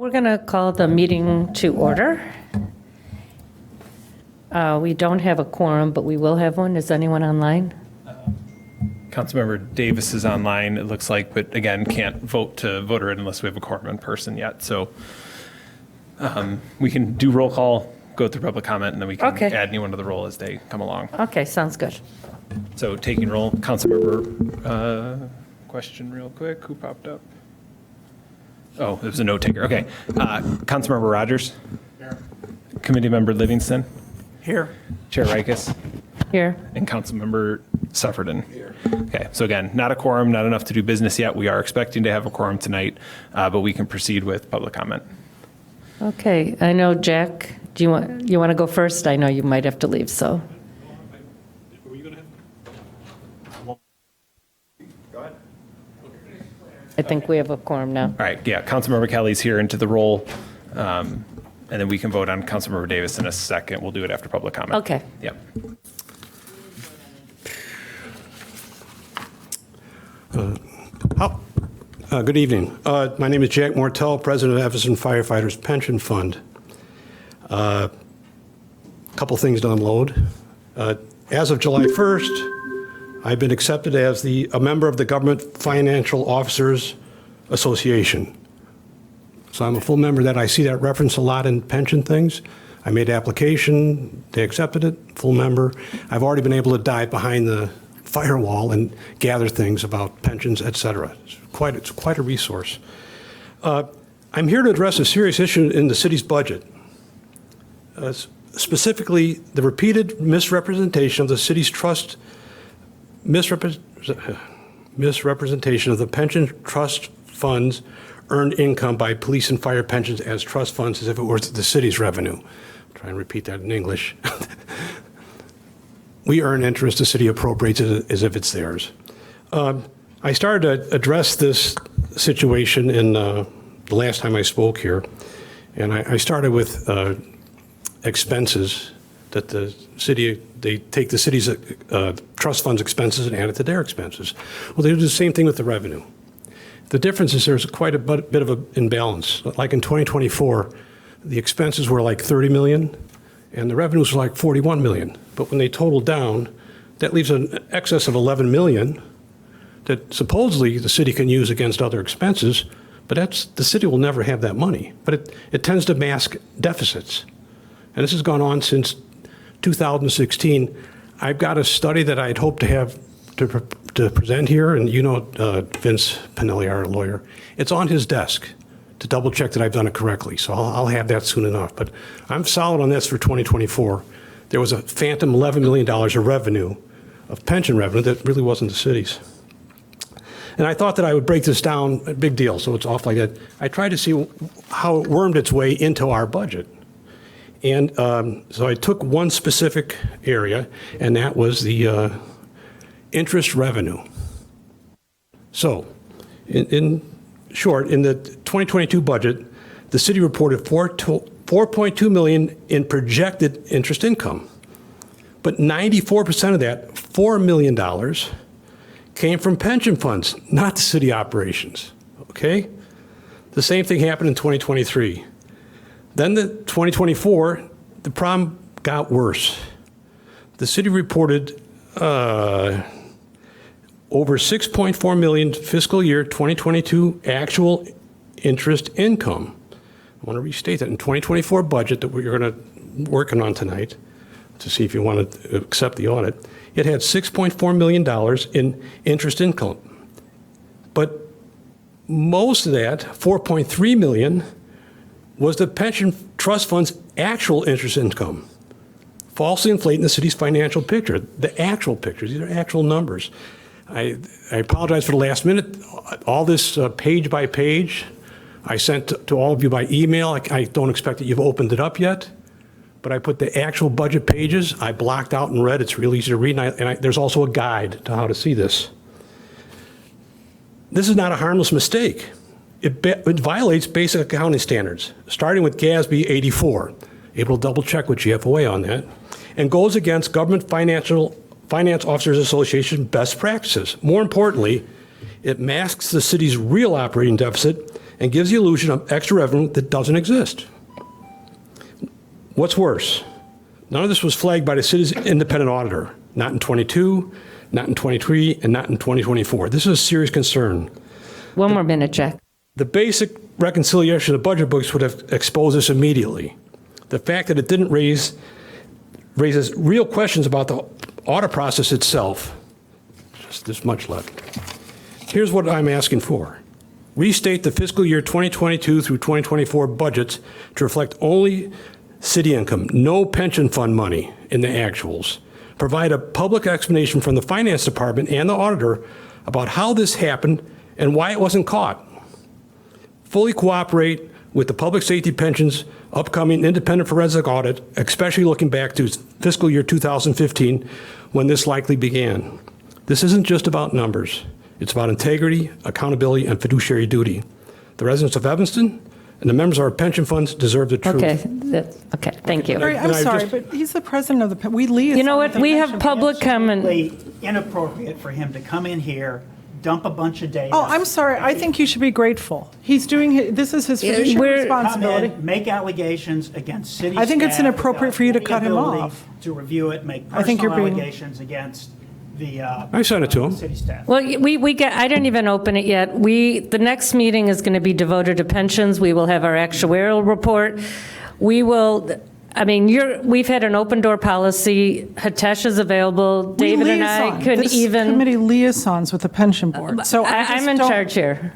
We're going to call the meeting to order. We don't have a quorum, but we will have one. Is anyone online? Councilmember Davis is online, it looks like, but again, can't vote to voter in unless we have a quorum in person yet. So we can do roll call, go through public comment, and then we can Okay. add anyone to the roll as they come along. Okay, sounds good. So taking roll, Councilmember, question real quick, who popped up? Oh, it was a note taker, okay. Councilmember Rogers? Here. Committee Member Livingston? Here. Chair Rikus? Here. And Councilmember Suffredin. Here. Okay, so again, not a quorum, not enough to do business yet. We are expecting to have a quorum tonight, but we can proceed with public comment. Okay, I know, Jack, do you want to go first? I know you might have to leave, so. I think we have a quorum now. All right, yeah, Councilmember Kelly's here into the roll, and then we can vote on Councilmember Davis in a second. We'll do it after public comment. Okay. Yep. Good evening. My name is Jack Mortel, President of Evanston Firefighters Pension Fund. A couple things to unload. As of July 1st, I've been accepted as a member of the Government Financial Officers Association. So I'm a full member of that. I see that reference a lot in pension things. I made an application, they accepted it, full member. I've already been able to dive behind the firewall and gather things about pensions, et cetera. It's quite a resource. I'm here to address a serious issue in the city's budget. Specifically, the repeated misrepresentation of the city's trust, misrepresentation of the pension trust funds earned income by police and fire pensions as trust funds as if it were the city's revenue. I'll try and repeat that in English. We earn interest, the city appropriates it as if it's theirs. I started to address this situation in the last time I spoke here, and I started with expenses that the city, they take the city's trust funds expenses and add it to their expenses. Well, they do the same thing with the revenue. The difference is there's quite a bit of an imbalance. Like in 2024, the expenses were like 30 million and the revenues were like 41 million. But when they total down, that leaves an excess of 11 million that supposedly the city can use against other expenses, but the city will never have that money. But it tends to mask deficits. And this has gone on since 2016. I've got a study that I'd hoped to have to present here, and you know Vince Pinelli, our lawyer. It's on his desk to double check that I've done it correctly, so I'll have that soon enough. But I'm solid on this for 2024. There was a phantom $11 million of revenue, of pension revenue, that really wasn't the city's. And I thought that I would break this down, a big deal, so it's off like that. I tried to see how it wormed its way into our budget. And so I took one specific area, and that was the interest revenue. So, in short, in the 2022 budget, the city reported $4.2 million in projected interest income. But 94% of that, $4 million, came from pension funds, not the city operations, okay? The same thing happened in 2023. Then the 2024, the problem got worse. The city reported over 6.4 million fiscal year 2022 actual interest income. I want to restate that in 2024 budget that we're going to working on tonight to see if you want to accept the audit. It had $6.4 million in interest income. But most of that, 4.3 million, was the pension trust fund's actual interest income, falsely inflating the city's financial picture, the actual pictures. These are actual numbers. I apologize for the last minute. All this page by page, I sent to all of you by email. I don't expect that you've opened it up yet, but I put the actual budget pages. I blocked out in red. It's real easy to read, and there's also a guide to how to see this. This is not a harmless mistake. It violates basic accounting standards, starting with GASB 84, able to double check with GFOA on that, and goes against Government Finance Officers Association best practices. More importantly, it masks the city's real operating deficit and gives the illusion of extra revenue that doesn't exist. What's worse, none of this was flagged by the city's independent auditor, not in '22, not in '23, and not in 2024. This is a serious concern. One more minute, Jack. The basic reconciliation of the budget books would have exposed this immediately. The fact that it didn't raises real questions about the audit process itself. Just this much left. Here's what I'm asking for. Restate the fiscal year 2022 through 2024 budgets to reflect only city income, no pension fund money in the actuals. Provide a public explanation from the finance department and the auditor about how this happened and why it wasn't caught. Fully cooperate with the public safety pensions upcoming independent forensic audit, especially looking back to fiscal year 2015 when this likely began. This isn't just about numbers. It's about integrity, accountability, and fiduciary duty. The residents of Evanston and the members of our pension funds deserve the truth. Okay, thank you. Right. I'm And I sorry, just- but he's the president of the, we liaison. You know with what, the we have pension public plan. comment. Completely inappropriate for him to come in here, dump a bunch of data. Oh, I'm sorry, I think you should be grateful. He's doing, this is his fiduciary we're- Come responsibility. in, make allegations against city I think it's staff inappropriate without for you to any cut him ability off. To review it, make I think personal you're being- allegations against the I sent it to him. city staff. Well, I didn't even open it yet. The next meeting is going to be devoted to pensions. We will have our actuarial report. We've had an open door policy. Hitesh is available. We David and I liaison. could This even. committee liaisons with the pension board, so I'm in charge here.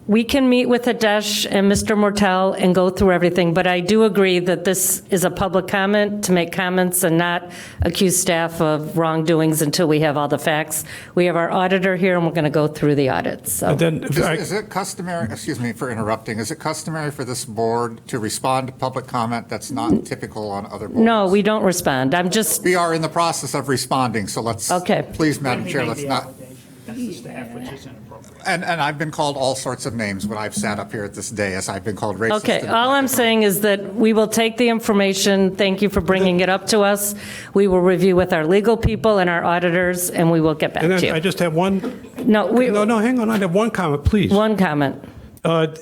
We can meet with Hitesh and Mr. Mortel and go through everything, but I do agree that this is a public comment to make comments and not accuse staff of wrongdoings until we have all the facts. We have our auditor here, and we're going to go through the audit, so. And then, Is it customary, excuse me for interrupting, is it customary for this board to respond to public comment that's not typical on other boards? No, we don't respond. I'm just, We are in the process of responding, so let's, Okay. please, When Madam he Chair, made let's the not. allegation against the staff, which is inappropriate. And I've been called all sorts of names when I've sat up here at this dais. I've been called racist. okay, and- all I'm saying is that we will take the information. Thank you for bringing it up to us. We will review with our legal people and our auditors, and we will get back and to then I you. just have one, No, no, hang on, I have one comment, please. one comment.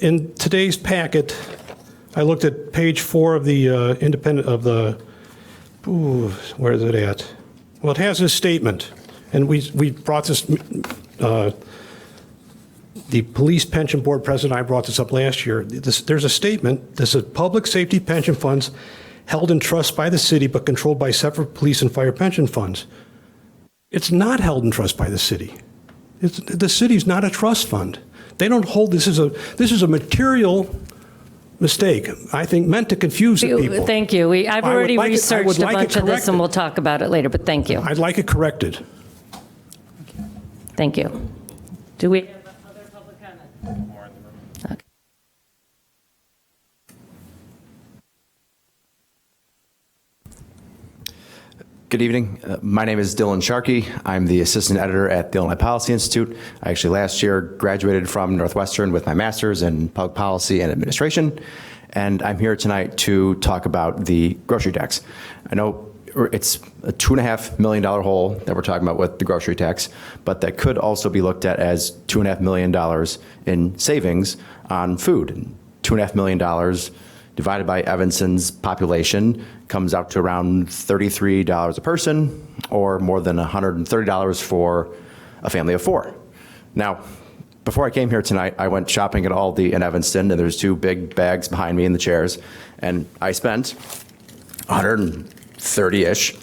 In today's packet, I looked at page 4 of the where is it at? Well, it has this statement, and we brought this, the Police Pension Board President, I brought this up last year. There's a statement that says public safety pension funds held in trust by the city but controlled by separate police and fire pension funds. It's not held in trust by the city. The city's not a trust fund. They don't hold, this is a material mistake, I think, meant to confuse the people. Thank you. I've I would already like it- I would researched a like it bunch of this, and corrected. we'll talk about it later, but thank you. I'd like it corrected. Thank you. Do we have other public comment? Okay. Good evening. My name is Dylan Sharkey. I'm the assistant editor at the Illinois Policy Institute. I actually last year graduated from Northwestern with my master's in public policy and administration, and I'm here tonight to talk about the grocery tax. I know it's a $2.5 million hole that we're talking about with the grocery tax, but that could also be looked at as $2.5 million in savings on food. $2.5 million divided by Evanston's population comes out to around $33 a person, or more than $130 for a family of 4. Now, before I came here tonight, I went shopping at Aldi in Evanston, and there's 2 big bags behind me in the chairs, and I spent $130-ish,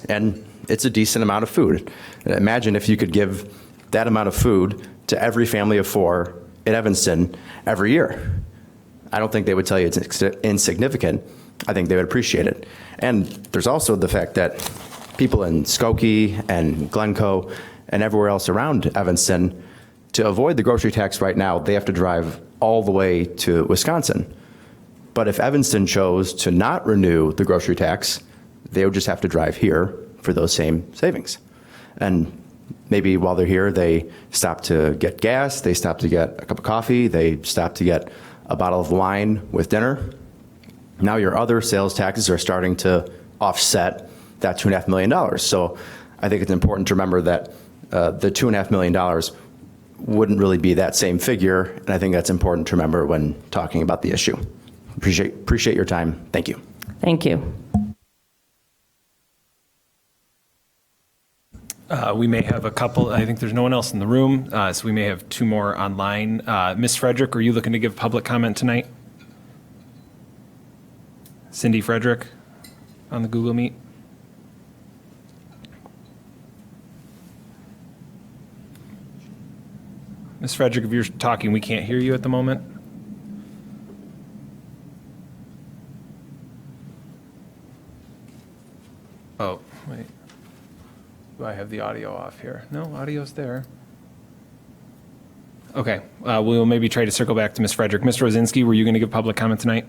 and it's a decent amount of food. Imagine if you could give that amount of food to every family of 4 in Evanston every year. I don't think they would tell you it's insignificant. I think they would appreciate it. And there's also the fact that people in Skokie and Glencoe and everywhere else around Evanston, to avoid the grocery tax right now, they have to drive all the way to Wisconsin. But if Evanston chose to not renew the grocery tax, they would just have to drive here for those same savings. And maybe while they're here, they stop to get gas, they stop to get a cup of coffee, they stop to get a bottle of wine with dinner. Now your other sales taxes are starting to offset that $2.5 million. So I think it's important to remember that the $2.5 million wouldn't really be that same figure, and I think that's important to remember when talking about the issue. Appreciate your time. Thank you. Thank you. We may have a couple, I think there's no one else in the room, so we may have two more online. Ms. Frederick, are you looking to give public comment tonight? Cindy Frederick on the Google Meet? Ms. Frederick, if you're talking, we can't hear you at the moment. Oh, wait. Do I have the audio off here? No, audio's there. Okay, we'll maybe try to circle back to Ms. Frederick. Ms. Rosinski, were you going to give public comment tonight?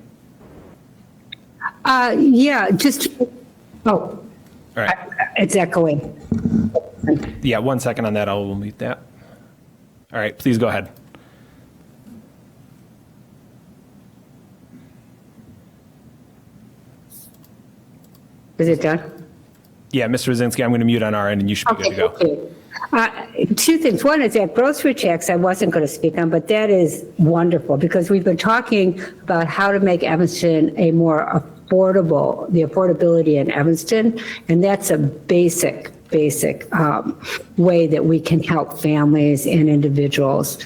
Yeah, just, All right. it's echoing. Yeah, 1 second on that. I'll mute that. All right, please go ahead. Is it done? Yeah, Mr. Rosinski, I'm going to mute on our end, and you should be good to go. Okay. Two things. One is that grocery tax I wasn't going to speak on, but that is wonderful because we've been talking about how to make Evanston a more affordable, the affordability in Evanston, and that's a basic way that we can help families and individuals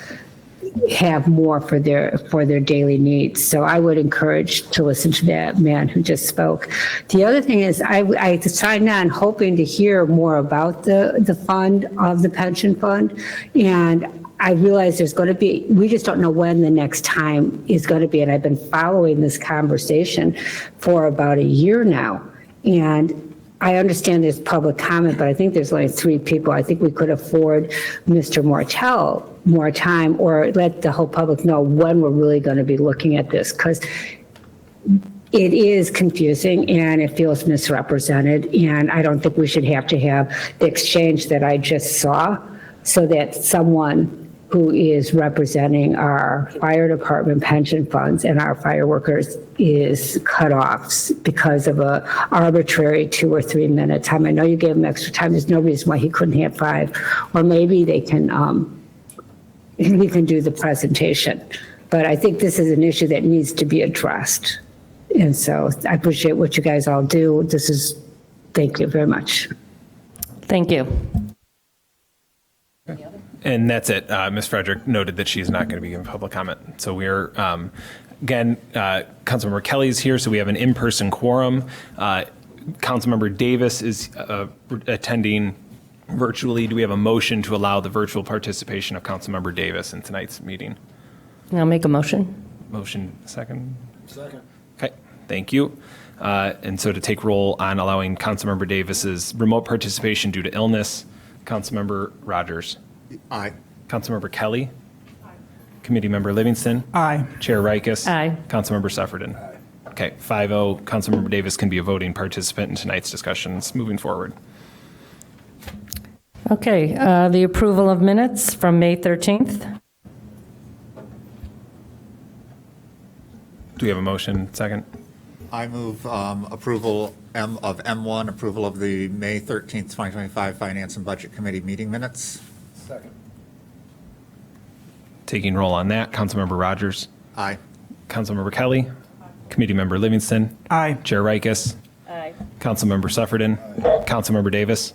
have more for their daily needs. So I would encourage to listen to that man who just spoke. The other thing is I signed on hoping to hear more about the fund of the pension fund. And I realize there's going to be, we just don't know when the next time is going to be. And I've been following this conversation for about a year now. And I understand there's public comment, but I think there's only 3 people. I think we could afford Mr. Mortel more time or let the whole public know when we're really going to be looking at this, because it is confusing and it feels misrepresented. And I don't think we should have to have the exchange that I just saw so that someone who is representing our fire department pension funds and our fire workers is cut off because of a arbitrary 2 or 3 minute time. I know you gave him extra time. There's no reason why he couldn't have 5, or maybe they can, he can do the presentation. But I think this is an issue that needs to be addressed. And so I appreciate what you guys all do. Thank you very much. Thank you. And that's it. Ms. Frederick noted that she's not going to be giving public comment. So we're, again, Councilmember Kelly's here, so we have an in-person quorum. Councilmember Davis is attending virtually. Do we have a motion to allow the virtual participation of Councilmember Davis in tonight's meeting? I'll make a motion. Motion second? Second. Okay, thank you. And so to take roll on allowing Councilmember Davis's remote participation due to illness, Councilmember Rogers. Aye. Councilmember Kelly. Aye. Committee Member Livingston. Aye. Chair Rikus. Aye. Councilmember Suffredin. Aye. Okay, 5-0. Councilmember Davis can be a voting participant in tonight's discussions moving forward. Okay, the approval of minutes from May 13th. Do we have a motion? Second. I move approval of M1, approval of the May 13th, 2025 Finance and Budget Committee meeting minutes. Second. Taking roll on that, Councilmember Rogers. Aye. Councilmember Kelly. Committee Member Livingston. Aye. Chair Rikus. Aye. Councilmember Suffredin. Aye. Councilmember Davis.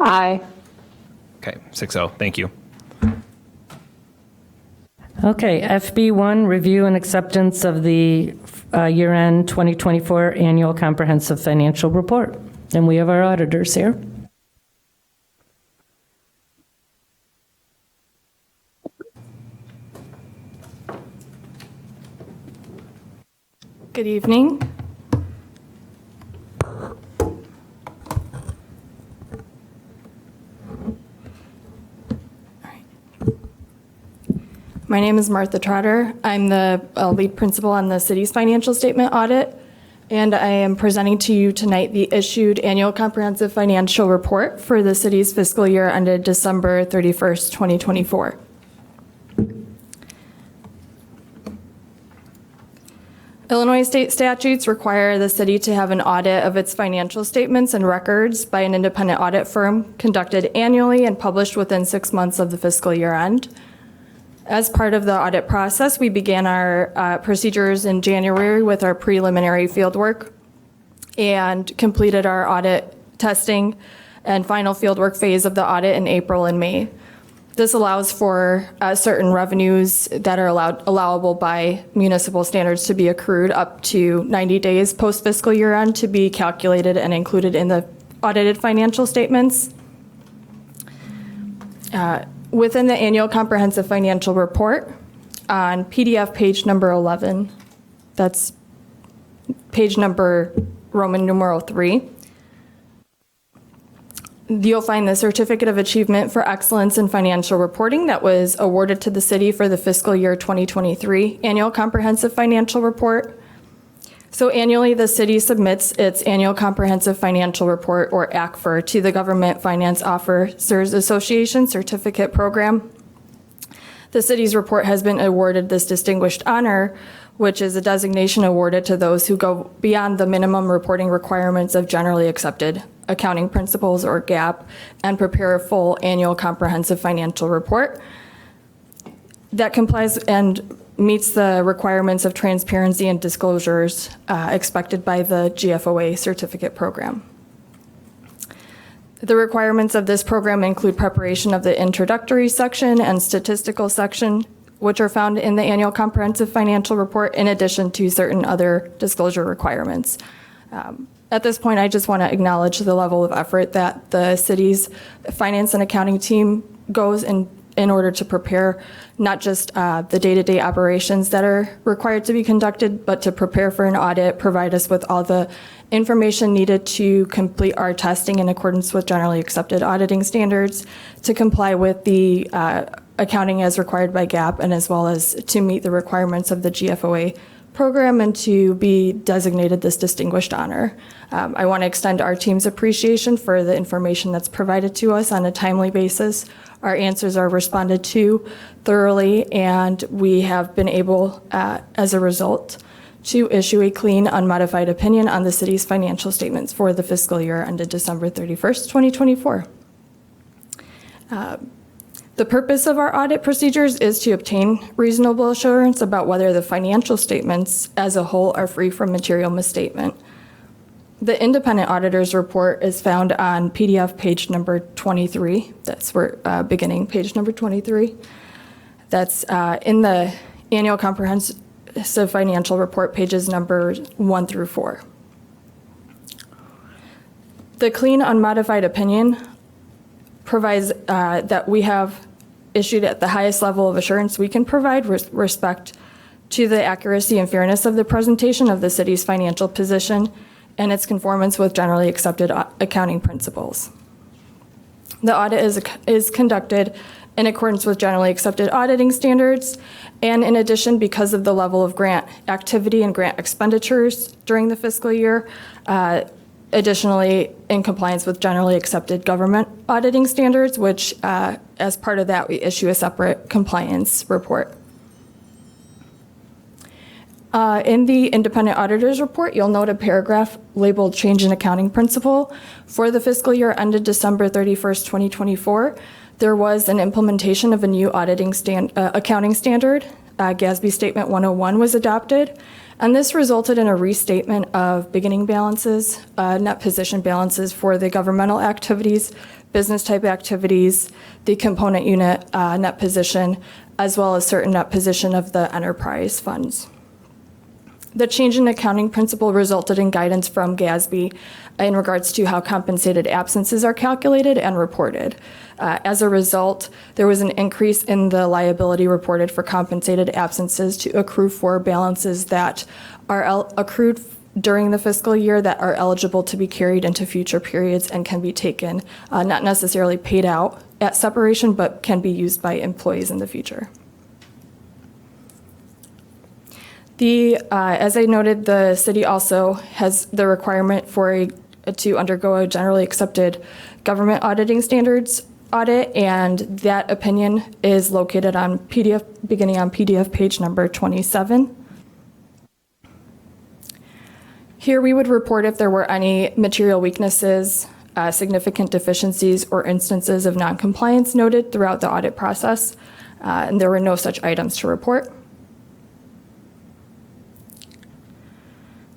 Aye. Okay, 6-0. Thank you. Okay, FB1, review and acceptance of the year-end 2024 annual comprehensive financial report. And we have our auditors here. Good evening. My name is Martha Trotter. I'm the lead principal on the city's financial statement audit, and I am presenting to you tonight the issued annual comprehensive financial report for the city's fiscal year ended December 31st, 2024. Illinois state statutes require the city to have an audit of its financial statements and records by an independent audit firm conducted annually and published within 6 months of the fiscal year end. As part of the audit process, we began our procedures in January with our preliminary fieldwork and completed our audit testing and final fieldwork phase of the audit in April and May. This allows for certain revenues that are allowable by municipal standards to be accrued up to 90 days post fiscal year end to be calculated and included in the audited financial statements. Within the annual comprehensive financial report on PDF page number 11, that's page number Roman numeral 3, you'll find the Certificate of Achievement for Excellence in Financial Reporting that was awarded to the city for the fiscal year 2023 Annual Comprehensive Financial Report. So annually, the city submits its Annual Comprehensive Financial Report, or ACFR, to the Government Finance Officers Association Certificate Program. The city's report has been awarded this distinguished honor, which is a designation awarded to those who go beyond the minimum reporting requirements of generally accepted accounting principles, or GAAP, and prepare a full annual comprehensive financial report that complies and meets the requirements of transparency and disclosures expected by the GFOA certificate program. The requirements of this program include preparation of the introductory section and statistical section, which are found in the annual comprehensive financial report, in addition to certain other disclosure requirements. At this point, I just want to acknowledge the level of effort that the city's finance and accounting team goes in order to prepare not just the day-to-day operations that are required to be conducted, but to prepare for an audit, provide us with all the information needed to complete our testing in accordance with generally accepted auditing standards, to comply with the accounting as required by GAAP, and as well as to meet the requirements of the GFOA program and to be designated this distinguished honor. I want to extend our team's appreciation for the information that's provided to us on a timely basis. Our answers are responded to thoroughly, and we have been able, as a result, to issue a clean, unmodified opinion on the city's financial statements for the fiscal year ended December 31st, 2024. The purpose of our audit procedures is to obtain reasonable assurance about whether the financial statements as a whole are free from material misstatement. The independent auditor's report is found on PDF page number 23. That's where, beginning page number 23. That's in the annual comprehensive financial report, pages numbers 1 through 4. The clean, unmodified opinion provides that we have issued at the highest level of assurance we can provide with respect to the accuracy and fairness of the presentation of the city's financial position and its conformance with generally accepted accounting principles. The audit is conducted in accordance with generally accepted auditing standards, and in addition, because of the level of grant activity and grant expenditures during the fiscal year, additionally, in compliance with generally accepted government auditing standards, which as part of that, we issue a separate compliance report. In the independent auditor's report, you'll note a paragraph labeled Change in Accounting Principle. For the fiscal year ended December 31st, 2024, there was an implementation of a new auditing accounting standard. GASB Statement 101 was adopted, and this resulted in a restatement of beginning balances, net position balances for the governmental activities, business type activities, the component unit net position, as well as certain net position of the enterprise funds. The change in accounting principle resulted in guidance from GASB in regards to how compensated absences are calculated and reported. As a result, there was an increase in the liability reported for compensated absences to accrue for balances that are accrued during the fiscal year that are eligible to be carried into future periods and can be taken, not necessarily paid out at separation, but can be used by employees in the future. As I noted, the city also has the requirement to undergo a generally accepted government auditing standards audit, and that opinion is located on PDF, beginning on PDF page number 27. Here, we would report if there were any material weaknesses, significant deficiencies, or instances of noncompliance noted throughout the audit process, and there were no such items to report.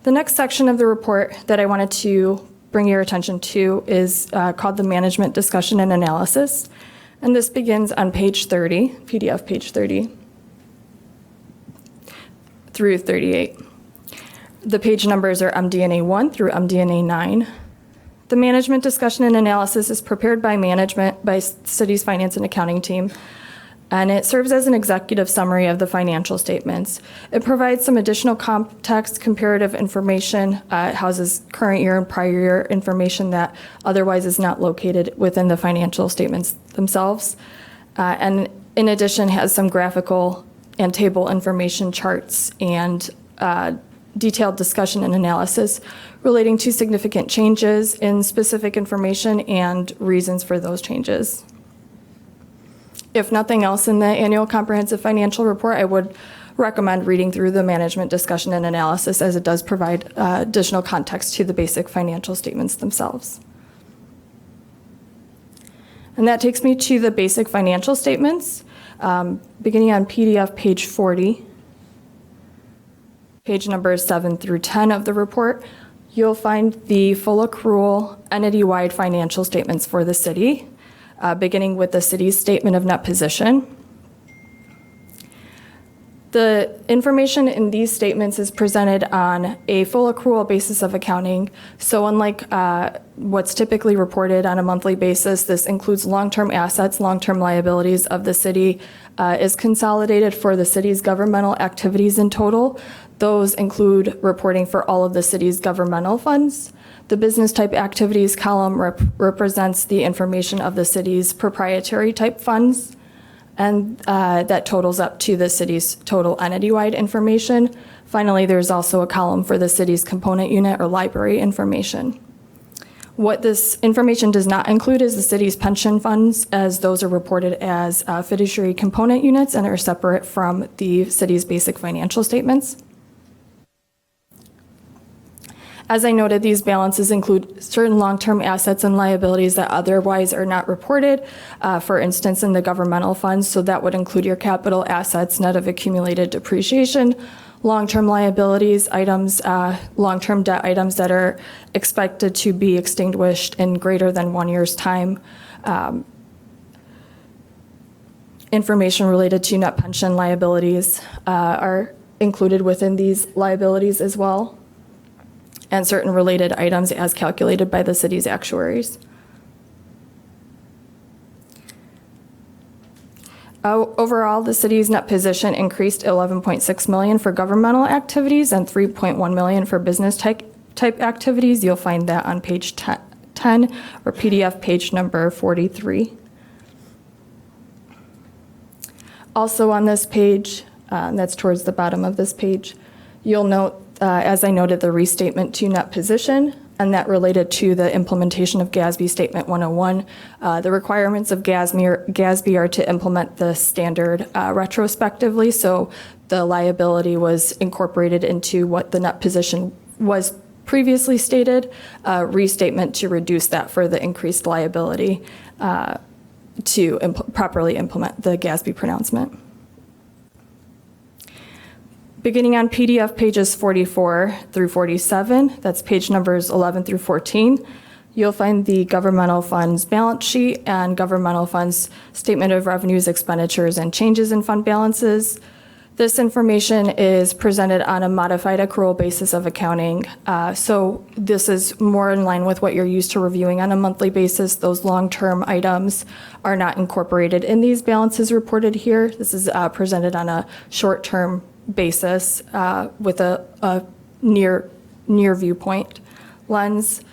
The next section of the report that I wanted to bring your attention to is called the Management Discussion and Analysis, and this begins on page 30, PDF page 30 through 38. The page numbers are MD&A 1 through MD&A 9. The Management Discussion and Analysis is prepared by management, by City's Finance and Accounting team, and it serves as an executive summary of the financial statements. It provides some additional context, comparative information. It houses current year and prior year information that otherwise is not located within the financial statements themselves. And in addition, has some graphical and table information, charts, and detailed discussion and analysis relating to significant changes in specific information and reasons for those changes. If nothing else in the annual comprehensive financial report, I would recommend reading through the management discussion and analysis, as it does provide additional context to the basic financial statements themselves. And that takes me to the basic financial statements, beginning on PDF page 40, page numbers 7 through 10 of the report. You'll find the full accrual entity-wide financial statements for the city, beginning with the city's statement of net position. The information in these statements is presented on a full accrual basis of accounting. So unlike what's typically reported on a monthly basis, this includes long-term assets, long-term liabilities of the city, is consolidated for the city's governmental activities in total. Those include reporting for all of the city's governmental funds. The business type activities column represents the information of the city's proprietary type funds, and that totals up to the city's total entity-wide information. Finally, there's also a column for the city's component unit or library information. What this information does not include is the city's pension funds, as those are reported as fiduciary component units and are separate from the city's basic financial statements. As I noted, these balances include certain long-term assets and liabilities that otherwise are not reported, for instance, in the governmental funds. So that would include your capital assets, net of accumulated depreciation, long-term liabilities items, long-term debt items that are expected to be extinguished in greater than 1 year's time, information related to net pension liabilities are included within these liabilities as well, and certain related items as calculated by the city's actuaries. Overall, the city's net position increased $11.6 million for governmental activities and $3.1 million for business type activities. You'll find that on page 10 or PDF page number 43. Also on this page, that's towards the bottom of this page, you'll note, as I noted, the restatement to net position, and that related to the implementation of GASB Statement 101. The requirements of GASB are to implement the standard retrospectively, so the liability was incorporated into what the net position was previously stated, restatement to reduce that for the increased liability to properly implement the GASB pronouncement. Beginning on PDF pages 44 through 47, that's page numbers 11 through 14, you'll find the governmental funds balance sheet and governmental funds statement of revenues, expenditures, and changes in fund balances. This information is presented on a modified accrual basis of accounting. So this is more in line with what you're used to reviewing on a monthly basis. Those long-term items are not incorporated in these balances reported here. This is presented on a short-term basis with a near viewpoint lens.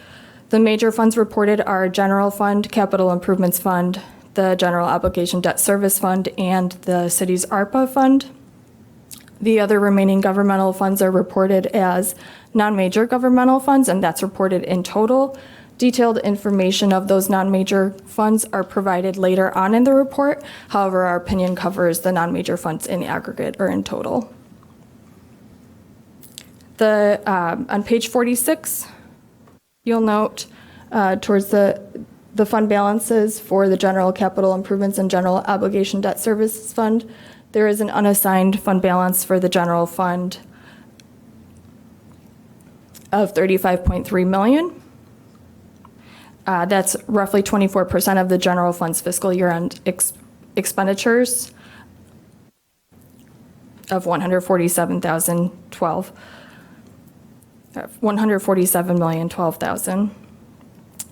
The major funds reported are General Fund, Capital Improvements Fund, the General Obligation Debt Service Fund, and the city's ARPA fund. The other remaining governmental funds are reported as non-major governmental funds, and that's reported in total. Detailed information of those non-major funds are provided later on in the report. However, our opinion covers the non-major funds in aggregate or in total. On page 46, you'll note towards the fund balances for the general capital improvements and general obligation debt services fund, there is an unassigned fund balance for the general fund of $35.3 million. That's roughly 24% of the general fund's fiscal year-end expenditures of $147,012,000.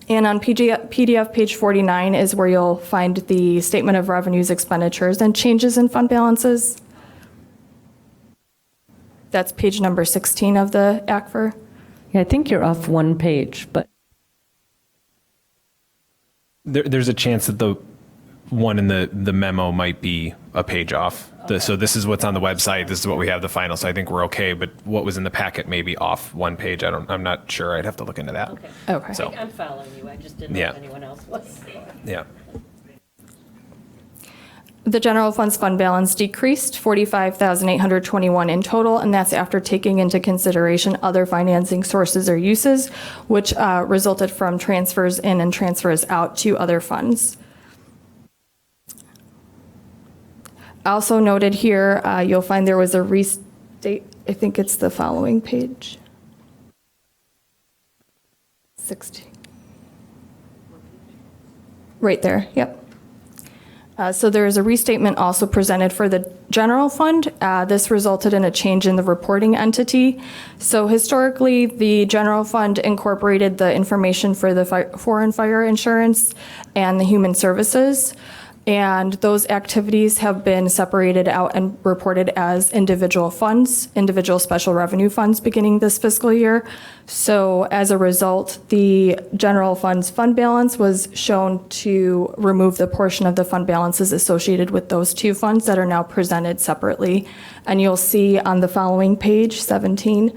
And on PDF page 49 is where you'll find the statement of revenues, expenditures, and changes in fund balances. That's page number 16 of the ACFR. Yeah, I think you're off one page, but There's a chance that the one in the memo might be a page off. So this is what's on the website. This is what we have the final. So I think we're okay. But what was in the packet may be off one page. I'm not sure. I'd have to look into that. Okay. So I'm following you. I just didn't know Yeah. if anyone else was. yeah. The general fund's fund balance decreased $45,821 in total, and that's after taking into consideration other financing sources or uses, which resulted from transfers in and transfers out to other funds. Also noted here, you'll find there was a restate, I think it's the following page. 16. Right there, yep. So there is a restatement also presented for the general fund. This resulted in a change in the reporting entity. So historically, the general fund incorporated the information for the foreign fire insurance and the human services. And those activities have been separated out and reported as individual funds, individual special revenue funds beginning this fiscal year. So as a result, the general fund's fund balance was shown to remove the portion of the fund balances associated with those two funds that are now presented separately. And you'll see on the following page, 17,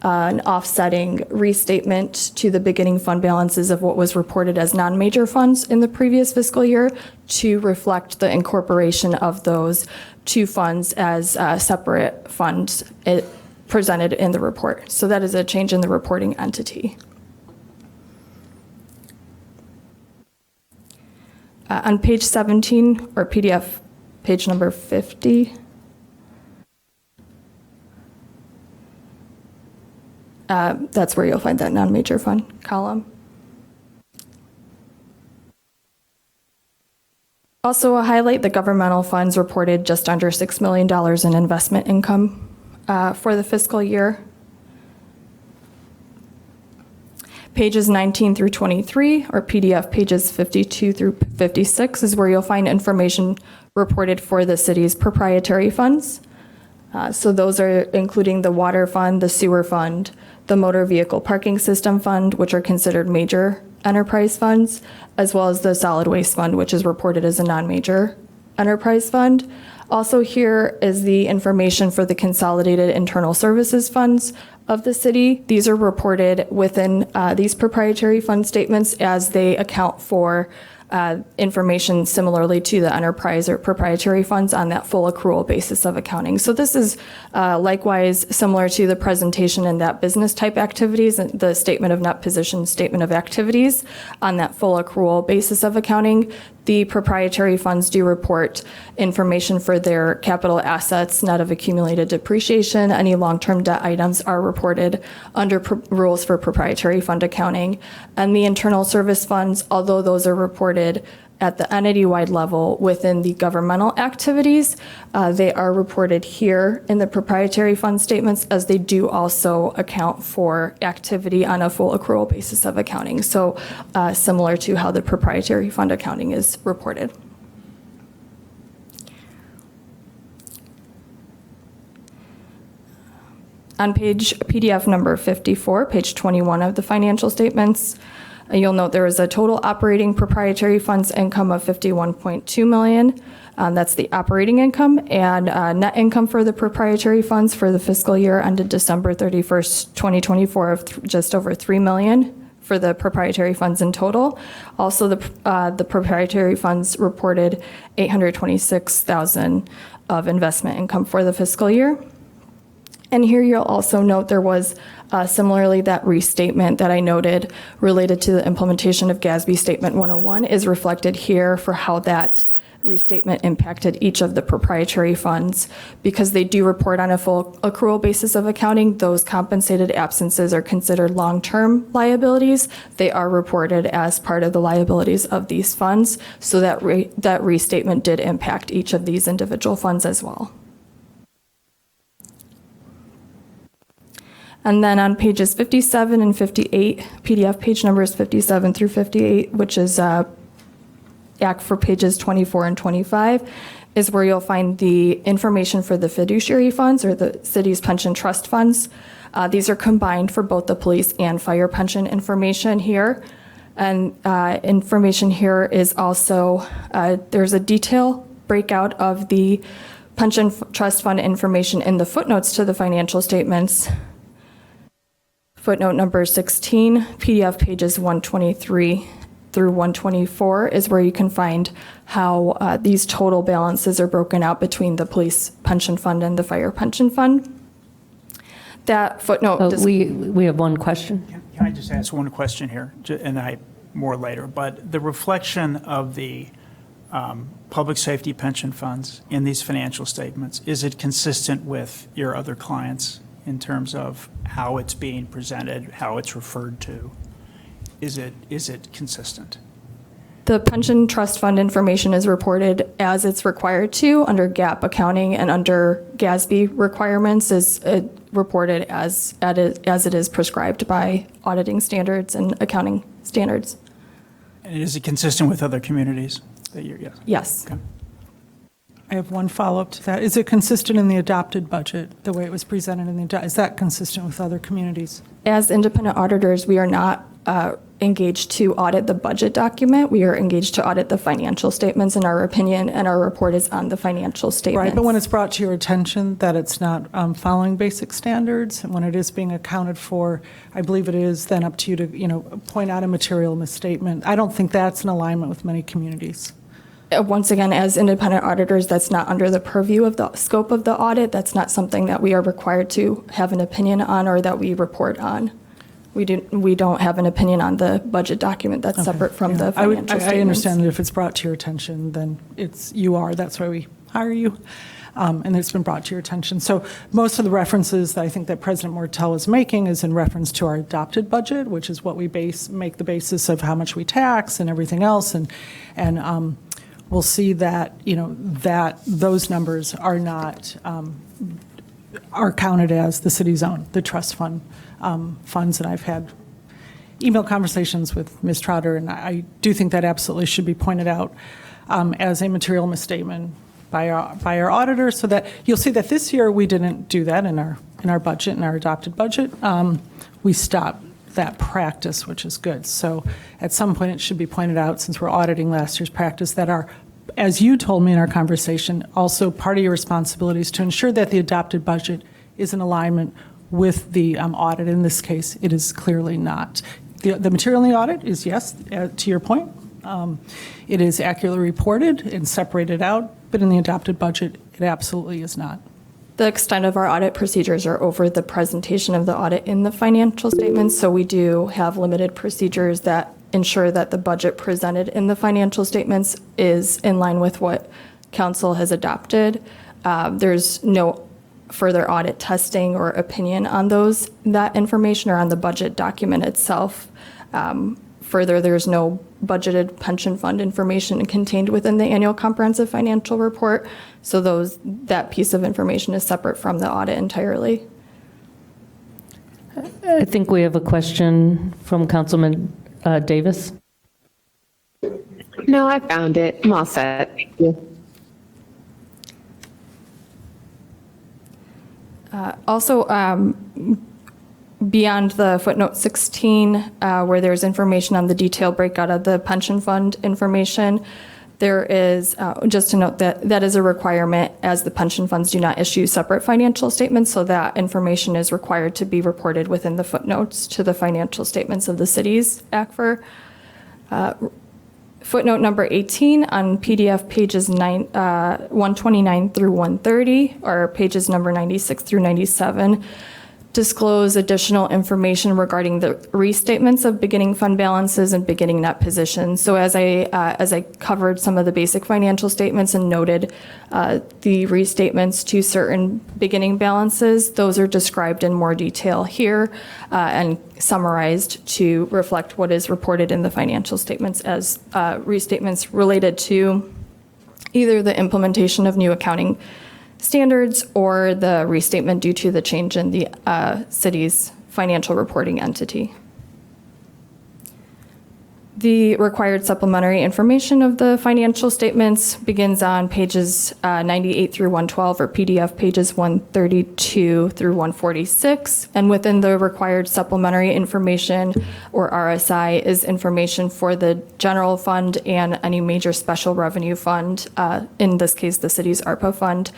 an offsetting restatement to the beginning fund balances of what was reported as non-major funds in the previous fiscal year to reflect the incorporation of those two funds as separate funds presented in the report. So that is a change in the reporting entity. On page 17, or PDF page number 50, that's where you'll find that non-major fund column. Also, a highlight, the governmental funds reported just under $6 million in investment income for the fiscal year. Pages 19 through 23, or PDF pages 52 through 56, is where you'll find information reported for the city's proprietary funds. So those are including the water fund, the sewer fund, the motor vehicle parking system fund, which are considered major enterprise funds, as well as the solid waste fund, which is reported as a non-major enterprise fund. Also here is the information for the consolidated internal services funds of the city. These are reported within these proprietary fund statements as they account for information similarly to the enterprise or proprietary funds on that full accrual basis of accounting. So this is likewise similar to the presentation in that business type activities and the statement of net position, statement of activities on that full accrual basis of accounting. The proprietary funds do report information for their capital assets, net of accumulated depreciation. Any long-term debt items are reported under rules for proprietary fund accounting. And the internal service funds, although those are reported at the entity-wide level within the governmental activities, they are reported here in the proprietary fund statements, as they do also account for activity on a full accrual basis of accounting. So similar to how the proprietary fund accounting is reported. On page PDF number 54, page 21 of the financial statements, you'll note there is a total operating proprietary funds income of $51.2 million. That's the operating income, and net income for the proprietary funds for the fiscal year ended December 31st, 2024 of just over $3 million for the proprietary funds in total. Also, the proprietary funds reported $826,000 of investment income for the fiscal year. And here you'll also note there was similarly that restatement that I noted related to the implementation of GASB Statement 101 is reflected here for how that restatement impacted each of the proprietary funds. Because they do report on a full accrual basis of accounting, those compensated absences are considered long-term liabilities. They are reported as part of the liabilities of these funds. So that restatement did impact each of these individual funds as well. And then on pages 57 and 58, PDF page numbers 57 through 58, which is Act for pages 24 and 25, is where you'll find the information for the fiduciary funds or the city's pension trust funds. These are combined for both the police and fire pension information here. And information here is also, there's a detail breakout of the pension trust fund information in the footnotes to the financial statements. Footnote number 16, PDF pages 123 through 124 is where you can find how these total balances are broken out between the police pension fund and the fire pension fund. That footnote. We have one question. Can I just ask one question here, and more later, but the reflection of the public safety pension funds in these financial statements, is it consistent with your other clients in terms of how it's being presented, how it's referred to? Is it consistent? The pension trust fund information is reported as it's required to under GAAP accounting, and under GASB requirements is reported as it is prescribed by auditing standards and accounting standards. And is it consistent with other communities that you're, yes? Yes. Okay. I have one follow-up to that. Is it consistent in the adopted budget, the way it was presented in the, is that consistent with other communities? As independent auditors, we are not engaged to audit the budget document. We are engaged to audit the financial statements, in our opinion, and our report is on the financial statements. Right, but when it's brought to your attention that it's not following basic standards, and when it is being accounted for, I believe it is then up to you to, point out a material misstatement. I don't think that's in alignment with many communities. Once again, as independent auditors, that's not under the purview of the scope of the audit. That's not something that we are required to have an opinion on or that we report on. We don't have an opinion on the budget document. That's separate from the financial statements. I understand that if it's brought to your attention, then that's why we hire you, and it's been brought to your attention. So most of the references that I think that President Mortel is making is in reference to our adopted budget, which is what we make the basis of how much we tax and everything else, and we'll see that that those numbers are not are counted as the city's own, the trust fund funds. And I've had email conversations with Ms. Trotter, and I do think that absolutely should be pointed out as a material misstatement by our auditor, so that you'll see that this year we didn't do that in our budget, in our adopted budget. We stopped that practice, which is good. So at some point it should be pointed out, since we're auditing last year's practice, that as you told me in our conversation, also part of your responsibility is to ensure that the adopted budget is in alignment with the audit. In this case, it is clearly not. The material in the audit is, yes, to your point, it is accurately reported and separated out, but in the adopted budget, it absolutely is not. The extent of our audit procedures are over the presentation of the audit in the financial statements, so we do have limited procedures that ensure that the budget presented in the financial statements is in line with what council has adopted. There's no further audit testing or opinion on that information or on the budget document itself. Further, there's no budgeted pension fund information contained within the annual comprehensive financial report, so that piece of information is separate from the audit entirely. I think we have a question from Councilman Davis. No, I found it. I'm all set. Thank you. Also, beyond the footnote 16, where there's information on the detailed breakout of the pension fund information, there is, just to note that is a requirement, as the pension funds do not issue separate financial statements, so that information is required to be reported within the footnotes to the financial statements of the city's ACFR. Footnote number 18 on PDF pages 129 through 130, or pages number 96 through 97, disclose additional information regarding the restatements of beginning fund balances and beginning net positions. So as I covered some of the basic financial statements and noted the restatements to certain beginning balances, those are described in more detail here and summarized to reflect what is reported in the financial statements as restatements related to either the implementation of new accounting standards or the restatement due to the change in the city's financial reporting entity. The required supplementary information of the financial statements begins on pages 98 through 112, or PDF pages 132 through 146. And within the required supplementary information, or RSI, is information for the general fund and any major special revenue fund, in this case, the city's ARPA fund,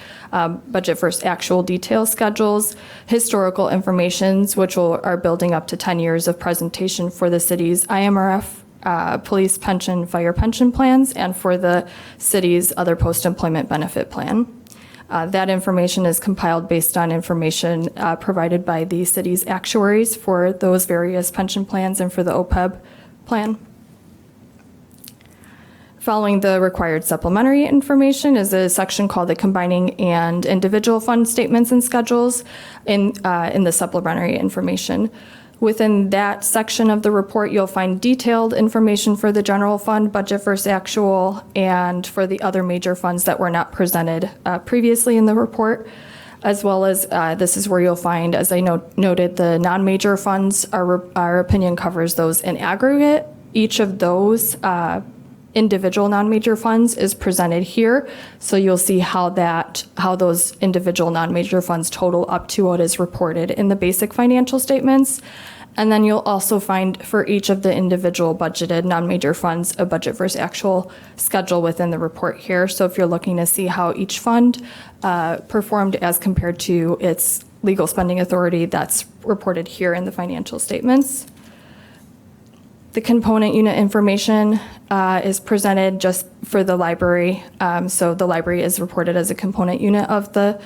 budget versus actual detail schedules, historical informations, which are building up to 10 years of presentation for the city's IMRF, police pension, fire pension plans, and for the city's other post-employment benefit plan. That information is compiled based on information provided by the city's actuaries for those various pension plans and for the OPEB plan. Following the required supplementary information is a section called the combining and individual fund statements and schedules in the supplementary information. Within that section of the report, you'll find detailed information for the general fund, budget versus actual, and for the other major funds that were not presented previously in the report, as well as this is where you'll find, as I noted, the non-major funds. Our opinion covers those in aggregate. Each of those individual non-major funds is presented here. So you'll see how those individual non-major funds total up to what is reported in the basic financial statements. And then you'll also find for each of the individual budgeted non-major funds a budget versus actual schedule within the report here. So if you're looking to see how each fund performed as compared to its legal spending authority, that's reported here in the financial statements. The component unit information is presented just for the library. So the library is reported as a component unit of the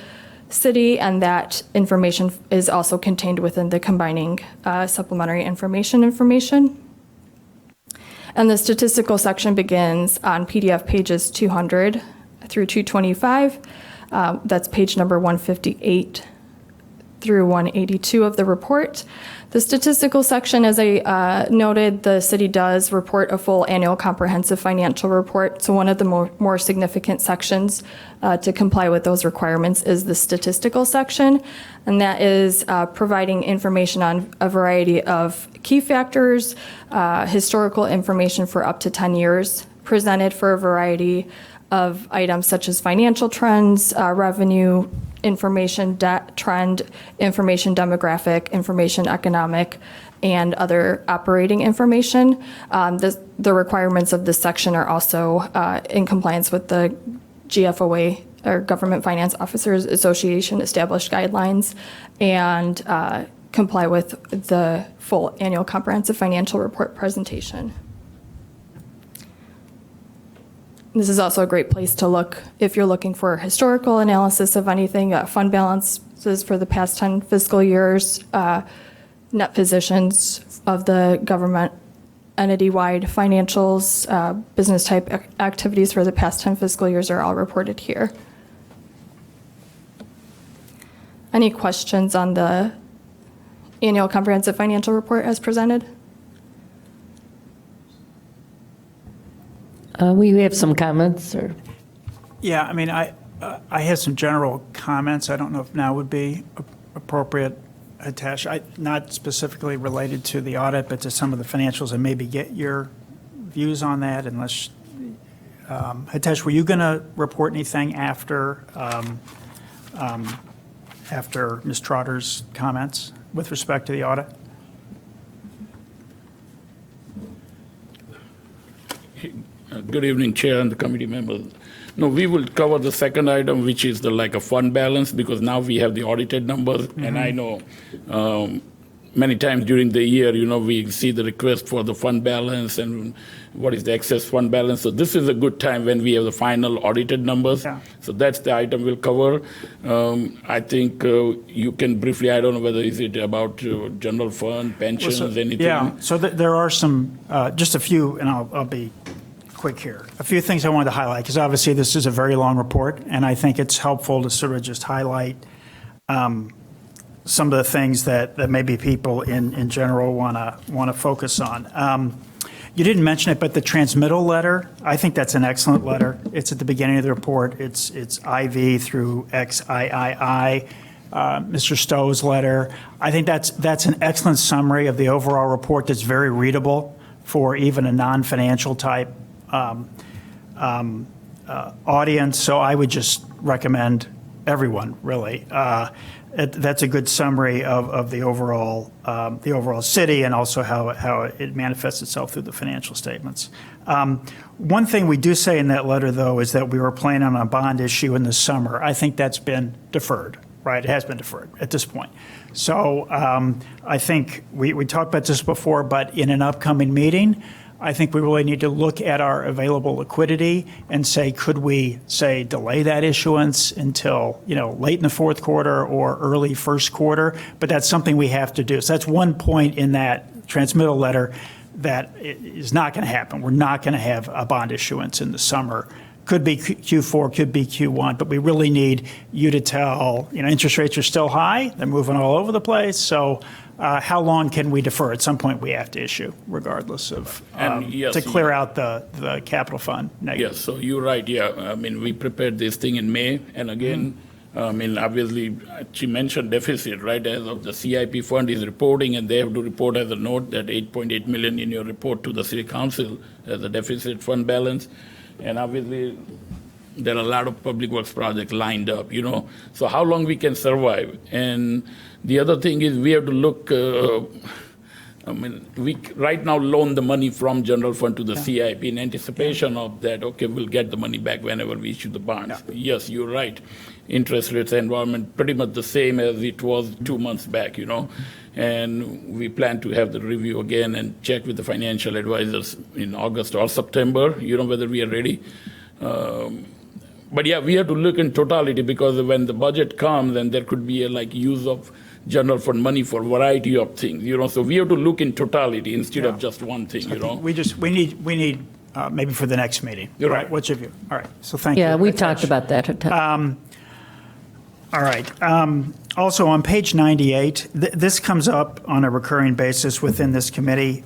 city, and that information is also contained within the combining supplementary information. And the statistical section begins on PDF pages 200 through 225. That's page number 158 through 182 of the report. The statistical section, as I noted, the city does report a full annual comprehensive financial report. So one of the more significant sections to comply with those requirements is the statistical section. And that is providing information on a variety of key factors, historical information for up to 10 years, presented for a variety of items such as financial trends, revenue, information debt trend, information demographic, information economic, and other operating information. The requirements of this section are also in compliance with the GFOA, or Government Finance Officers Association, established guidelines, and comply with the full annual comprehensive financial report presentation. This is also a great place to look if you're looking for historical analysis of anything, fund balances for the past 10 fiscal years, net positions of the government entity-wide financials, business type activities for the past 10 fiscal years are all reported here. Any questions on the annual comprehensive financial report as presented? We have some comments, or? Yeah, I mean, I had some general comments. I don't know if now would be appropriate, Hitesh. Not specifically related to the audit, but to some of the financials, and maybe get your views on that. Unless, Hitesh, were you going to report anything after Ms. Trotter's comments with respect to the audit? Good evening, Chair and the committee members. No, we will cover the second item, which is like a fund balance, because now we have the audited numbers. And I know many times during the year, we see the request for the fund balance and what is the excess fund balance. So this is a good time when we have the final audited numbers. Yeah. So that's the item we'll cover. I think you can briefly, I don't know whether is it about general fund, pensions, anything? Yeah, so there are some, just a few, and I'll be quick here. A few things I wanted to highlight, because obviously this is a very long report, and I think it's helpful to sort of just highlight some of the things that maybe people in general want to focus on. You didn't mention it, but the transmittal letter, I think that's an excellent letter. It's at the beginning of the report. It's IV through XIII. Mr. Stowe's letter. I think that's an excellent summary of the overall report that's very readable for even a non-financial type audience. So I would just recommend everyone, really. That's a good summary of the overall city and also how it manifests itself through the financial statements. One thing we do say in that letter, though, is that we were planning on a bond issue in the summer. I think that's been deferred, right? It has been deferred at this point. So I think we talked about this before, but in an upcoming meeting, I think we really need to look at our available liquidity and say, could we, say, delay that issuance until, late in the fourth quarter or early first quarter? But that's something we have to do. So that's one point in that transmittal letter that is not going to happen. We're not going to have a bond issuance in the summer. Could be Q4, could be Q1, but we really need you to tell, interest rates are still high. They're moving all over the place. So how long can we defer? At some point, we have to issue, regardless of, to clear out the capital fund negative. Yes, so you're right, yeah. I mean, we prepared this thing in May, and again, obviously, she mentioned deficit, right? As of the CIP fund is reporting, and they have to report as a note that 8.8 million in your report to the City Council as a deficit fund balance. And obviously, there are a lot of public works projects lined up, So how long we can survive? And the other thing is we have to look, we right now loan the money from general fund to the CIP in anticipation of that, okay, we'll get the money back whenever we issue the bonds. Yeah. Yes, you're right. Interest rates environment pretty much the same as it was 2 months back, And we plan to have the review again and check with the financial advisors in August or September, whether we are ready. But yeah, we have to look in totality because when the budget comes, then there could be a use of general fund money for a variety of things, So we have to look in totality instead of just one thing, We need maybe for the next meeting. You're right. What's your view? All right. So thank you. Yeah, we talked about that. All right. Also, on page 98, this comes up on a recurring basis within this committee.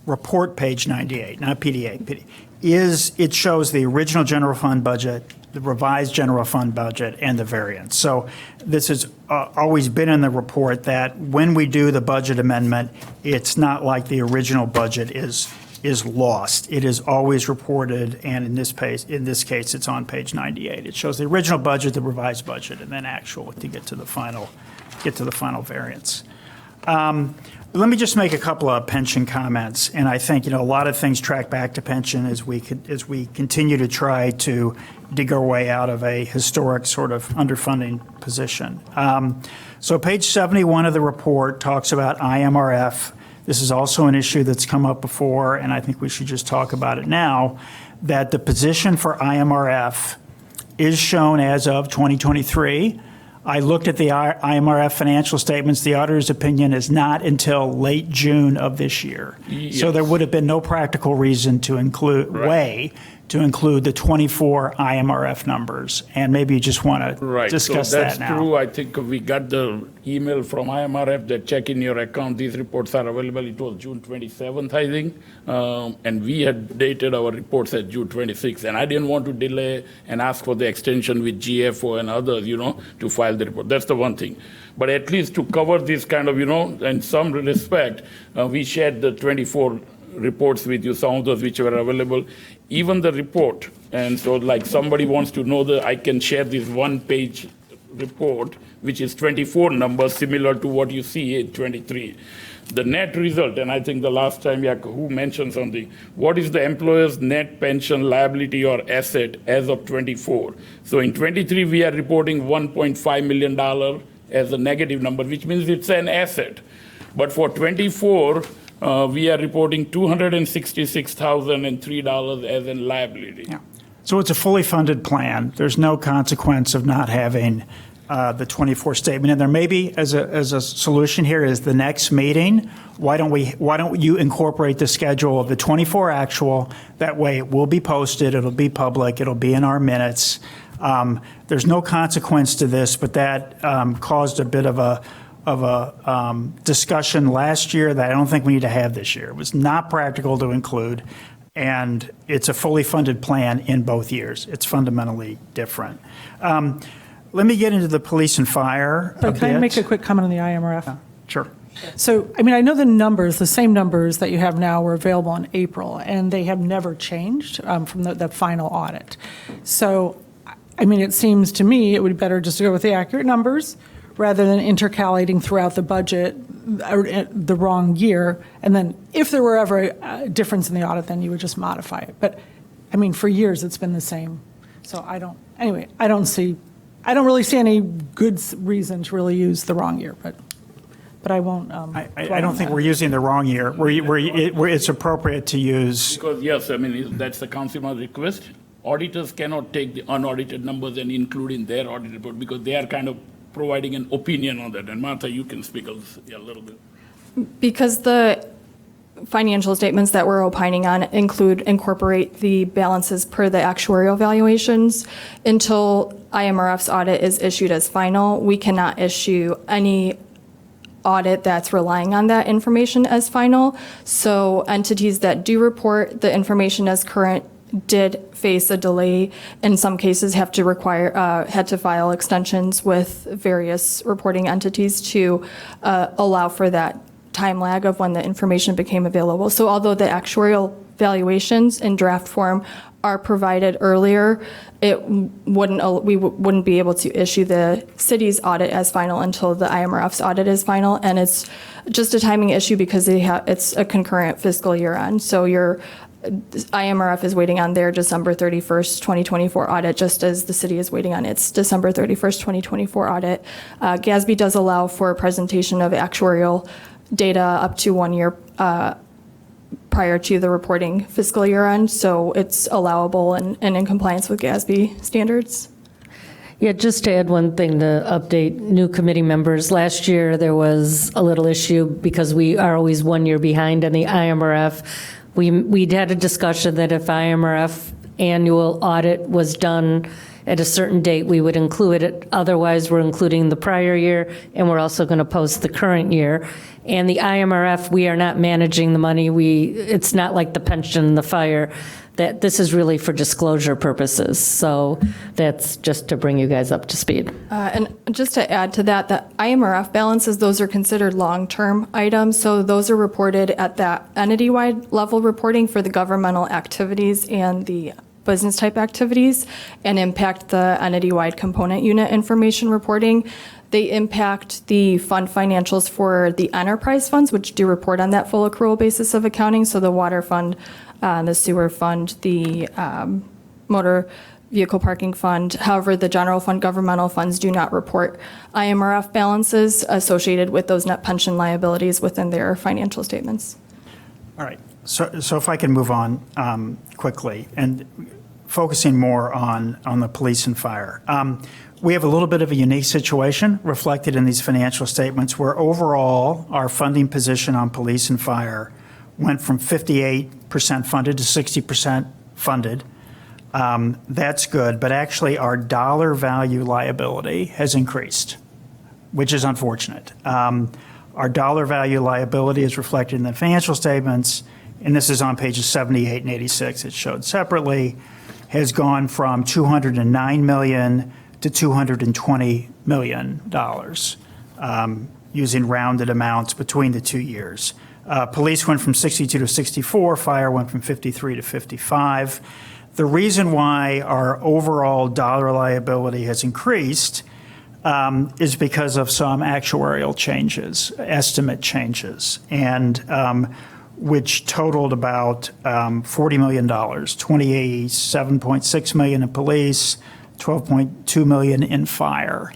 Report page 98, not PDA. It shows the original general fund budget, the revised general fund budget, and the variance. So this has always been in the report that when we do the budget amendment, it's not like the original budget is lost. It is always reported, and in this case, it's on page 98. It shows the original budget, the revised budget, and then actual to get to the final variance. Let me just make a couple of pension comments, and I think a lot of things track back to pension as we continue to try to dig our way out of a historic sort of underfunding position. So page 71 of the report talks about IMRF. This is also an issue that's come up before, and I think we should just talk about it now, that the position for IMRF is shown as of 2023. I looked at the IMRF financial statements. The auditor's opinion is not until late June of this year. Yes. So there would have been no practical reason to include to include the 24 IMRF numbers. And maybe you just want to discuss that now. That's true. I think we got the email from IMRF that check in your account. These reports are available. It was June 27th, I think. And we had dated our reports at June 26th. And I didn't want to delay and ask for the extension with GFO and others, to file the report. That's the one thing. But at least to cover this kind of, in some respect, we shared the 24 reports with you, some of those which were available, even the report. And so somebody wants to know I can share this one-page report, which is 24 numbers, similar to what you see in 23. The net result, and I think the last time, who mentioned something, what is the employer's net pension liability or asset as of 24? So in 23, we are reporting $1.5 million as a negative number, which means it's an asset. But for 24, we are reporting $266,003 as in liability. Yeah. So it's a fully funded plan. There's no consequence of not having the 24 statement. And there may be, as a solution here, is the next meeting, why don't you incorporate the schedule of the 24 actual? That way it will be posted, it'll be public, it'll be in our minutes. There's no consequence to this, but that caused a bit of a discussion last year that I don't think we need to have this year. It was not practical to include, and it's a fully funded plan in both years. It's fundamentally different. Let me get into the police and fire a bit. Can I make a quick comment on the IMRF? Sure. So, I mean, I know the numbers, the same numbers that you have now were available in April, and they have never changed from the final audit. So, I mean, it seems to me it would be better just to go with the accurate numbers rather than intercalating throughout the budget the wrong year. And then if there were ever a difference in the audit, then you would just modify it. But, I mean, for years it's been the same. So I don't really see any good reason to really use the wrong year, but I won't. I don't think we're using the wrong year. It's appropriate to use. Because, yes, I mean, that's the councilman's request. Auditors cannot take the unaudited numbers and include in their audit report because they are kind of providing an opinion on that. And Martha, you can speak a little bit. Because the financial statements that we're opining on incorporate the balances per the actuarial valuations. Until IMRF's audit is issued as final, we cannot issue any audit that's relying on that information as final. So entities that do report the information as current did face a delay. In some cases, had to file extensions with various reporting entities to allow for that time lag of when the information became available. So although the actuarial valuations in draft form are provided earlier, we wouldn't be able to issue the city's audit as final until the IMRF's audit is final. And it's just a timing issue because it's a concurrent fiscal year end. So IMRF is waiting on their December 31st, 2024 audit, just as the city is waiting on its December 31st, 2024 audit. GASB does allow for a presentation of actuarial data up to 1 year prior to the reporting fiscal year end, so it's allowable and in compliance with GASB standards. Yeah, just to add one thing to update new committee members. Last year, there was a little issue because we are always 1 year behind on the IMRF. We'd had a discussion that if IMRF annual audit was done at a certain date, we would include it. Otherwise, we're including the prior year, and we're also going to post the current year. And the IMRF, we are not managing the money. It's not like the pension and the fire. That this is really for disclosure purposes. So that's just to bring you guys up to speed. And just to add to that, the IMRF balances, those are considered long-term items. So those are reported at that entity-wide level reporting for the governmental activities and the business type activities and impact the entity-wide component unit information reporting. They impact the fund financials for the enterprise funds, which do report on that full accrual basis of accounting. So the water fund, the sewer fund, the motor vehicle parking fund. However, the general fund governmental funds do not report IMRF balances associated with those net pension liabilities within their financial statements. All right. So if I can move on quickly and focusing more on the police and fire. We have a little bit of a unique situation reflected in these financial statements where overall our funding position on police and fire went from 58% funded to 60% funded. That's good, but actually our dollar value liability has increased, which is unfortunate. Our dollar value liability is reflected in the financial statements, and this is on pages 78 and 86. It's showed separately, has gone from $209 million to $220 million, using rounded amounts between the 2 years. Police went from 62 to 64, fire went from 53 to 55. The reason why our overall dollar liability has increased is because of some actuarial changes, estimate changes, and which totaled about $40 million, $27.6 million in police, $12.2 million in fire.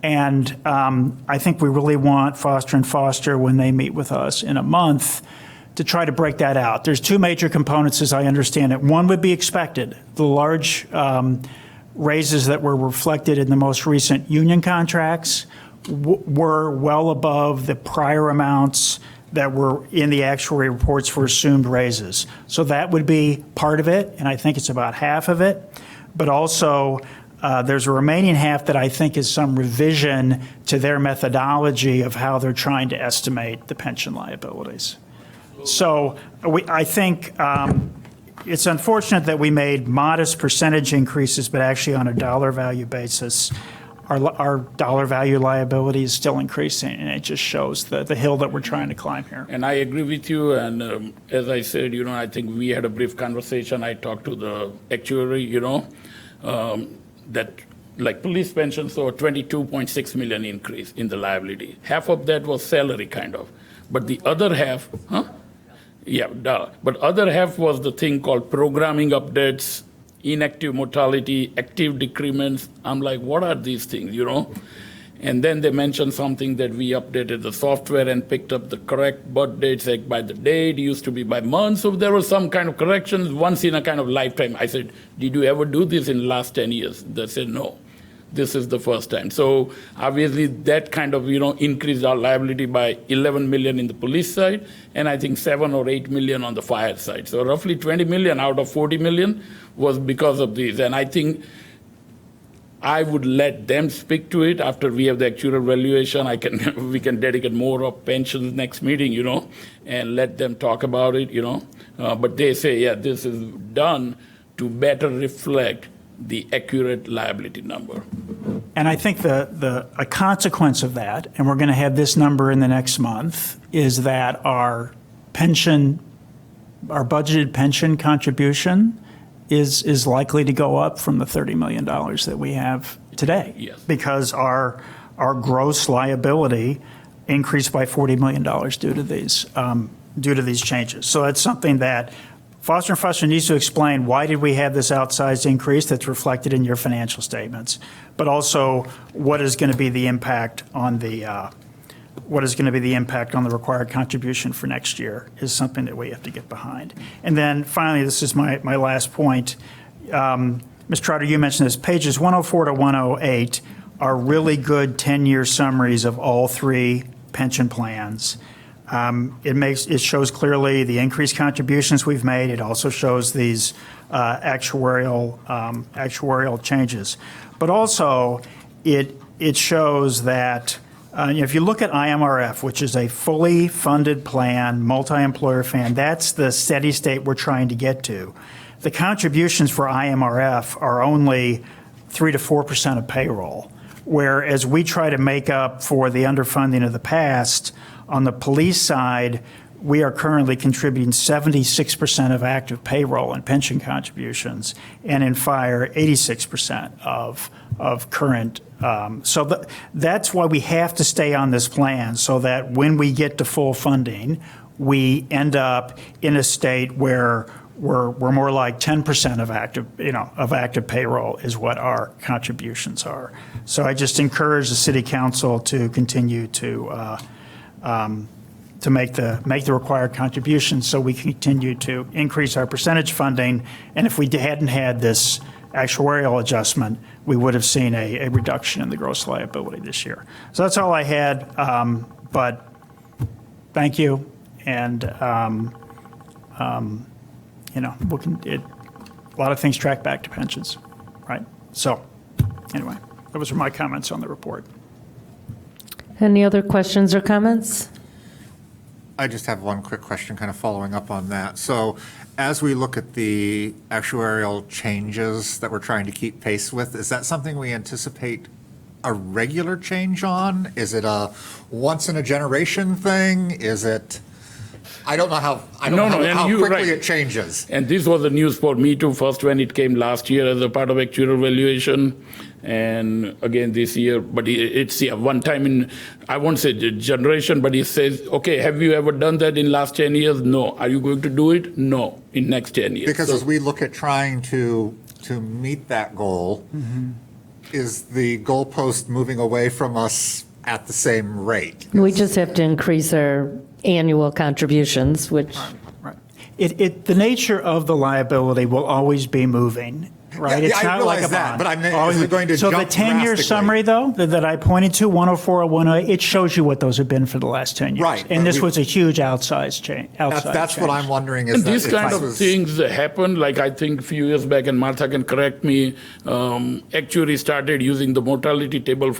And I think we really want Foster and Foster, when they meet with us in a month, to try to break that out. There's two major components, as I understand it. One would be expected. The large raises that were reflected in the most recent union contracts were well above the prior amounts that were in the actuary reports for assumed raises. So that would be part of it, and I think it's about half of it. But also, there's a remaining half that I think is some revision to their methodology of how they're trying to estimate the pension liabilities. So I think it's unfortunate that we made modest percentage increases, but actually on a dollar value basis, our dollar value liability is still increasing, and it just shows the hill that we're trying to climb here. And I agree with you, and as I said, I think we had a brief conversation. I talked to the actuary, that like police pensions saw a 22.6 million increase in the liability. Half of that was salary kind of, but the other half, but other half was the thing called programming updates, inactive mortality, active decrements. I'm like, what are these things, And then they mentioned something that we updated the software and picked up the correct birth dates, like by the date, it used to be by month. So there was some kind of corrections once in a kind of lifetime. I said, did you ever do this in the last 10 years? They said, no. This is the first time. So obviously that kind of, increased our liability by 11 million in the police side, and I think 7 or 8 million on the fire side. So roughly 20 million out of 40 million was because of these. And I think I would let them speak to it after we have the actual valuation. We can dedicate more of pensions next meeting, and let them talk about it, But they say, this is done to better reflect the accurate liability number. And I think a consequence of that, and we're going to have this number in the next month, is that our budgeted pension contribution is likely to go up from the $30 million that we have today. Yes. Because our gross liability increased by $40 million due to these changes. So that's something that Foster and Foster needs to explain. Why did we have this outsized increase that's reflected in your financial statements? But also, what is going to be the impact on the required contribution for next year is something that we have to get behind. And then finally, this is my last point. Ms. Trotter, you mentioned this. Pages 104 to 108 are really good 10-year summaries of all three pension plans. It shows clearly the increased contributions we've made. It also shows these actuarial changes. But also, it shows that if you look at IMRF, which is a fully funded plan, multi-employer plan, that's the steady state we're trying to get to. The contributions for IMRF are only 3 to 4% of payroll, whereas we try to make up for the underfunding of the past. On the police side, we are currently contributing 76% of active payroll and pension contributions, and in fire, 86% of current. So that's why we have to stay on this plan, so that when we get to full funding, we end up in a state where we're more like 10% of active payroll is what our contributions are. So I just encourage the city council to continue to make the required contributions so we continue to increase our percentage funding. And if we hadn't had this actuarial adjustment, we would have seen a reduction in the gross liability this year. So that's all I had, but thank you. And, a lot of things track back to pensions, right? So anyway, those are my comments on the report. Any other questions or comments? I just have one quick question kind of following up on that. So as we look at the actuarial changes that we're trying to keep pace with, is that something we anticipate a regular change on? Is it a once in a generation thing? Is it, I don't know how quickly right. it changes. And this was the news for me too, first when it came last year as a part of actuarial valuation, and again this year, but it's one time in, I won't say generation, but he says, okay, have you ever done that in last 10 years? No. Are you going to do it? No, in next 10 years. Because as we look at trying to meet that goal, is the goalpost moving away from us at the same rate? We just have to increase our annual contributions, which, Right. The nature of the liability will always be moving, right? Yeah, It's I not like a realize that, bond. but I mean, Always is it going to So the jump 10-year drastically? summary, though, that I pointed to, 104 or 108, it shows you what those have been for the last 10 years. Right, And but this we- was a huge outsized change. That's what I'm wondering is And that these if kind this of was- things happen, like I think a few years back, and Martha can correct me, actually started using the mortality table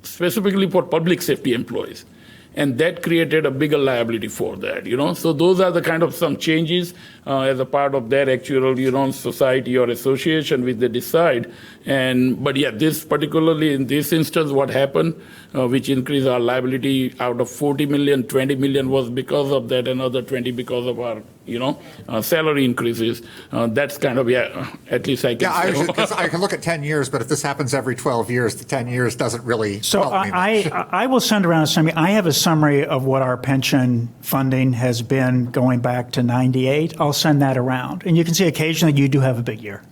specifically for public safety employees. And that created a bigger liability for that, So those are the kind of some changes as a part of their actual, society or association which they decide. But yeah, particularly in this instance, what happened, which increased our liability out of 40 million, 20 million was because of that, another 20 because of our, salary increases. That's kind of, at least I can say. because I can look at 10 years, but if this happens every 12 years, the 10 years doesn't really So help me much. I will send around a summary. I have a summary of what our pension funding has been going back to 98. I'll send that around. And you can see occasionally you do have a big year,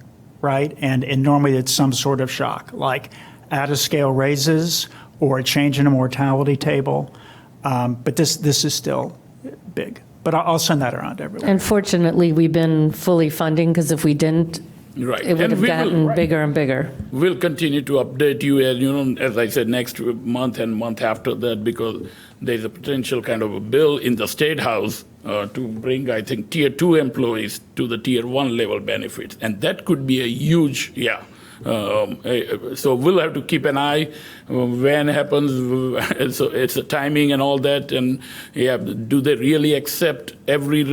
right? And normally it's some sort of shock, like out-of-scale raises or a change in a mortality table. But this is still big. But I'll send that around to everyone. unfortunately, we've been fully funding, because if we didn't, Right. it would And have we will- gotten bigger and bigger. We'll continue to update you, as I said, next month and month after that, because there's a potential kind of a bill in the State House to bring, I think, Tier 2 employees to the Tier 1 level benefits. And that could be a huge, so we'll have to keep an eye when it happens. So it's the timing and all that. And do they really accept every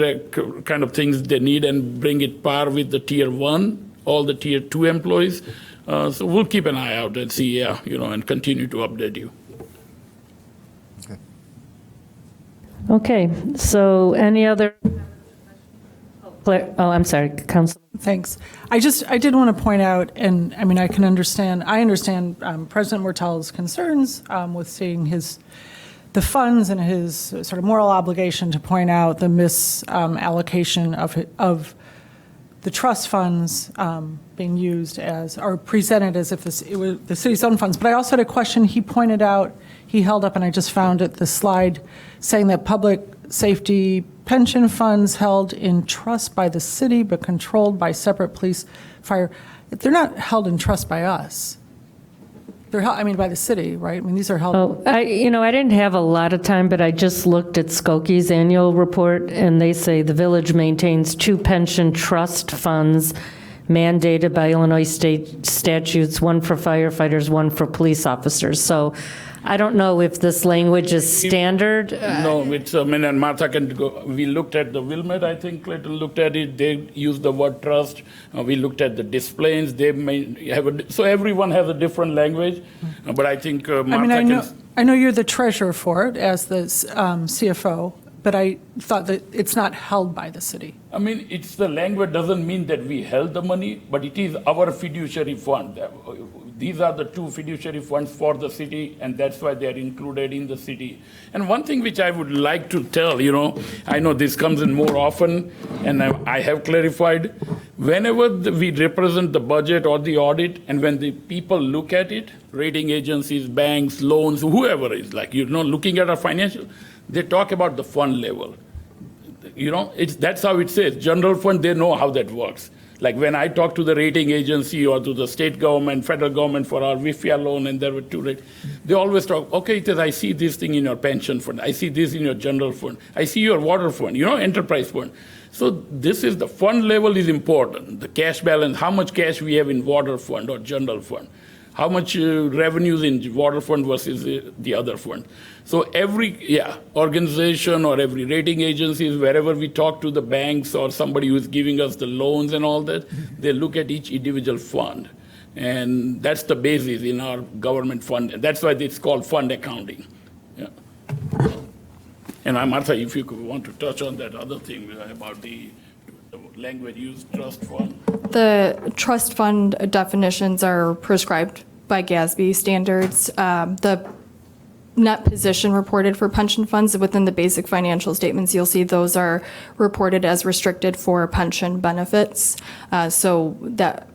kind of things they need and bring it par with the Tier 1? All the Tier 2 employees. So we'll keep an eye out and see, and continue to update you. Okay, so any other? Oh, I'm sorry, Council. Thanks. I did want to point out, and I mean, I understand President Mortel's concerns with seeing the funds and his sort of moral obligation to point out the misallocation of the trust funds being used or presented as if it was the city's own funds. But I also had a question he held up, and I just found it, the slide saying that public safety pension funds held in trust by the city but controlled by separate police, fire. They're not held in trust by us. They're held, by the city, right? These are held. Oh, I didn't have a lot of time, but I just looked at Skokie's annual report, and they say the village maintains 2 pension trust funds mandated by Illinois state statutes, 1 for firefighters, 1 for police officers. So I don't know if this language is standard. No, it's, and Martha can go, we looked at the Wilmette, I think, looked at it, they used the word trust. We looked at the displays, they may have, so everyone has a different language, but I think Martha I know you're the treasurer for it as the CFO, but I thought that it's not held by the city. It's the language doesn't mean that we held the money, but it is our fiduciary fund. These are the 2 fiduciary funds for the city, and that's why they are included in the city. And one thing which I would like to tell, I know this comes in more often, and I have clarified, whenever we represent the budget or the audit, and when the people look at it, rating agencies, banks, loans, whoever is looking at our financial, they talk about the fund level. That's how it says. General fund, they know how that works. Like when I talk to the rating agency or to the state government, federal government for our WIFIA loan, and there were 2 rates, they always talk, okay, it says, I see this thing in your pension fund. I see this in your general fund. I see your water fund, enterprise fund. So this is the fund level is important. The cash balance, how much cash we have in water fund or general fund. How much revenues in water fund versus the other fund. So every organization or every rating agencies, wherever we talk to the banks or somebody who is giving us the loans and all that, they look at each individual fund. And that's the basis in our government fund. That's why it's called fund accounting. Yeah. And Martha, if you want to touch on that other thing about the language used, trust fund. The trust fund definitions are prescribed by GASB standards. The net position reported for pension funds within the basic financial statements, you'll see those are reported as restricted for pension benefits. So that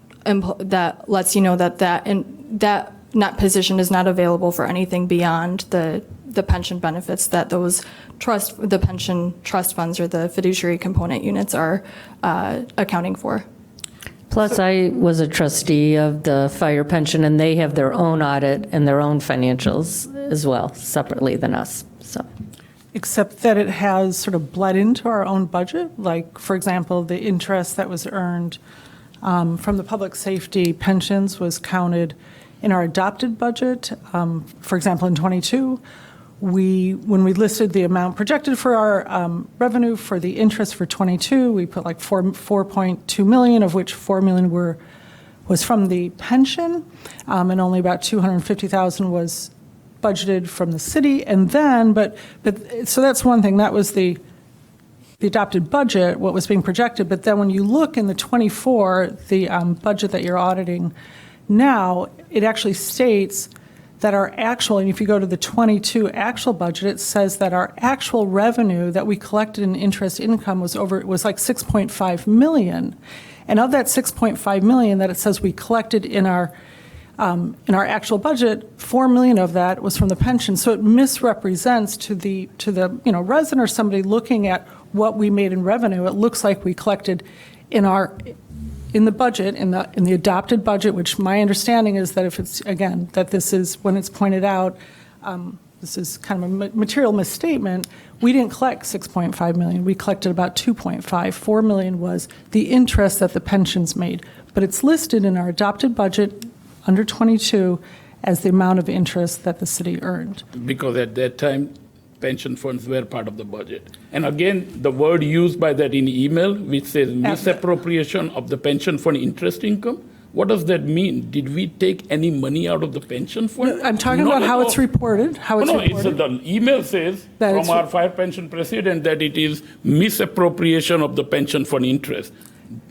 lets you know that that net position is not available for anything beyond the pension benefits that the pension trust funds or the fiduciary component units are accounting for. Plus, I was a trustee of the fire pension, and they have their own audit and their own financials as well, separately than us, so. Except that it has sort of bled into our own budget. Like, for example, the interest that was earned from the public safety pensions was counted in our adopted budget. For example, in '22, when we listed the amount projected for our revenue for the interest for '22, we put like 4.2 million, of which 4 million was from the pension, and only about 250,000 was budgeted from the city. And then, so that's one thing. That was the adopted budget, what was being projected. But then when you look in the '24, the budget that you're auditing now, it actually states that our actual, and if you go to the '22 actual budget, it says that our actual revenue that we collected in interest income was like 6.5 million. And of that 6.5 million that it says we collected in our actual budget, 4 million of that was from the pension. So it misrepresents to the resident or somebody looking at what we made in revenue. It looks like we collected in the budget, in the adopted budget, which my understanding is that if it's, again, that this is, when it's pointed out, this is kind of a material misstatement, we didn't collect 6.5 million. We collected about 2.5. 4 million was the interest that the pensions made. But it's listed in our adopted budget under 22 as the amount of interest that the city earned. Because at that time, pension funds were part of the budget. And again, the word used by that in email, which says misappropriation of the pension fund interest income, what does that mean? Did we take any money out of the pension fund? I'm talking about how it's reported, the email says from our fire pension president that it is misappropriation of the pension fund interest.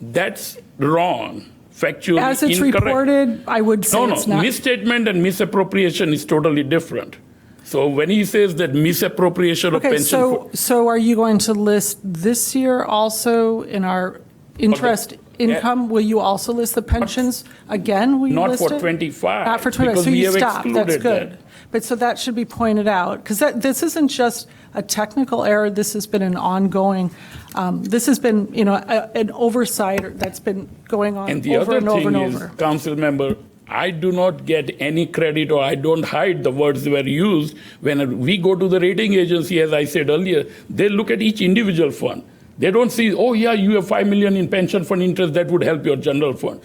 That's wrong. Factually as it's incorrect. Reported, I would say it's not. Misstatement and misappropriation is totally different. So when he says that misappropriation of pension... So are you going to list this year also in our interest income? Will you also list the pensions again? Will you Not list for it? 25. Not for 25. Because So we you have stopped. That's excluded good. that. But so that should be pointed out, because this isn't just a technical error. This has been an ongoing, this has been, an oversight that's been going on And the over other and over thing and is, over. council member, I do not get any credit or I don't hide the words that were used. When we go to the rating agency, as I said earlier, they look at each individual fund. They don't see, oh yeah, you have 5 million in pension fund interest, that would help your general fund.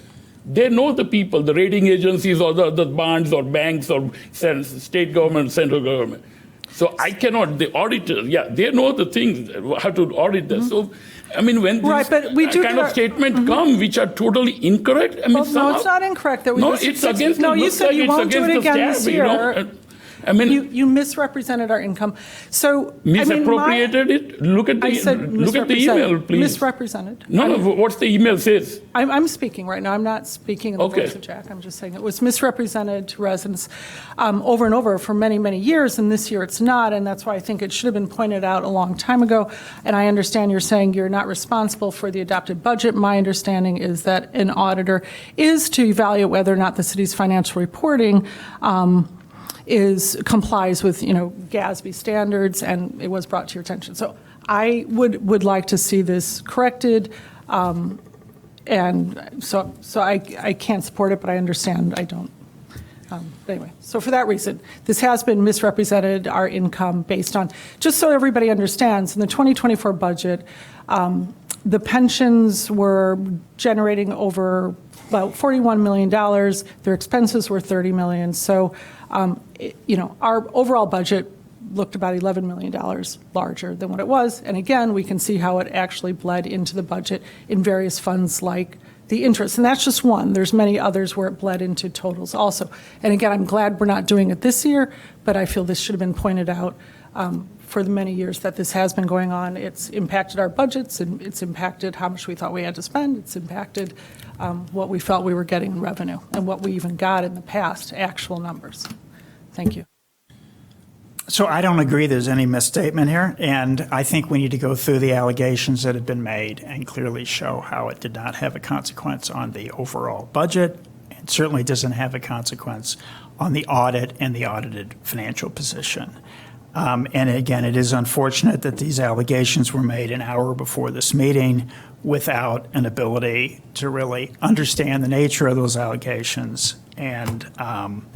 They know the people, the rating agencies or the bonds or banks or state government, central government. So I cannot, the auditors, they know the things, how to audit this. So, I mean, when these kind of statements come, which are totally incorrect, I mean, No, it's not incorrect that we. No, it's against. No, you said you won't do it again this year. I mean, you misrepresented our income. So misappropriated it. Look at the email, please. Misrepresented. No, what's the email says? I'm speaking right now. I'm not speaking in the voice of Jack. I'm just saying it was misrepresented to residents over and over for many, many years, and this year it's not, and that's why I think it should have been pointed out a long time ago. And I understand you're saying you're not responsible for the adopted budget. My understanding is that an auditor is to evaluate whether or not the city's financial reporting complies with, GASB standards, and it was brought to your attention. So I would like to see this corrected, and so I can't support it, but I understand I don't. Anyway, so for that reason, this has been misrepresented, our income based on, just so everybody understands, in the 2024 budget, the pensions were generating over about $41 million. Their expenses were $30 million. So, our overall budget looked about $11 million larger than what it was. And again, we can see how it actually bled into the budget in various funds like the interest. And that's just one. There's many others where it bled into totals also. And again, I'm glad we're not doing it this year, but I feel this should have been pointed out for the many years that this has been going on. It's impacted our budgets, and it's impacted how much we thought we had to spend. It's impacted what we felt we were getting in revenue and what we even got in the past, actual numbers. Thank you. So I don't agree there's any misstatement here, and I think we need to go through the allegations that have been made and clearly show how it did not have a consequence on the overall budget It certainly doesn't have a consequence on the audit and the audited financial position. And again, it is unfortunate that these allegations were made an hour before this meeting without an ability to really understand the nature of those allegations. And I'm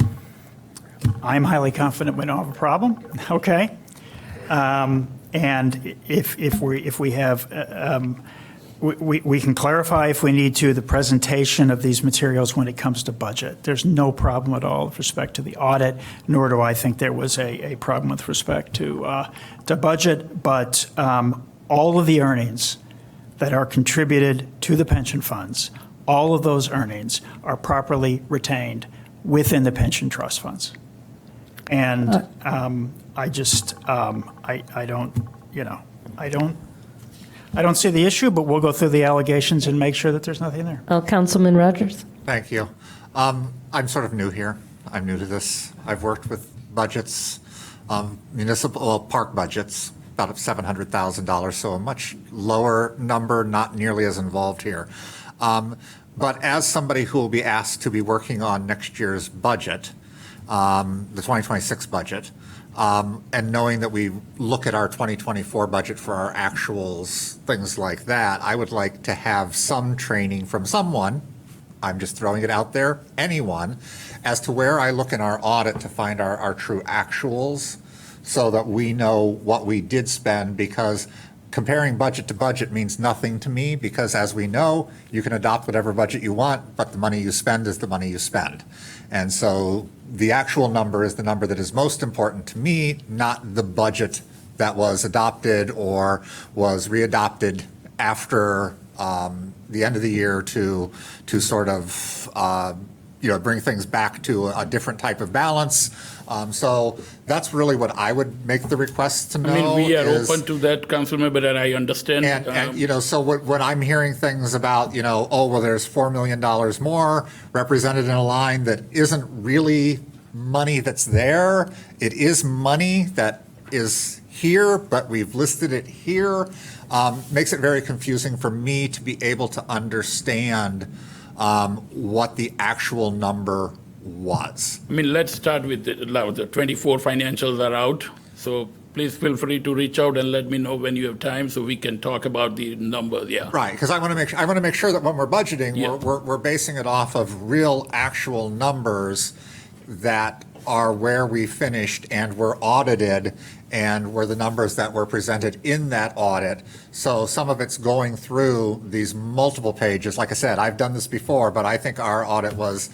highly confident we don't have a problem, okay? And if we have, we can clarify if we need to the presentation of these materials when it comes to budget. There's no problem at all with respect to the audit, nor do I think there was a problem with respect to budget. But all of the earnings that are contributed to the pension funds, all of those earnings are properly retained within the pension trust funds. And I just, I don't, you know, I don't see the issue, but we'll go through the allegations and make sure that there's nothing there. Councilman Rogers? Thank you. I'm sort of new here. I'm new to this. I've worked with budgets, municipal park budgets, about $700,000, so a much lower number, not nearly as involved here. But as somebody who will be asked to be working on next year's budget, the 2026 budget, and knowing that we look at our 2024 budget for our actuals, things like that, I would like to have some training from someone, I'm just throwing it out there, anyone, as to where I look in our audit to find our true actuals so that we know what we did spend, because comparing budget to budget means nothing to me, because as we know, you can adopt whatever budget you want, but the money you spend is the money you spend. And so the actual number is the number that is most important to me, not the budget that was adopted or was readopted after the end of the year to sort of bring things back to a different type of balance. So that's really what I would make the request to know. I mean, we are is, open to that, Councilmember, and I understand. And so when I'm hearing things about, oh, well, there's $4 million more represented in a line that isn't really money that's there. It is money that is here, but we've listed it here. Makes it very confusing for me to be able to understand what the actual number was. I mean, let's start with the 24 financials are out. So please feel free to reach out and let me know when you have time so we can talk about the numbers. Yeah. Right, because I want to make sure that when we're budgeting, Yeah. we're basing it off of real actual numbers that are where we finished and were audited and were the numbers that were presented in that audit. So some of it's going through these multiple pages. Like I said, I've done this before, but I think our audit was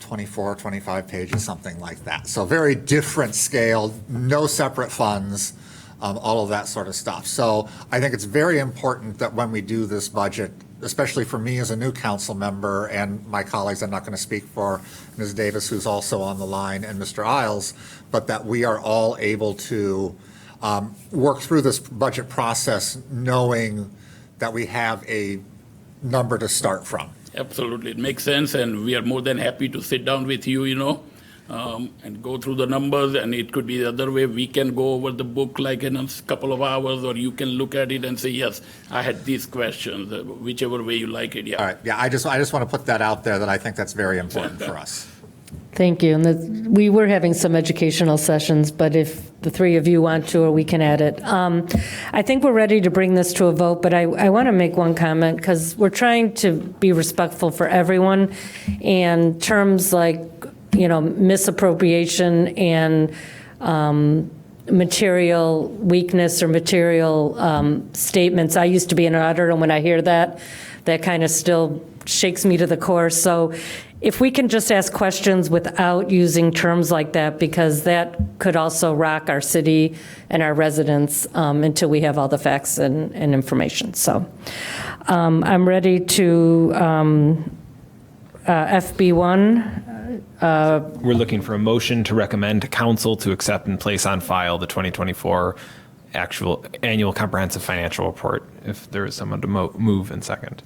24, 25 pages, something like that. So very different scale, no separate funds, all of that sort of stuff. So I think it's very important that when we do this budget, especially for me as a new council member and my colleagues, I'm not going to speak for Ms. Davis, who's also on the line, and Mr. Isles, but that we are all able to work through this budget process knowing that we have a number to start from. Absolutely. It makes sense, and we are more than happy to sit down with you, and go through the numbers, and it could be the other way. We can go over the book like in a couple of hours, or you can look at it and say, yes, I had these questions, whichever way you like it, yeah. All right, yeah, I just want to put that out there, that I think that's very important for us. Thank you. And we were having some educational sessions, but if the three of you want to, or we can add it. I think we're ready to bring this to a vote, but I want to make one comment, because we're trying to be respectful for everyone, and terms like, misappropriation and material weakness or material statements. I used to be an auditor, and when I hear that kind of still shakes me to the core. So if we can just ask questions without using terms like that, because that could also rock our city and our residents until we have all the facts and information. So I'm ready to FB1. We're looking for a motion to recommend to council to accept and place on file the 2024 actual annual comprehensive financial report. If there is someone to move and second.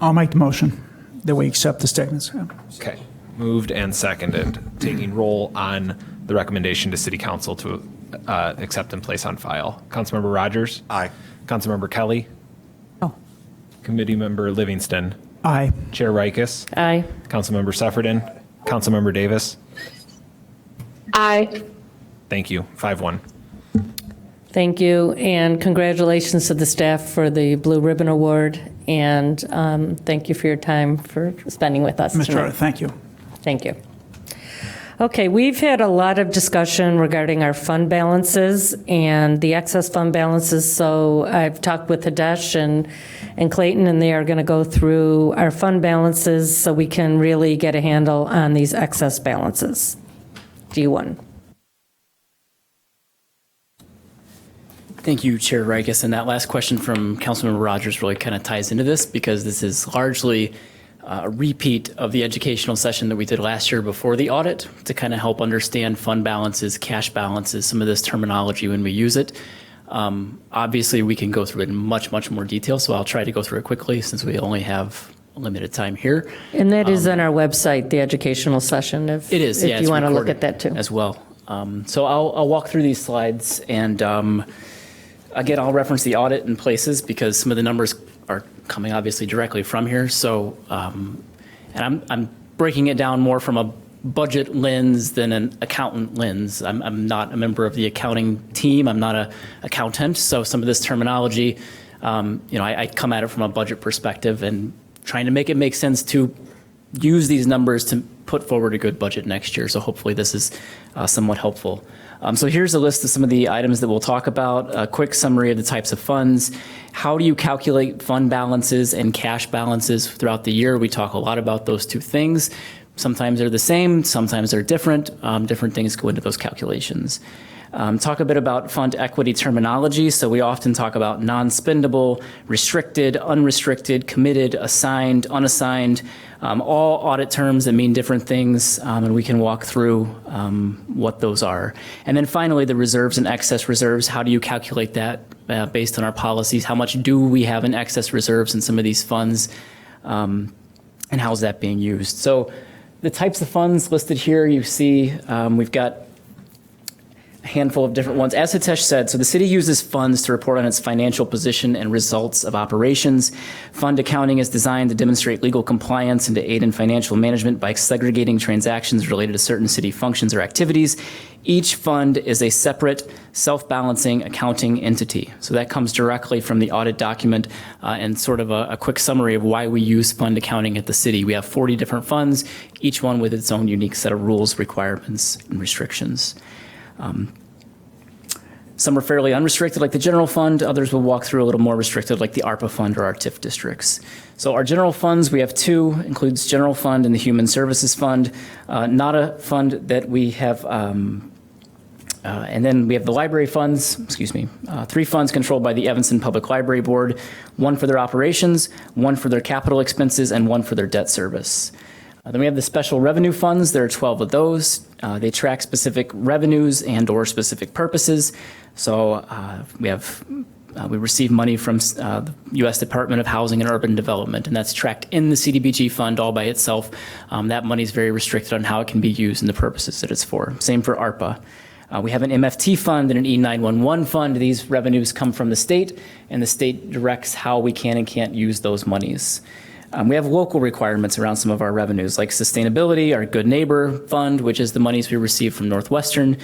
I'll make the motion that we accept the statements. Okay, moved and seconded. Taking roll on the recommendation to City Council to accept and place on file. Councilmember Rogers? Aye. Councilmember Kelly? Oh. Committee Member Livingston? Aye. Chair Rikus, Aye. Councilmember Sufferton, Councilmember Davis. Aye. Thank you. 5-1. Thank you, and congratulations to the staff for the Blue Ribbon Award, and thank you for your time for spending with us Mr. tonight. Trotter, thank you. Thank you. Okay, we've had a lot of discussion regarding our fund balances and the excess fund balances, so I've talked with Hadesh and Clayton, and they are going to go through our fund balances so we can really get a handle on these excess balances. D1. Thank you, Chair Rikus. And that last question from Councilmember Rogers really kind of ties into this because this is largely a repeat of the educational session that we did last year before the audit to kind of help understand fund balances, cash balances, some of this terminology when we use it. Obviously, we can go through it in much, much more detail, so I'll try to go through it quickly since we only have limited time here. And that is on our website, the educational session, if It is, yeah, if it's you want to look recorded at that too. as well. So I'll walk through these slides, and again, I'll reference the audit in places because some of the numbers are coming obviously directly from here. So, and I'm breaking it down more from a budget lens than an accountant lens. I'm not a member of the accounting team. I'm not an accountant. So some of this terminology, I come at it from a budget perspective and trying to make it make sense to use these numbers to put forward a good budget next year. So hopefully this is somewhat helpful. So here's a list of some of the items that we'll talk about, a quick summary of the types of funds. How do you calculate fund balances and cash balances throughout the year? We talk a lot about those two things. Sometimes they're the same, sometimes they're different. Different things go into those calculations. Talk a bit about fund equity terminology. So we often talk about non-spendable, restricted, unrestricted, committed, assigned, unassigned, all audit terms that mean different things, and we can walk through what those are. And then finally, the reserves and excess reserves. How do you calculate that based on our policies? How much do we have in excess reserves in some of these funds, and how is that being used? So the types of funds listed here, you see we've got a handful of different ones. As Hitesh said, so the city uses funds to report on its financial position and results of operations. Fund accounting is designed to demonstrate legal compliance and to aid in financial management by segregating transactions related to certain city functions or activities. Each fund is a separate, self-balancing accounting entity. So that comes directly from the audit document and sort of a quick summary of why we use fund accounting at the city. We have 40 different funds, each one with its own unique set of rules, requirements, and restrictions. Some are fairly unrestricted, like the general fund. Others we'll walk through a little more restricted, like the ARPA fund or our TIF districts. So our general funds, we have two, includes general fund and the human services fund. Not a fund that we have, and then we have the library funds, three funds controlled by the Evanston Public Library Board, one for their operations, one for their capital expenses, and one for their debt service. Then we have the special revenue funds. There are 12 of those. They track specific revenues and or specific purposes. So we receive money from the U.S. Department of Housing and Urban Development, and that's tracked in the CDBG fund all by itself. That money is very restricted on how it can be used and the purposes that it's for. Same for ARPA. We have an MFT fund and an E911 fund. These revenues come from the state, and the state directs how we can and can't use those monies. We have local requirements around some of our revenues, like sustainability, our Good Neighbor Fund, which is the monies we receive from Northwestern,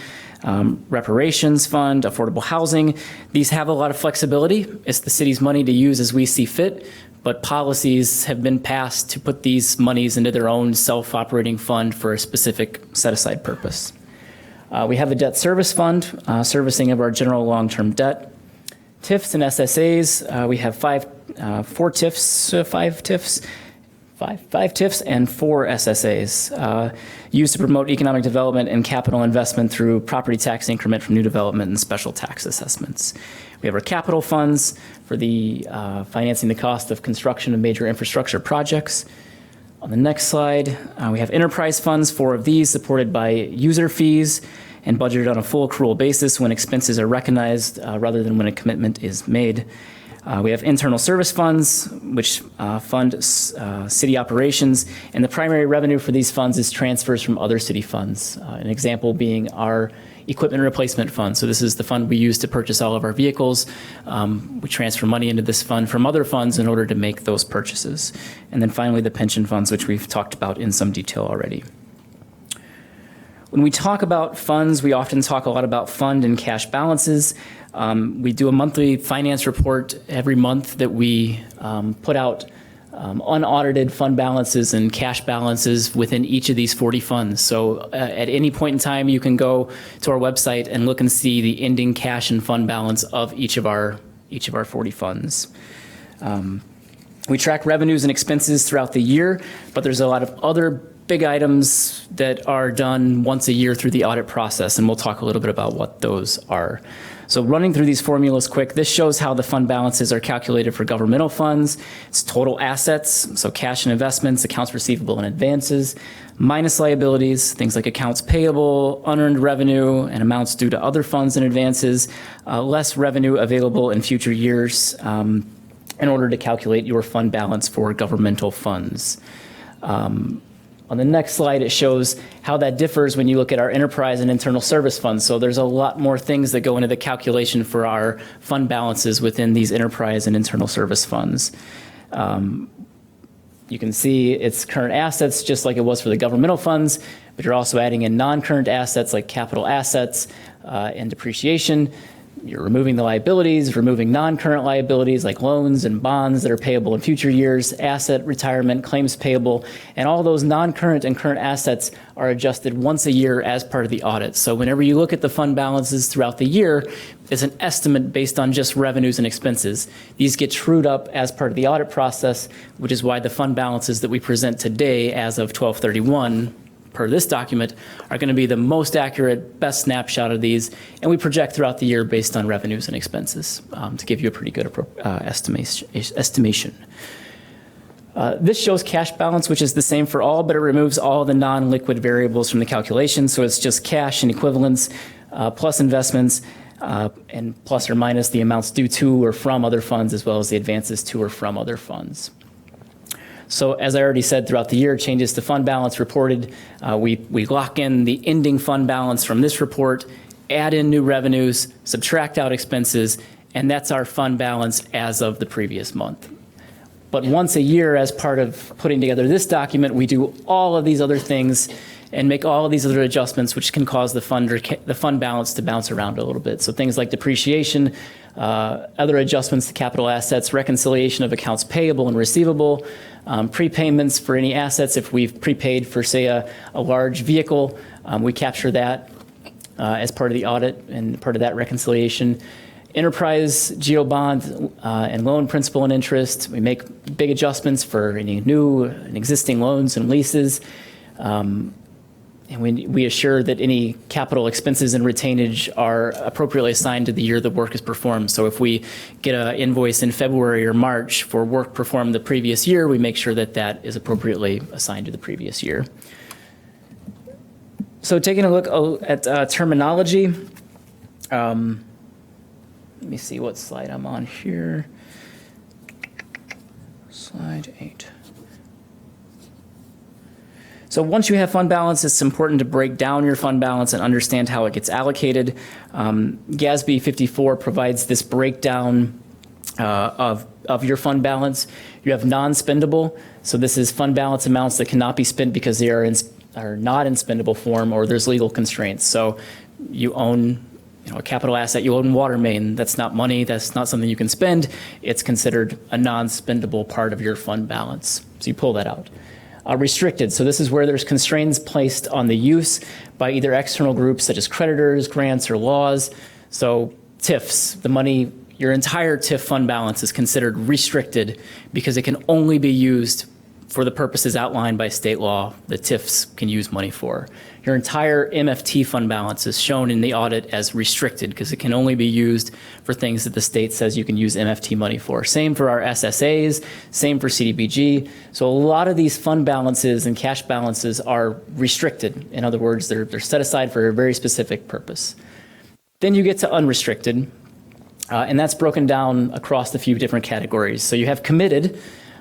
reparations fund, affordable housing. These have a lot of flexibility. It's the city's money to use as we see fit, but policies have been passed to put these monies into their own self-operating fund for a specific set-aside purpose. We have a debt service fund, servicing of our general long-term debt. TIFs and SSAs, we have five TIFs and 4 SSAs used to promote economic development and capital investment through property tax increment from new development and special tax assessments. We have our capital funds for the financing the cost of construction of major infrastructure projects. On the next slide, we have enterprise funds, 4 of these supported by user fees and budgeted on a full accrual basis when expenses are recognized rather than when a commitment is made. We have internal service funds, which fund city operations, and the primary revenue for these funds is transfers from other city funds. An example being our equipment replacement fund. So this is the fund we use to purchase all of our vehicles. We transfer money into this fund from other funds in order to make those purchases. And then finally, the pension funds, which we've talked about in some detail already. When we talk about funds, we often talk a lot about fund and cash balances. We do a monthly finance report every month that we put out unaudited fund balances and cash balances within each of these 40 funds. So at any point in time, you can go to our website and look and see the ending cash and fund balance of each of our 40 funds. We track revenues and expenses throughout the year, but there's a lot of other big items that are done once a year through the audit process, and we'll talk a little bit about what those are. So running through these formulas quick, this shows how the fund balances are calculated for governmental funds. It's total assets, so cash and investments, accounts receivable and advances, minus liabilities, things like accounts payable, unearned revenue, and amounts due to other funds and advances, less revenue available in future years in order to calculate your fund balance for governmental funds. On the next slide, it shows how that differs when you look at our enterprise and internal service funds. So there's a lot more things that go into the calculation for our fund balances within these enterprise and internal service funds. You can see it's current assets just like it was for the governmental funds, but you're also adding in non-current assets like capital assets and depreciation. You're removing the liabilities, removing non-current liabilities like loans and bonds that are payable in future years, asset retirement, claims payable, and all those non-current and current assets are adjusted once a year as part of the audit. So whenever you look at the fund balances throughout the year, it's an estimate based on just revenues and expenses. These get trued up as part of the audit process, which is why the fund balances that we present today as of 12/31 per this document are going to be the most accurate, best snapshot of these, and we project throughout the year based on revenues and expenses to give you a pretty good estimation. This shows cash balance, which is the same for all, but it removes all the non-liquid variables from the calculation, so it's just cash and equivalents plus investments and plus or minus the amounts due to or from other funds as well as the advances to or from other funds. So as I already said, throughout the year, changes to fund balance reported. We lock in the ending fund balance from this report, add in new revenues, subtract out expenses, and that's our fund balance as of the previous month. But once a year, as part of putting together this document, we do all of these other things and make all of these other adjustments, which can cause the fund balance to bounce around a little bit. So things like depreciation, other adjustments to capital assets, reconciliation of accounts payable and receivable, prepayments for any assets. If we've prepaid for, say, a large vehicle, we capture that as part of the audit and part of that reconciliation. Enterprise, GO bond, and loan principal and interest. We make big adjustments for any new and existing loans and leases. And we assure that any capital expenses and retainage are appropriately assigned to the year the work is performed. So if we get an invoice in February or March for work performed the previous year, we make sure that that is appropriately assigned to the previous year. So taking a look at terminology, let me see what slide I'm on here. Slide 8. So once you have fund balance, it's important to break down your fund balance and understand how it gets allocated. GASB 54 provides this breakdown of your fund balance. You have non-spendable. So this is fund balance amounts that cannot be spent because they are not in spendable form or there's legal constraints. So you own a capital asset, you own water main. That's not money. That's not something you can spend. It's considered a non-spendable part of your fund balance. So you pull that out. Restricted, so this is where there's constraints placed on the use by either external groups such as creditors, grants, or laws. So TIFs, the money, your entire TIF fund balance is considered restricted because it can only be used for the purposes outlined by state law that TIFs can use money for. Your entire MFT fund balance is shown in the audit as restricted because it can only be used for things that the state says you can use MFT money for. Same for our SSAs, same for CDBG. So a lot of these fund balances and cash balances are restricted. In other words, they're set aside for a very specific purpose. Then you get to unrestricted, and that's broken down across a few different categories. So you have committed,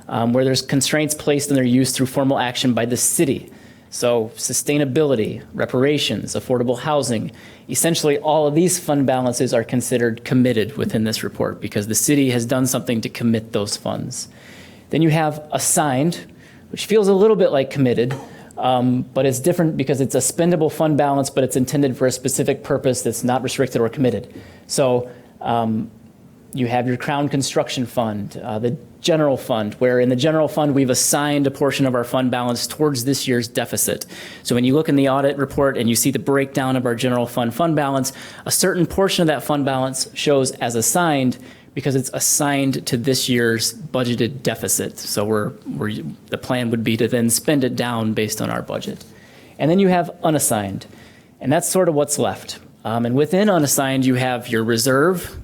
where there's constraints placed on their use through formal action by the city. So sustainability, reparations, affordable housing, essentially all of these fund balances are considered committed within this report because the city has done something to commit those funds. Then you have assigned, which feels a little bit like committed, but it's different because it's a spendable fund balance, but it's intended for a specific purpose that's not restricted or committed. So you have your Crown Construction Fund, the general fund, where in the general fund, we've assigned a portion of our fund balance towards this year's deficit. So when you look in the audit report and you see the breakdown of our general fund balance, a certain portion of that fund balance shows as assigned because it's assigned to this year's budgeted deficit. So the plan would be to then spend it down based on our budget. And then you have unassigned, and that's sort of what's left. And within unassigned, you have your reserve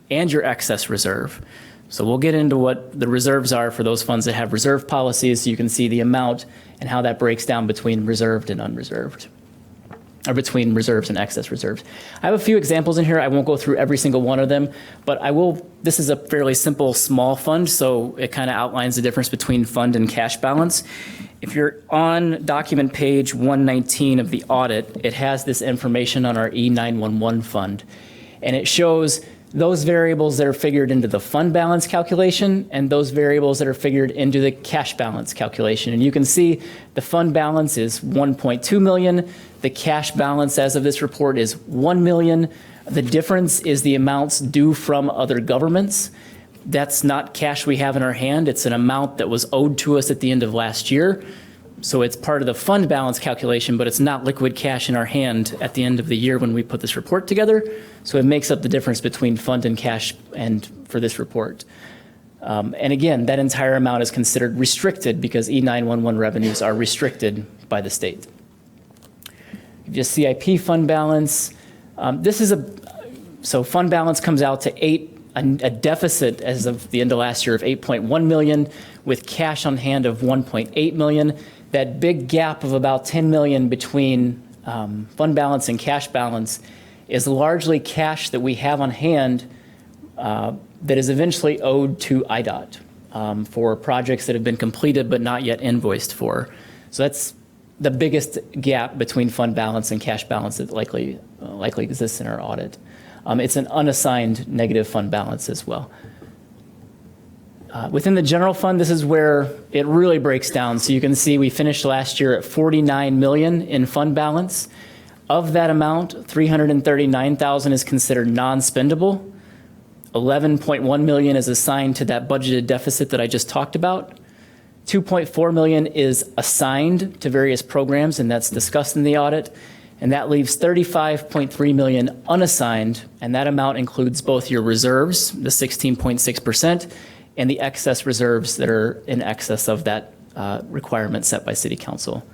and your excess reserve. So we'll get into what the reserves are for those funds that have reserve policies so you can see the amount and how that breaks down between reserved and unreserved, or between reserves and excess reserves. I have a few examples in here. I won't go through every single one of them, but I will. This is a fairly simple small fund, so it kind of outlines the difference between fund and cash balance. If you're on document page 119 of the audit, it has this information on our E911 fund, and it shows those variables that are figured into the fund balance calculation and those variables that are figured into the cash balance calculation. And you can see the fund balance is 1.2 million. The cash balance as of this report is 1 million. The difference is the amounts due from other governments. That's not cash we have in our hand. It's an amount that was owed to us at the end of last year. So it's part of the fund balance calculation, but it's not liquid cash in our hand at the end of the year when we put this report together. So it makes up the difference between fund and cash and for this report. And again, that entire amount is considered restricted because E911 revenues are restricted by the state. Just CIP fund balance. So fund balance comes out to a deficit as of the end of last year of 8.1 million with cash on hand of 1.8 million. That big gap of about 10 million between fund balance and cash balance is largely cash that we have on hand that is eventually owed to IDOT for projects that have been completed but not yet invoiced for. So that's the biggest gap between fund balance and cash balance that likely exists in our audit. It's an unassigned negative fund balance as well. Within the general fund, this is where it really breaks down. So you can see we finished last year at 49 million in fund balance. Of that amount, 339,000 is considered non-spendable. 11.1 million is assigned to that budgeted deficit that I just talked about. 2.4 million is assigned to various programs, and that's discussed in the audit. And that leaves 35.3 million unassigned, and that amount includes both your reserves, the 16.6%, and the excess reserves that are in excess of that requirement set by City Council.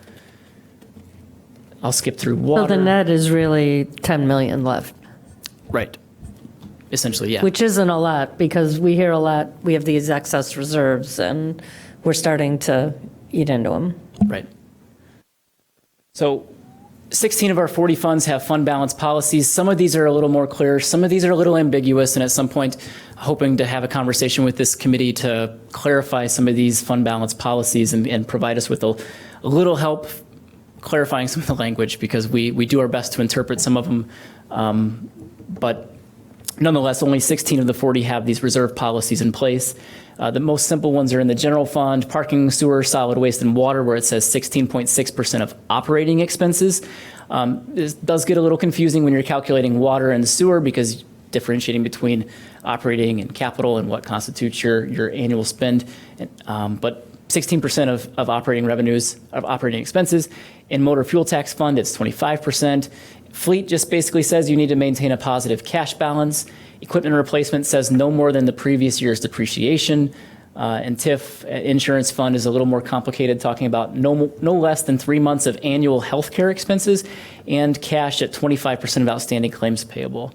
I'll skip through water. So the net is really 10 million left. Right. Essentially, yeah. Which isn't a lot because we hear a lot, we have these excess reserves and we're starting to eat into them. Right. So 16 of our 40 funds have fund balance policies. Some of these are a little more clear. Some of these are a little ambiguous. And at some point, hoping to have a conversation with this committee to clarify some of these fund balance policies and provide us with a little help clarifying some of the language because we do our best to interpret some of them. But nonetheless, only 16 of the 40 have these reserve policies in place. The most simple ones are in the general fund, parking, sewer, solid waste, and water, where it says 16.6% of operating expenses. This does get a little confusing when you're calculating water and sewer because differentiating between operating and capital and what constitutes your annual spend. But 16% of operating revenues, of operating expenses. In motor fuel tax fund, it's 25%. Fleet just basically says you need to maintain a positive cash balance. Equipment replacement says no more than the previous year's depreciation. And TIF, insurance fund, is a little more complicated, talking about no less than 3 months of annual health care expenses and cash at 25% of outstanding claims payable.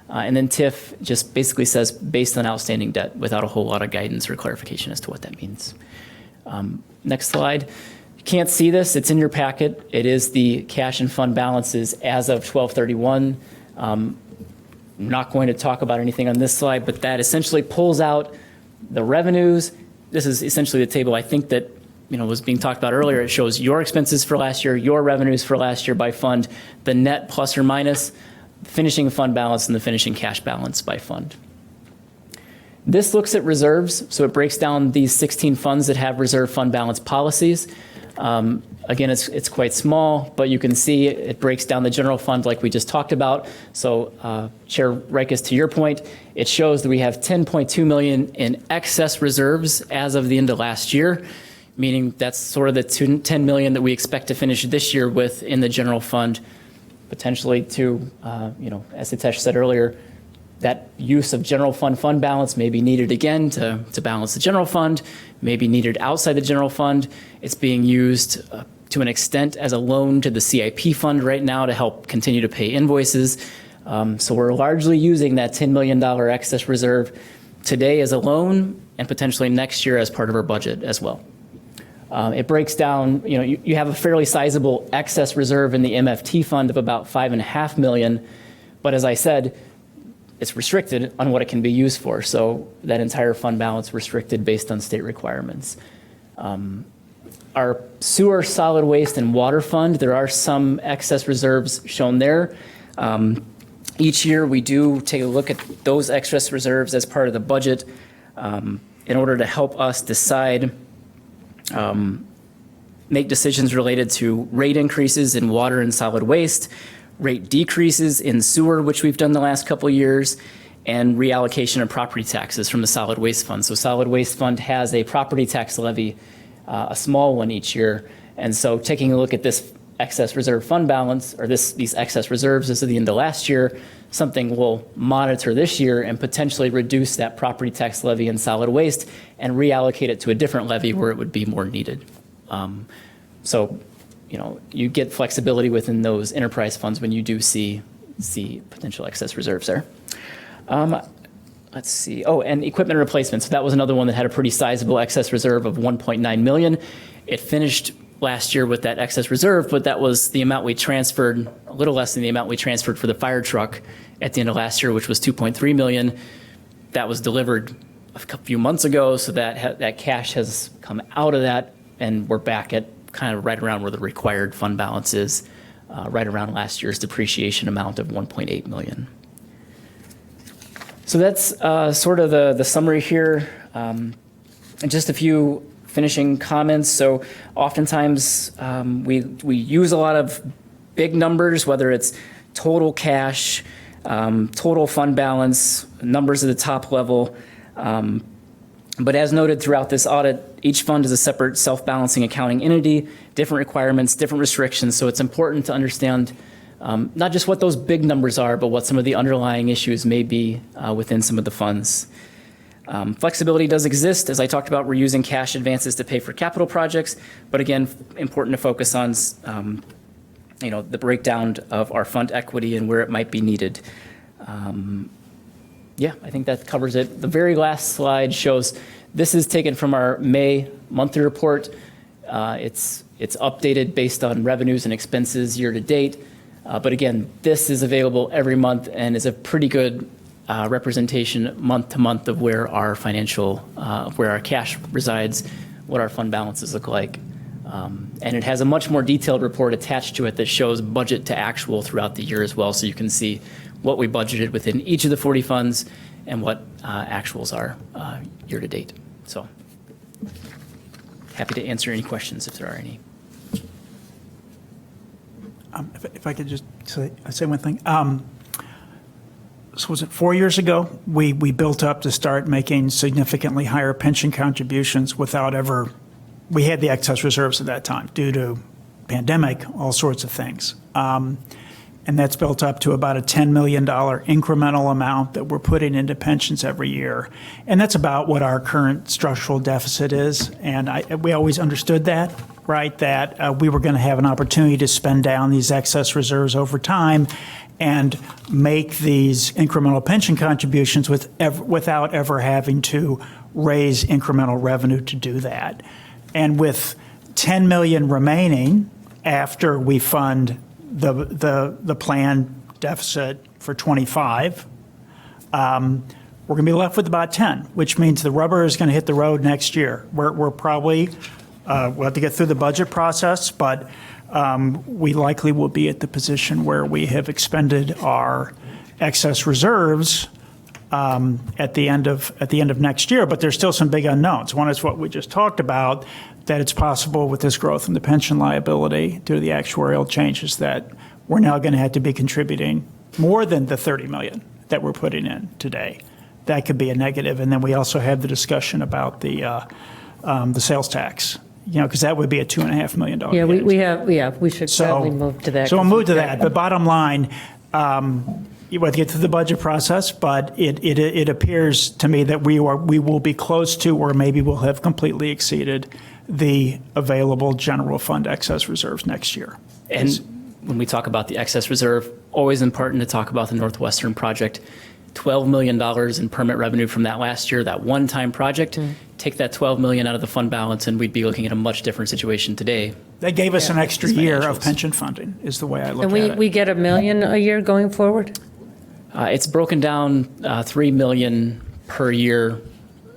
And then TIF just basically says based on outstanding debt without a whole lot of guidance or clarification as to what that means. Next slide. You can't see this, it's in your packet. It is the cash and fund balances as of 12/31. I'm not going to talk about anything on this slide, but that essentially pulls out the revenues. This is essentially the table I think that was being talked about earlier. It shows your expenses for last year, your revenues for last year by fund, the net plus or minus, finishing fund balance, and the finishing cash balance by fund. This looks at reserves, so it breaks down these 16 funds that have reserve fund balance policies. Again, it's quite small, but you can see it breaks down the general fund like we just talked about. So Chair Reiches, to your point, it shows that we have 10.2 million in excess reserves as of the end of last year, meaning that's sort of the 10 million that we expect to finish this year with in the general fund, potentially to, as Hitesh said earlier, that use of general fund balance may be needed again to balance the general fund, may be needed outside the general fund. It's being used to an extent as a loan to the CIP fund right now to help continue to pay invoices. So we're largely using that $10 million excess reserve today as a loan and potentially next year as part of our budget as well. It breaks down, you have a fairly sizable excess reserve in the MFT fund of about $5.5 million, but as I said, it's restricted on what it can be used for. So that entire fund balance restricted based on state requirements. Our sewer, solid waste, and water fund, there are some excess reserves shown there. Each year we do take a look at those excess reserves as part of the budget in order to help us decide, make decisions related to rate increases in water and solid waste, rate decreases in sewer, which we've done the last couple of years, and reallocation of property taxes from the solid waste fund. So solid waste fund has a property tax levy, a small one each year. And so taking a look at this excess reserve fund balance, or these excess reserves as of the end of last year, something we'll monitor this year and potentially reduce that property tax levy in solid waste and reallocate it to a different levy where it would be more needed. You get flexibility within those enterprise funds when you do see potential excess reserves there. Let's see. Oh, and equipment replacement. So that was another one that had a pretty sizable excess reserve of 1.9 million. It finished last year with that excess reserve, but that was the amount we transferred, a little less than the amount we transferred for the fire truck at the end of last year, which was 2.3 million. That was delivered a few months ago, so that cash has come out of that, and we're back at kind of right around where the required fund balance is, right around last year's depreciation amount of 1.8 million. So that's sort of the summary here. And just a few finishing comments. So oftentimes we use a lot of big numbers, whether it's total cash, total fund balance, numbers at the top level. But as noted throughout this audit, each fund is a separate self-balancing accounting entity, different requirements, different restrictions. So it's important to understand not just what those big numbers are, but what some of the underlying issues may be within some of the funds. Flexibility does exist. As I talked about, we're using cash advances to pay for capital projects, but again, important to focus on the breakdown of our fund equity and where it might be needed. Yeah, I think that covers it. The very last slide shows, this is taken from our May monthly report. It's updated based on revenues and expenses year to date. But again, this is available every month and is a pretty good representation month to month of where our where our cash resides, what our fund balances look like. And it has a much more detailed report attached to it that shows budget to actual throughout the year as well. So you can see what we budgeted within each of the 40 funds and what actuals are year to date. So happy to answer any questions if there are any. If I could just say one thing. So was it 4 years ago, we built up to start making significantly higher pension contributions without ever, we had the excess reserves at that time due to pandemic, all sorts of things. And that's built up to about a $10 million incremental amount that we're putting into pensions every year. And that's about what our current structural deficit is. And we always understood that, right, that we were going to have an opportunity to spend down these excess reserves over time and make these incremental pension contributions without ever having to raise incremental revenue to do that. And with 10 million remaining after we fund the planned deficit for 25, we're going to be left with about 10, which means the rubber is going to hit the road next year. We're probably we'll have to get through the budget process, but we likely will be at the position where we have expended our excess reserves at the end of next year. But there's still some big unknowns. One is what we just talked about, that it's possible with this growth in the pension liability due to the actuarial changes that we're now going to have to be contributing more than the 30 million that we're putting in today. That could be a negative. And then we also have the discussion about the sales tax, because that would be a $2.5 million. Yeah, we should probably move to that. So we'll move to that. But bottom line, you have to get through the budget process, but it appears to me that we will be close to, or maybe we'll have completely exceeded the available general fund excess reserves next year. And when we talk about the excess reserve, always important to talk about the Northwestern project. $12 million in permit revenue from that last year, that one-time project. Take that $12 million out of the fund balance, and we'd be looking at a much different situation today. That gave us an extra year of pension funding, is the way I look at it. And we get $1 million a year going forward? It's broken down $3 million per year,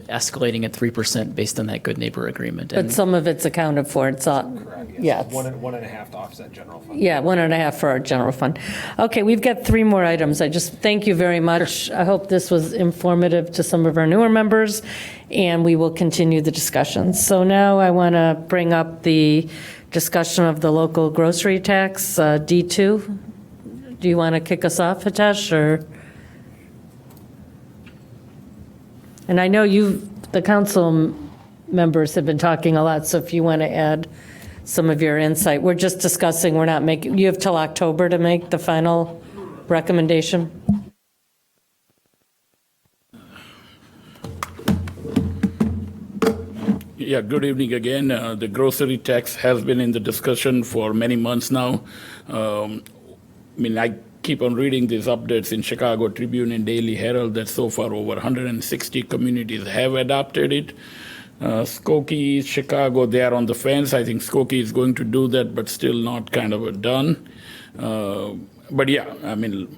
escalating at 3% based on that good neighbor agreement. But some of it's accounted for. It's all, yeah. 1.5 to offset general fund. Yeah, 1.5 for our general fund. Okay, we've got 3 more items. I just thank you very much. I hope this was informative to some of our newer members, and we will continue the discussion. So now I want to bring up the discussion of the local grocery tax, D2. Do you want to kick us off, Hitesh, or? And I know the council members have been talking a lot, so if you want to add some of your insight. We're just discussing, we're not making, you have till October to make the final recommendation? Yeah, good evening again. The grocery tax has been in the discussion for many months now. I keep on reading these updates in Chicago Tribune and Daily Herald that so far over 160 communities have adopted it. Skokie, Chicago, they are on the fence. I think Skokie is going to do that, but still not kind of done. But yeah,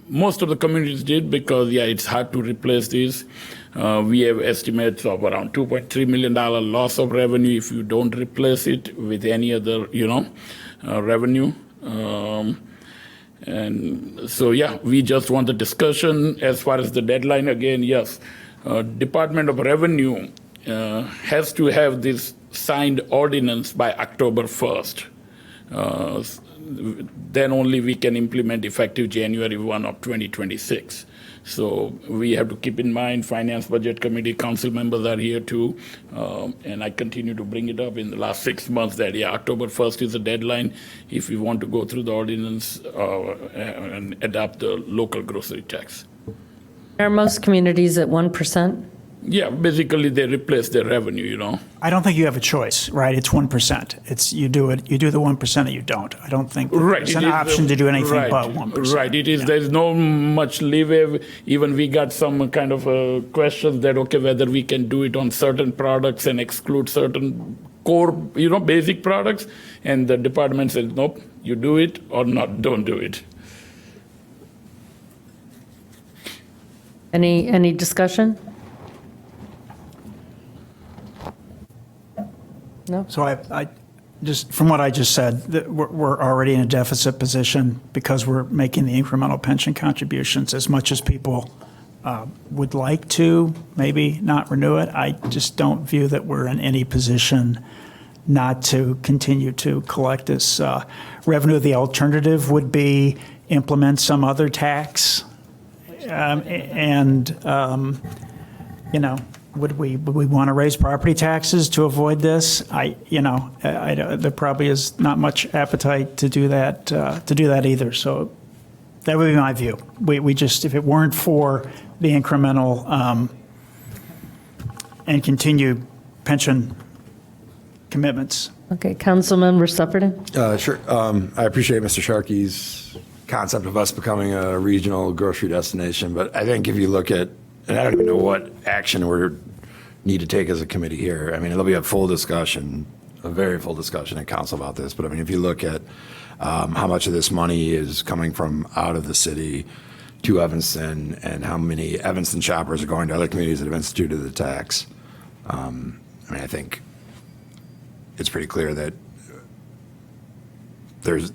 most of the communities did because, it's hard to replace these. We have estimates of around $2.3 million loss of revenue if you don't replace it with any other, revenue. And so, we just want the discussion. As far as the deadline, again, yes, Department of Revenue has to have this signed ordinance by October 1st. Then only we can implement effective January 1 of 2026. So we have to keep in mind, Finance Budget Committee council members are here too, and I continue to bring it up in the last 6 months that, October 1st is the deadline if we want to go through the ordinance and adopt the local grocery tax. Are most communities at 1%? Yeah, basically they replace their revenue, I don't think you have a choice, right? It's 1%. It's you do the 1% or you don't. I don't think there's an option to do anything but 1%. Right, it is. Yeah. There's no much leeway. Even we got some kind of questions that, whether we can do it on certain products and exclude certain core, basic products. And the department says, nope, you do it or not, don't do it. Any discussion? No? So I just, from what I just said, that we're already in a deficit position because we're making the incremental pension contributions as much as people would like to, maybe not renew it. I just don't view that we're in any position not to continue to collect this revenue. The alternative would be implement some other tax. Would we want to raise property taxes to avoid this? There probably is not much appetite to do that either. So that would be my view. We just, if it weren't for the incremental and continued pension commitments. Okay, Councilmember Supperton? Sure. I appreciate Mr. Sharkey's concept of us becoming a regional grocery destination, but I think if you look at, and I don't even know what action we need to take as a committee here. There'll be a very full discussion at council about this, but if you look at how much of this money is coming from out of the city to Evanston and how many Evanston shoppers are going to other communities that have instituted the tax, I think it's pretty clear that there's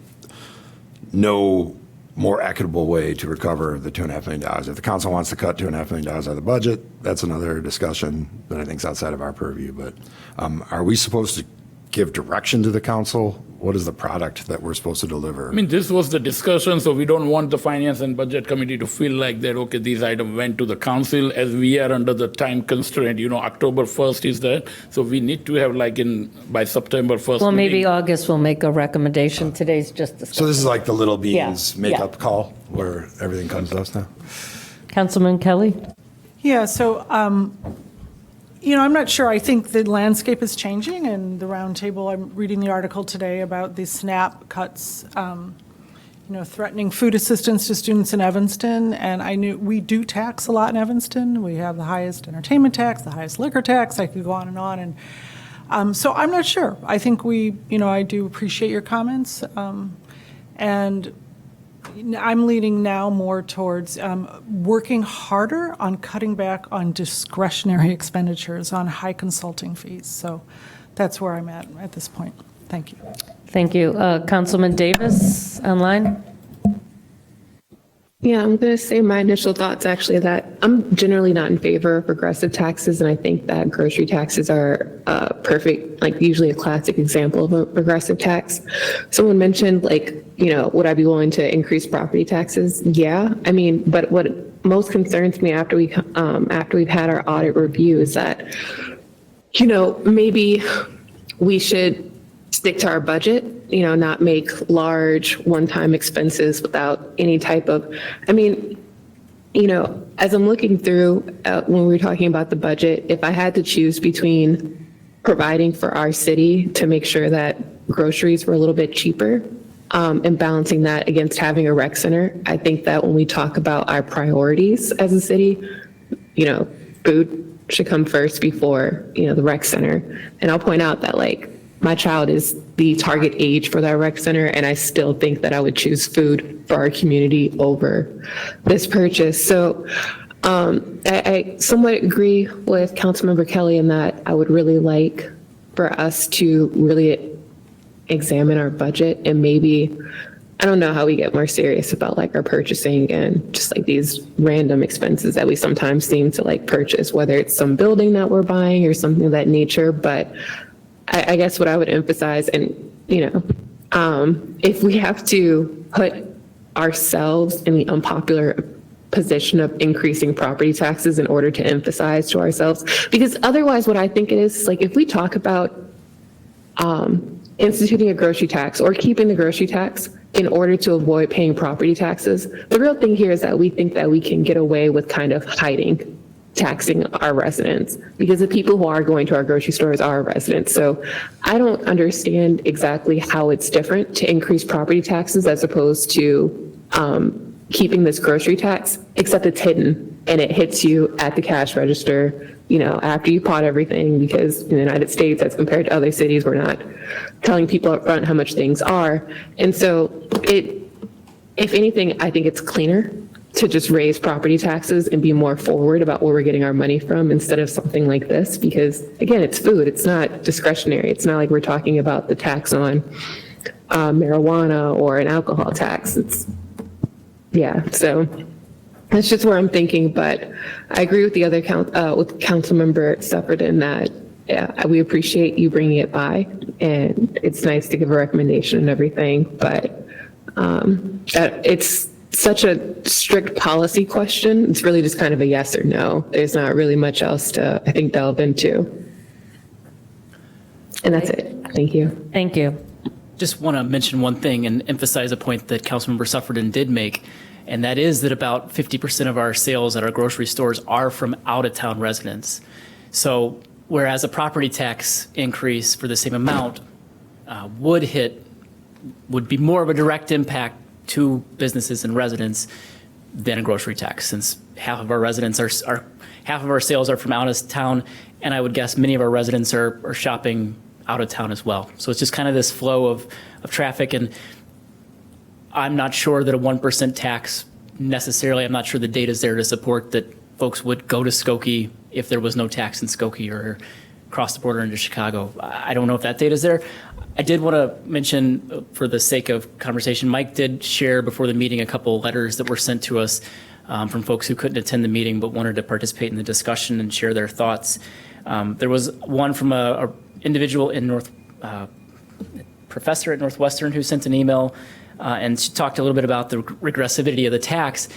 no more equitable way to recover the $2.5 million. If the council wants to cut $2.5 million out of the budget, that's another discussion that I think is outside of our purview. But are we supposed to give direction to the council? What is the product that we're supposed to deliver? I mean, this was the discussion, so we don't want the Finance and Budget Committee to feel like that, okay, these items went to the council as we are under the time constraint. October 1st is that, so we need to have by September 1st. Well, maybe meeting. August will make a recommendation. Today's just So discussion. this is like the little beans Yeah, makeup call where everything comes to us now? Councilman Kelly? Yeah, so, I'm not sure. I think the landscape is changing, and the roundtable, I'm reading the article today about the SNAP cuts, threatening food assistance to students in Evanston, and I knew we do tax a lot in Evanston. We have the highest entertainment tax, the highest liquor tax. I could go on, and so I'm not sure. I think I do appreciate your comments, and I'm leaning now more towards working harder on cutting back on discretionary expenditures, on high consulting fees. So that's where I'm at this point. Thank you. Thank you. Councilman Davis, online? Yeah, I'm going to say my initial thoughts actually that I'm generally not in favor of regressive taxes, and I think that grocery taxes are perfect, usually a classic example of a regressive tax. Someone mentioned would I be willing to increase property taxes? Yeah, I mean, but what most concerns me after we've had our audit review is that, maybe we should stick to our budget, not make large one-time expenses without any type of, as I'm looking through when we were talking about the budget, if I had to choose between providing for our city to make sure that groceries were a little bit cheaper and balancing that against having a rec center, I think that when we talk about our priorities as a city, food should come first before, the rec center. And I'll point out that my child is the target age for that rec center, and I still think that I would choose food for our community over this purchase. So I somewhat agree with Councilmember Kelly in that I would really like for us to really examine our budget and maybe, I don't know how we get more serious about our purchasing and just these random expenses that we sometimes seem to purchase, whether it's some building that we're buying or something of that nature. But I guess what I would emphasize, and, if we have to put ourselves in the unpopular position of increasing property taxes in order to emphasize to ourselves, because otherwise what I think it is, if we talk about instituting a grocery tax or keeping the grocery tax in order to avoid paying property taxes, the real thing here is that we think that we can get away with kind of hiding taxing our residents, because the people who are going to our grocery stores are our residents. So I don't understand exactly how it's different to increase property taxes as opposed to keeping this grocery tax, except it's hidden and it hits you at the cash register, after you bought everything, because in the United States, as compared to other cities, we're not telling people up front how much things are. And so if anything, I think it's cleaner to just raise property taxes and be more forward about where we're getting our money from instead of something like this, because again, it's food, it's not discretionary. It's not like we're talking about the tax on marijuana or an alcohol tax. So that's just where I'm thinking, but I agree with the other with Councilmember Sufford in that we appreciate you bringing it by, and it's nice to give a recommendation and everything, but it's such a strict policy question. It's really just kind of a yes or no. There's not really much else to, I think, delve into. And that's it. Thank you. Thank you. Just want to mention one thing and emphasize a point that Councilmember Suffredin did make, and that is that about 50% of our sales at our grocery stores are from out-of-town residents. So whereas a property tax increase for the same amount would be more of a direct impact to businesses and residents than a grocery tax, since half of our residents half of our sales are from out of town, and I would guess many of our residents are shopping out of town as well. So it's just kind of this flow of traffic, and I'm not sure that a 1% tax necessarily, I'm not sure the data is there to support that folks would go to Skokie if there was no tax in Skokie, or cross the border into Chicago. I don't know if that data is there. I did want to mention, for the sake of conversation, Mike did share before the meeting a couple letters that were sent to us from folks who couldn't attend the meeting but wanted to participate in the discussion and share their thoughts. There was one from a individual in professor at Northwestern who sent an email, and she talked a little bit about the regressivity of the tax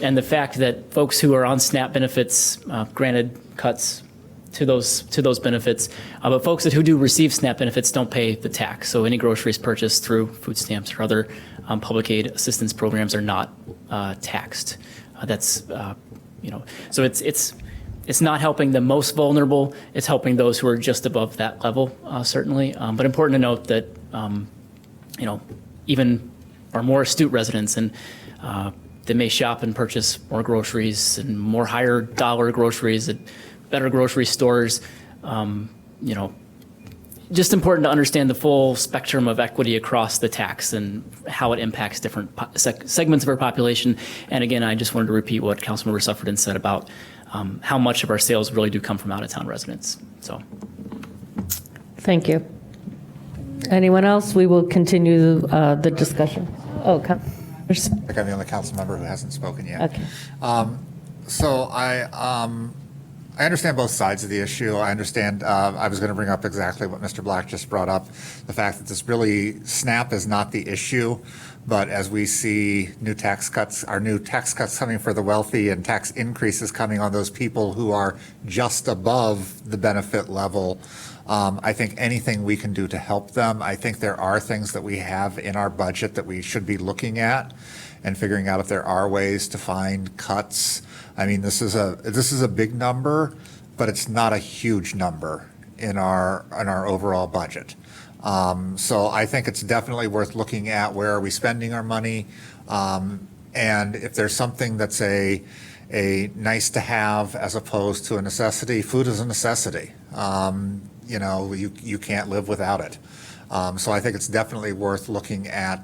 and the fact that folks who are on SNAP benefits, granted cuts to those benefits, but folks who do receive SNAP benefits don't pay the tax. So any groceries purchased through food stamps or other public aid assistance programs are not taxed. So it's not helping the most vulnerable. It's helping those who are just above that level, certainly. But important to note that, even our more astute residents, and they may shop and purchase more groceries and more higher dollar groceries at better grocery stores. Just important to understand the full spectrum of equity across the tax and how it impacts different segments of our population. And again, I just wanted to repeat what Councilmember Suffredin said about how much of our sales really do come from out-of-town residents. So, Thank you. Anyone else? We will continue the discussion. Oh, I think I'm the only council member who hasn't spoken yet. okay. So I understand both sides of the issue. I understand, I was going to bring up exactly what Mr. Black just brought up, the fact that this really, SNAP is not the issue, but as we see new tax cuts coming for the wealthy and tax increases coming on those people who are just above the benefit level, I think anything we can do to help them. I think there are things that we have in our budget that we should be looking at and figuring out if there are ways to find cuts. I mean, this is a big number, but it's not a huge number in our overall budget. So I think it's definitely worth looking at where are we spending our money, and if there's something that's a nice to have as opposed to a necessity. Food is a necessity. You can't live without it. So I think it's definitely worth looking at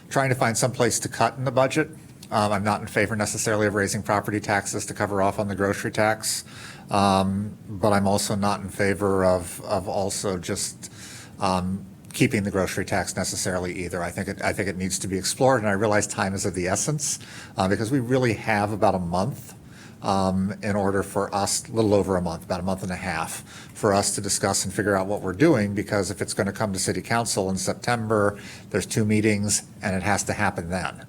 trying to find some place to cut in the budget. I'm not in favor necessarily of raising property taxes to cover off on the grocery tax, but I'm also not in favor of also just keeping the grocery tax necessarily either. I think it needs to be explored, and I realize time is of the essence because we really have about a month in order for us, a little over a month, about a month and a half, for us to discuss and figure out what we're doing, because if it's going to come to City Council in September, there's 2 meetings, and it has to happen then.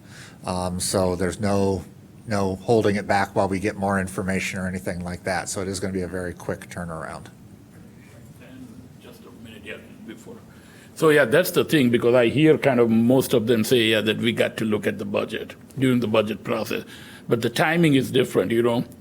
So there's no holding it back while we get more information or anything like that. So it is going to be a very quick turnaround. Just a minute, before. So that's the thing, because I hear kind of most of them say, that we got to look at the budget during the budget process. But the timing is different,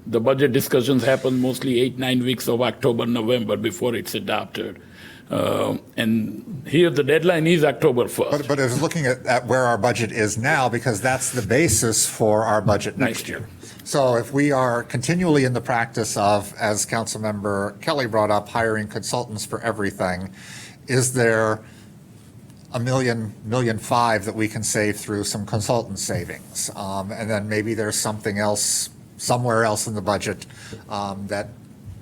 The budget discussions happen mostly 8-9 weeks of October, November before it's adopted. And here the deadline is October 1st. But I was looking at where our budget is now, because that's the basis for our budget next year. So if we are continually in the practice of, as Councilmember Kelly brought up, hiring consultants for everything, is there $1.5 million that we can save through some consultant savings? And then maybe there's something else, somewhere else in the budget that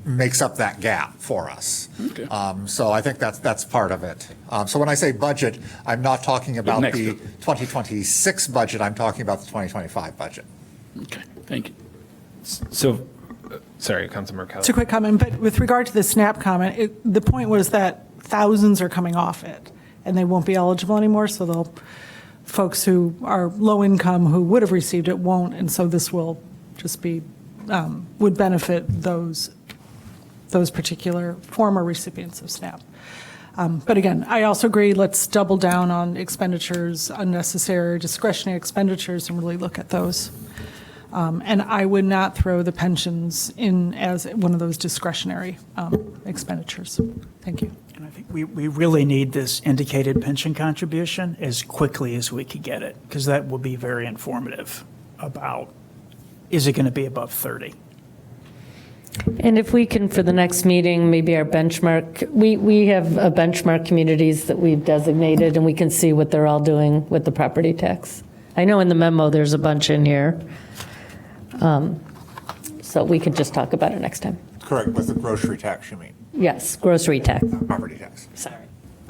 makes up that gap for us. Okay. So I think that's part of it. So when I say budget, I'm not talking about the 2026 budget, I'm talking about the 2025 budget. Okay, thank you. So, sorry, Councilmember Kelly. It's a quick comment, but with regard to the SNAP comment, the point was that thousands are coming off it, and they won't be eligible anymore, so folks who are low income who would have received it won't, and so this will just be, would benefit those particular former recipients of SNAP. But again, I also agree, let's double down on expenditures, unnecessary discretionary expenditures, and really look at those. And I would not throw the pensions in as one of those discretionary expenditures. Thank you. And I think we really need this indicated pension contribution as quickly as we could get it, because that will be very informative about, is it going to be above 30? And if we can, for the next meeting, maybe our benchmark, we have a benchmark communities that we've designated, and we can see what they're all doing with the property tax. I know in the memo there's a bunch in here. So we could just talk about it next time. Correct, with the grocery tax, you mean? Yes, grocery tax. Property tax. Sorry.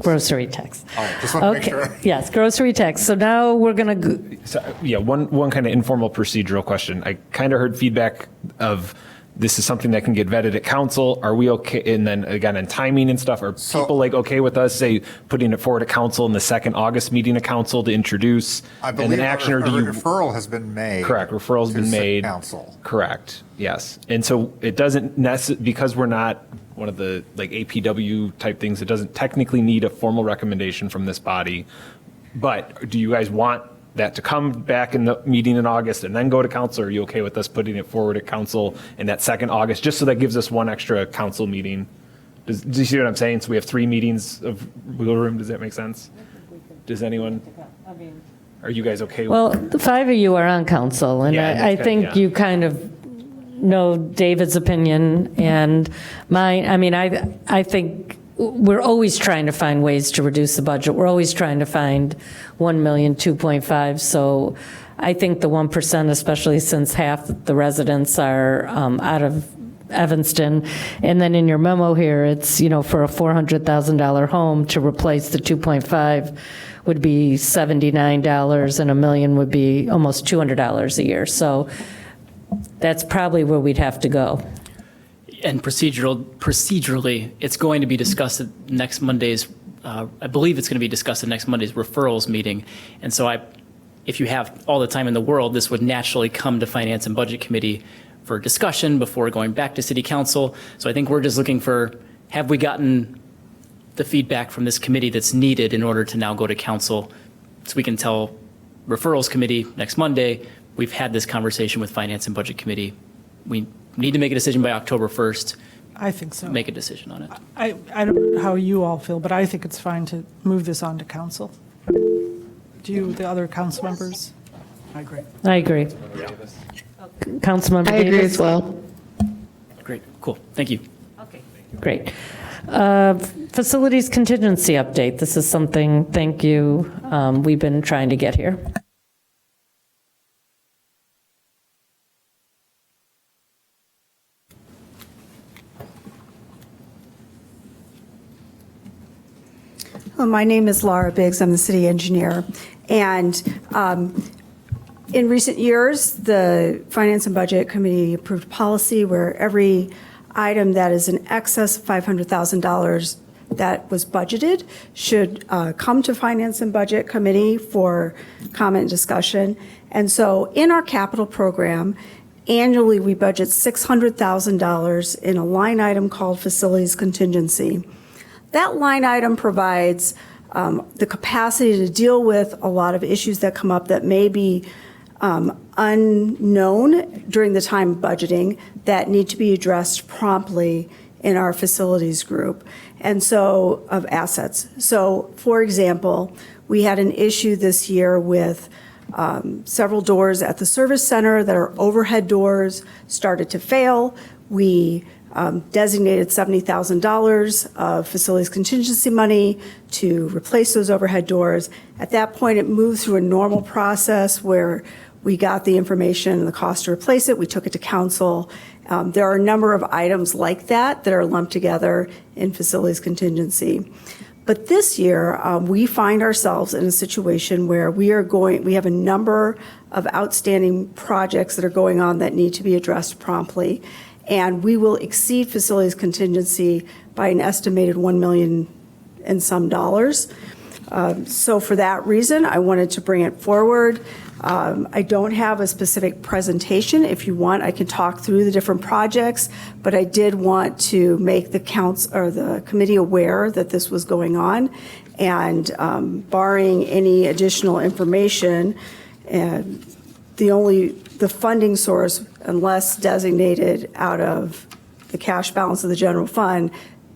Grocery tax. All right, just want to make sure. Yes, grocery tax. So now we're going to, So, yeah, one kind of informal procedural question. I kind of heard feedback of this is something that can get vetted at council. Are we okay? And then again, on timing and stuff, are people like okay with us, say, putting it forward at council in the second August meeting of council to introduce? I and believe then action, or do you? referral has been made. Correct, referral's to been city made. Council. Correct, yes. And so it doesn't because we're not one of the like APW type things, it doesn't technically need a formal recommendation from this body. But do you guys want that to come back in the meeting in August and then go to council? Or are you okay with us putting it forward at council in that second August, just so that gives us one extra council meeting? Do you see what I'm saying? So we have 3 meetings of wiggle room. Does that make sense? Does anyone? Are you guys okay with? well, the 5 of you are on council, and Yeah, I that's think good, yeah. you kind of know David's opinion and mine. I mean, I think we're always trying to find ways to reduce the budget. We're always trying to find 1 million, 2.5. So I think the 1%, especially since half the residents are out of Evanston. And then in your memo here, it's, for a $400,000 home to replace the 2.5 would be $79, and $1 million would be almost $200 a year. So that's probably where we'd have to go. And procedurally, it's going to be discussed at next Monday's, I believe it's going to be discussed at next Monday's referrals meeting. And so if you have all the time in the world, this would naturally come to Finance and Budget Committee for discussion before going back to City Council. So I think we're just looking for, have we gotten the feedback from this committee that's needed in order to now go to council? So we can tell referrals committee next Monday, we've had this conversation with Finance and Budget Committee. We need to make a decision by October 1st. I think so. Make a decision on it. I don't know how you all feel, but I think it's fine to move this on to council. Do you, the other council members? I agree. I agree. Councilmember Davis? I agree as well. Great, cool, thank you. Okay, great. Facilities contingency update. This is something, thank you, we've been trying to get here. Well, my name is Laura Biggs. I'm the city engineer. And in recent years, the Finance and Budget Committee approved policy where every item that is in excess of $500,000 that was budgeted should come to Finance and Budget Committee for comment and discussion. And so in our capital program, annually we budget $600,000 in a line item called Facilities Contingency. That line item provides the capacity to deal with a lot of issues that come up that may be unknown during the time of budgeting that need to be addressed promptly in our facilities group, and so of assets. So, for example, we had an issue this year with several doors at the service center that are overhead doors started to fail. We designated $70,000 of facilities contingency money to replace those overhead doors. At that point, it moved through a normal process where we got the information and the cost to replace it. We took it to council. There are a number of items like that that are lumped together in facilities contingency. But this year, we find ourselves in a situation where we have a number of outstanding projects that are going on that need to be addressed promptly. And we will exceed facilities contingency by an estimated $1 million and some dollars. So for that reason, I wanted to bring it forward. I don't have a specific presentation. If you want, I can talk through the different projects, but I did want to make the the committee aware that this was going on, and barring any additional information, and the funding source, unless designated out of the cash balance of the general fund,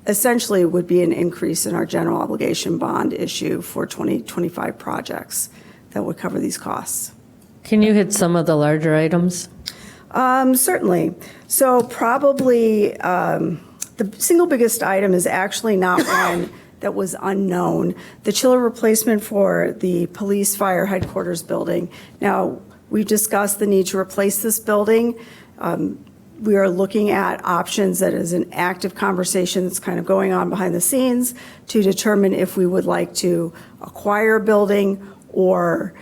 essentially would be an increase in our general obligation bond issue for 2025 projects that would cover these costs. Can you hit some of the larger items? Certainly. So probably the single biggest item is actually not one that was unknown. The chiller replacement for the police fire headquarters building. Now, we've discussed the need to replace this building. We are looking at options. That is an active conversation that's kind of going on behind the scenes to determine if we would like to acquire a building or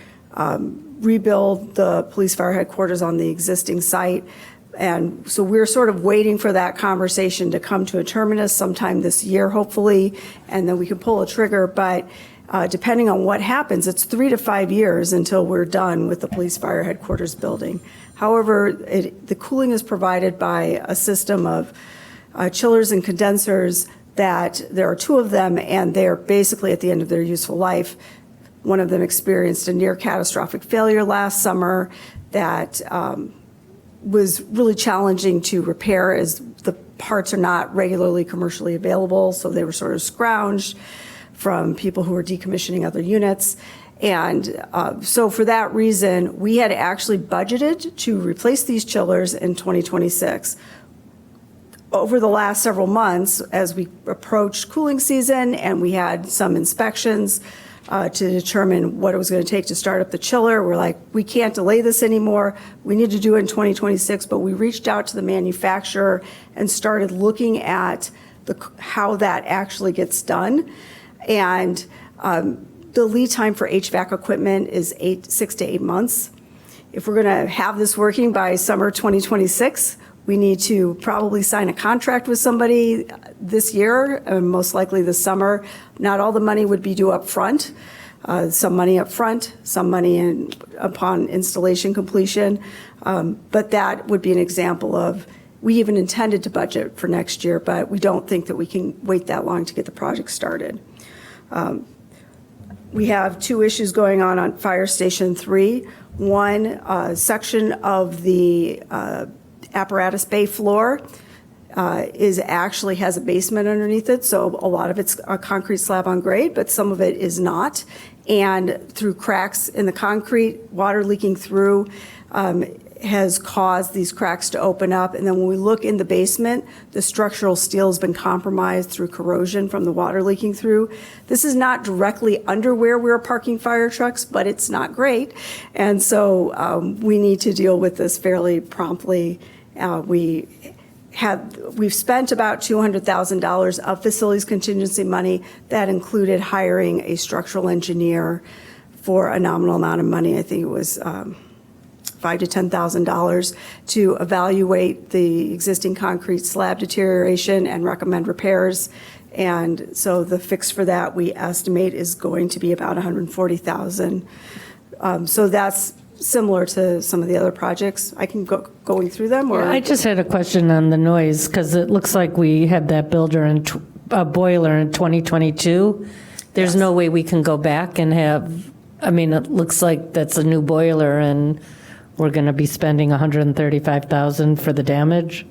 rebuild the police fire headquarters on the existing site. And so we're sort of waiting for that conversation to come to a terminus sometime this year, hopefully, and then we can pull a trigger. But depending on what happens, it's 3 to 5 years until we're done with the police fire headquarters building. However, the cooling is provided by a system of chillers and condensers that there are 2 of them, and they're basically at the end of their useful life. One of them experienced a near catastrophic failure last summer that was really challenging to repair, as the parts are not regularly commercially available, so they were sort of scrounged from people who were decommissioning other units. And so for that reason, we had actually budgeted to replace these chillers in 2026. Over the last several months, as we approached cooling season and we had some inspections to determine what it was going to take to start up the chiller, we're like, we can't delay this anymore. We need to do it in 2026. But we reached out to the manufacturer and started looking at how that actually gets done. And the lead time for HVAC equipment is 6 to 8 months. If we're going to have this working by summer 2026, we need to probably sign a contract with somebody this year, most likely this summer. Not all the money would be due up front. Some money up front, some money upon installation completion. But that would be an example of, we even intended to budget for next year, but we don't think that we can wait that long to get the project started. We have 2 issues going on Fire Station 3. One section of the apparatus bay floor has a basement underneath it, so a lot of it's a concrete slab on grade, but some of it is not. And through cracks in the concrete, water leaking through has caused these cracks to open up. And then when we look in the basement, the structural steel has been compromised through corrosion from the water leaking through. This is not directly under where we're parking fire trucks, but it's not great. And so we need to deal with this fairly promptly. We've spent about $200,000 of facilities contingency money. That included hiring a structural engineer for a nominal amount of money. I think it was $5,000 to $10,000 to evaluate the existing concrete slab deterioration and recommend repairs. And so the fix for that, we estimate, is going to be about $140,000. So that's similar to some of the other projects. I can go going through them. Or I just had a question on the noise, because it looks like we had that boiler in 2022. There's no way we can go back and have, it looks like that's a new boiler and we're going to be spending $135,000 for the damage.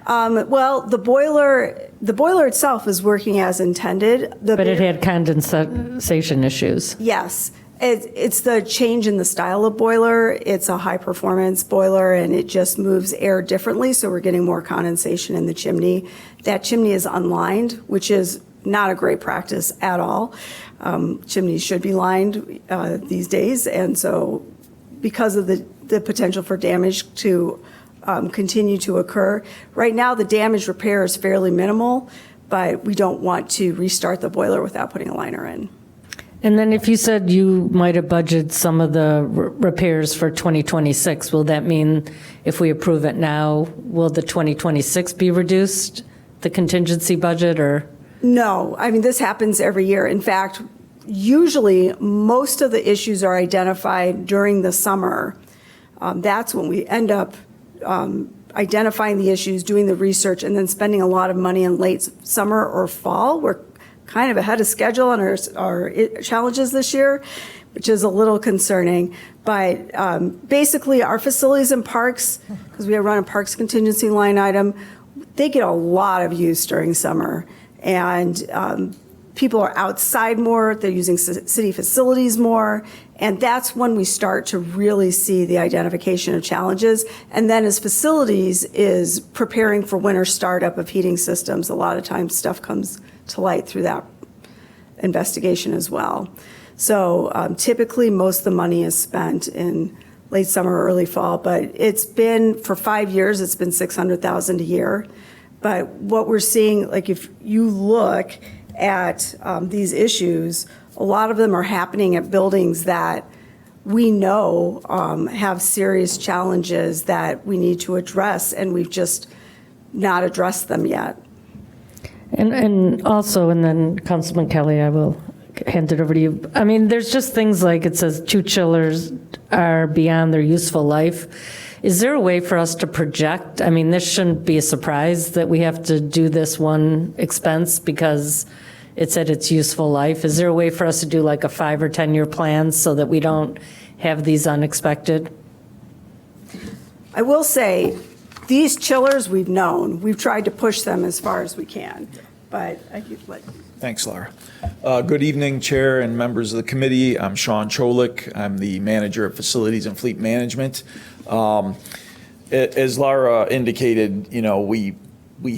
Well, the boiler itself is working as intended. But it had condensation issues. Yes. It's the change in the style of boiler. It's a high-performance boiler, and it just moves air differently, so we're getting more condensation in the chimney. That chimney is unlined, which is not a great practice at all. Chimneys should be lined these days, and so because of the potential for damage to continue to occur. Right now, the damage repair is fairly minimal, but we don't want to restart the boiler without putting a liner in. And then if you said you might have budgeted some of the repairs for 2026, will that mean if we approve it now, will the 2026 be reduced, the contingency budget, or? No, this happens every year. In fact, usually most of the issues are identified during the summer. That's when we end up identifying the issues, doing the research, and then spending a lot of money in late summer or fall. We're kind of ahead of schedule on our challenges this year, which is a little concerning. But basically, our facilities and parks, because we run a parks contingency line item, they get a lot of use during summer. And people are outside more, they're using city facilities more, and that's when we start to really see the identification of challenges. And then as facilities is preparing for winter startup of heating systems, a lot of times stuff comes to light through that investigation as well. So typically most of the money is spent in late summer, early fall, but it's been, for 5 years, it's been 600,000 a year. But what we're seeing, like if you look at these issues, a lot of them are happening at buildings that we know have serious challenges that we need to address, and we've just not addressed them yet. And also, and then Councilman Kelly, I will hand it over to you. I mean, there's just things like it says 2 chillers are beyond their useful life. Is there a way for us to project? I mean, this shouldn't be a surprise that we have to do this one expense because it's at its useful life. Is there a way for us to do like a 5 or 10 year plan so that we don't have these unexpected? I will say, these chillers we've known, we've tried to push them as far as we can, but I could let you. Thanks, Laura. Good evening, Chair and members of the committee. I'm Sean Cholik. I'm the Manager of Facilities and Fleet Management. As Laura indicated, you know, we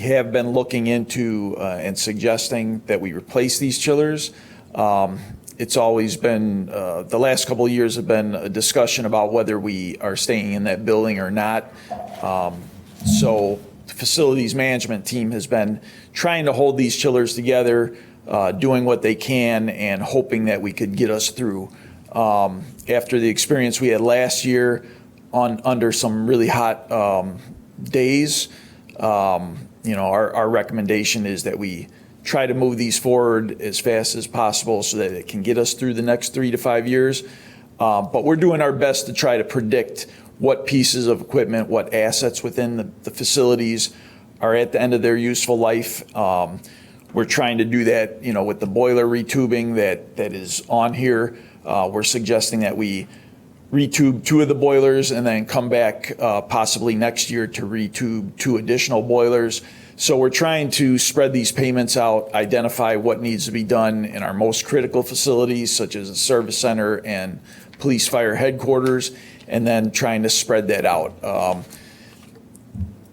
have been looking into and suggesting that we replace these chillers. It's always been, the last couple of years have been a discussion about whether we are staying in that building or not. So the facilities management team has been trying to hold these chillers together, doing what they can and hoping that we could get us through. After the experience we had last year under some really hot days, you know, our recommendation is that we try to move these forward as fast as possible so that it can get us through the next 3 to 5 years. But we're doing our best to try to predict what pieces of equipment, what assets within the facilities are at the end of their useful life. We're trying to do that, you know, with the boiler retubing that is on here. We're suggesting that we retube 2 of the boilers and then come back possibly next year to retube 2 additional boilers. So we're trying to spread these payments out, identify what needs to be done in our most critical facilities, such as the service center and police fire headquarters, and then trying to spread that out.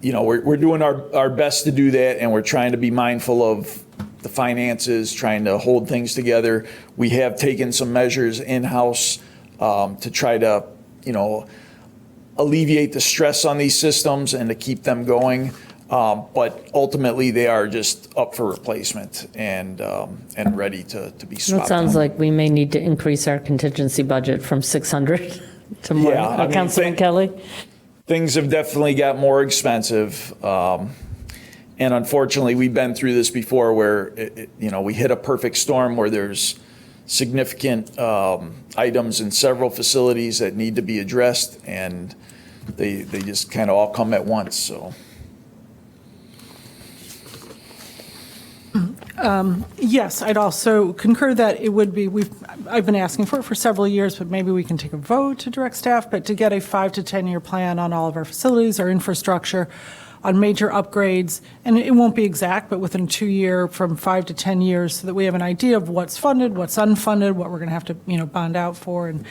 You know, we're doing our best to do that, and we're trying to be mindful of the finances, trying to hold things together. We have taken some measures in-house to try to, you know, alleviate the stress on these systems and to keep them going. But ultimately, they are just up for replacement and ready to be swapped. It sounds like we may need to increase our contingency budget from 600 to more. Yeah, I mean, Councilman Kelly? Things have definitely got more expensive. And unfortunately, we've been through this before where, you know, we hit a perfect storm where there's significant items in several facilities that need to be addressed, and they just kind of all come at once, so. Yes, I'd also concur that it would be, I've been asking for it for several years, but maybe we can take a vote to direct staff, but to get a 5 to 10 year plan on all of our facilities, our infrastructure, on major upgrades, and it won't be exact, but within 2 year, from 5 to 10 years, so that we have an idea of what's funded, what's unfunded, what we're going to have to, you know, bond out for. And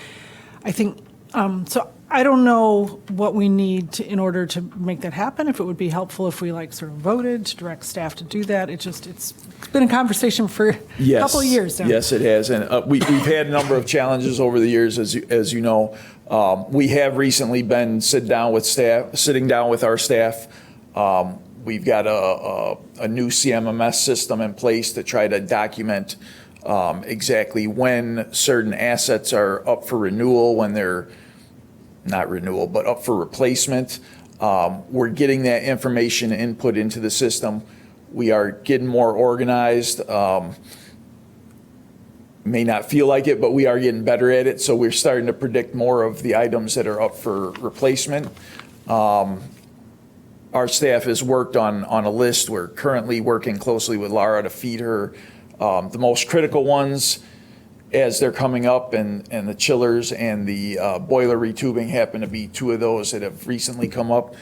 I think, so I don't know what we need in order to make that happen. If it would be helpful if we like sort of voted to direct staff to do that. It's been a conversation for a couple of years now. Yes, it has. And we've had a number of challenges over the years, as you know. We have recently been sitting down with our staff. We've got a new CMMS system in place to try to document exactly when certain assets are up for renewal, when they're not renewal, but up for replacement. We're getting that information input into the system. We are getting more organized. May not feel like it, but we are getting better at it. So we're starting to predict more of the items that are up for replacement. Our staff has worked on a list. We're currently working closely with Laura to feed her the most critical ones as they're coming up, and the chillers and the boiler retubing happen to be 2 of those that have recently come up.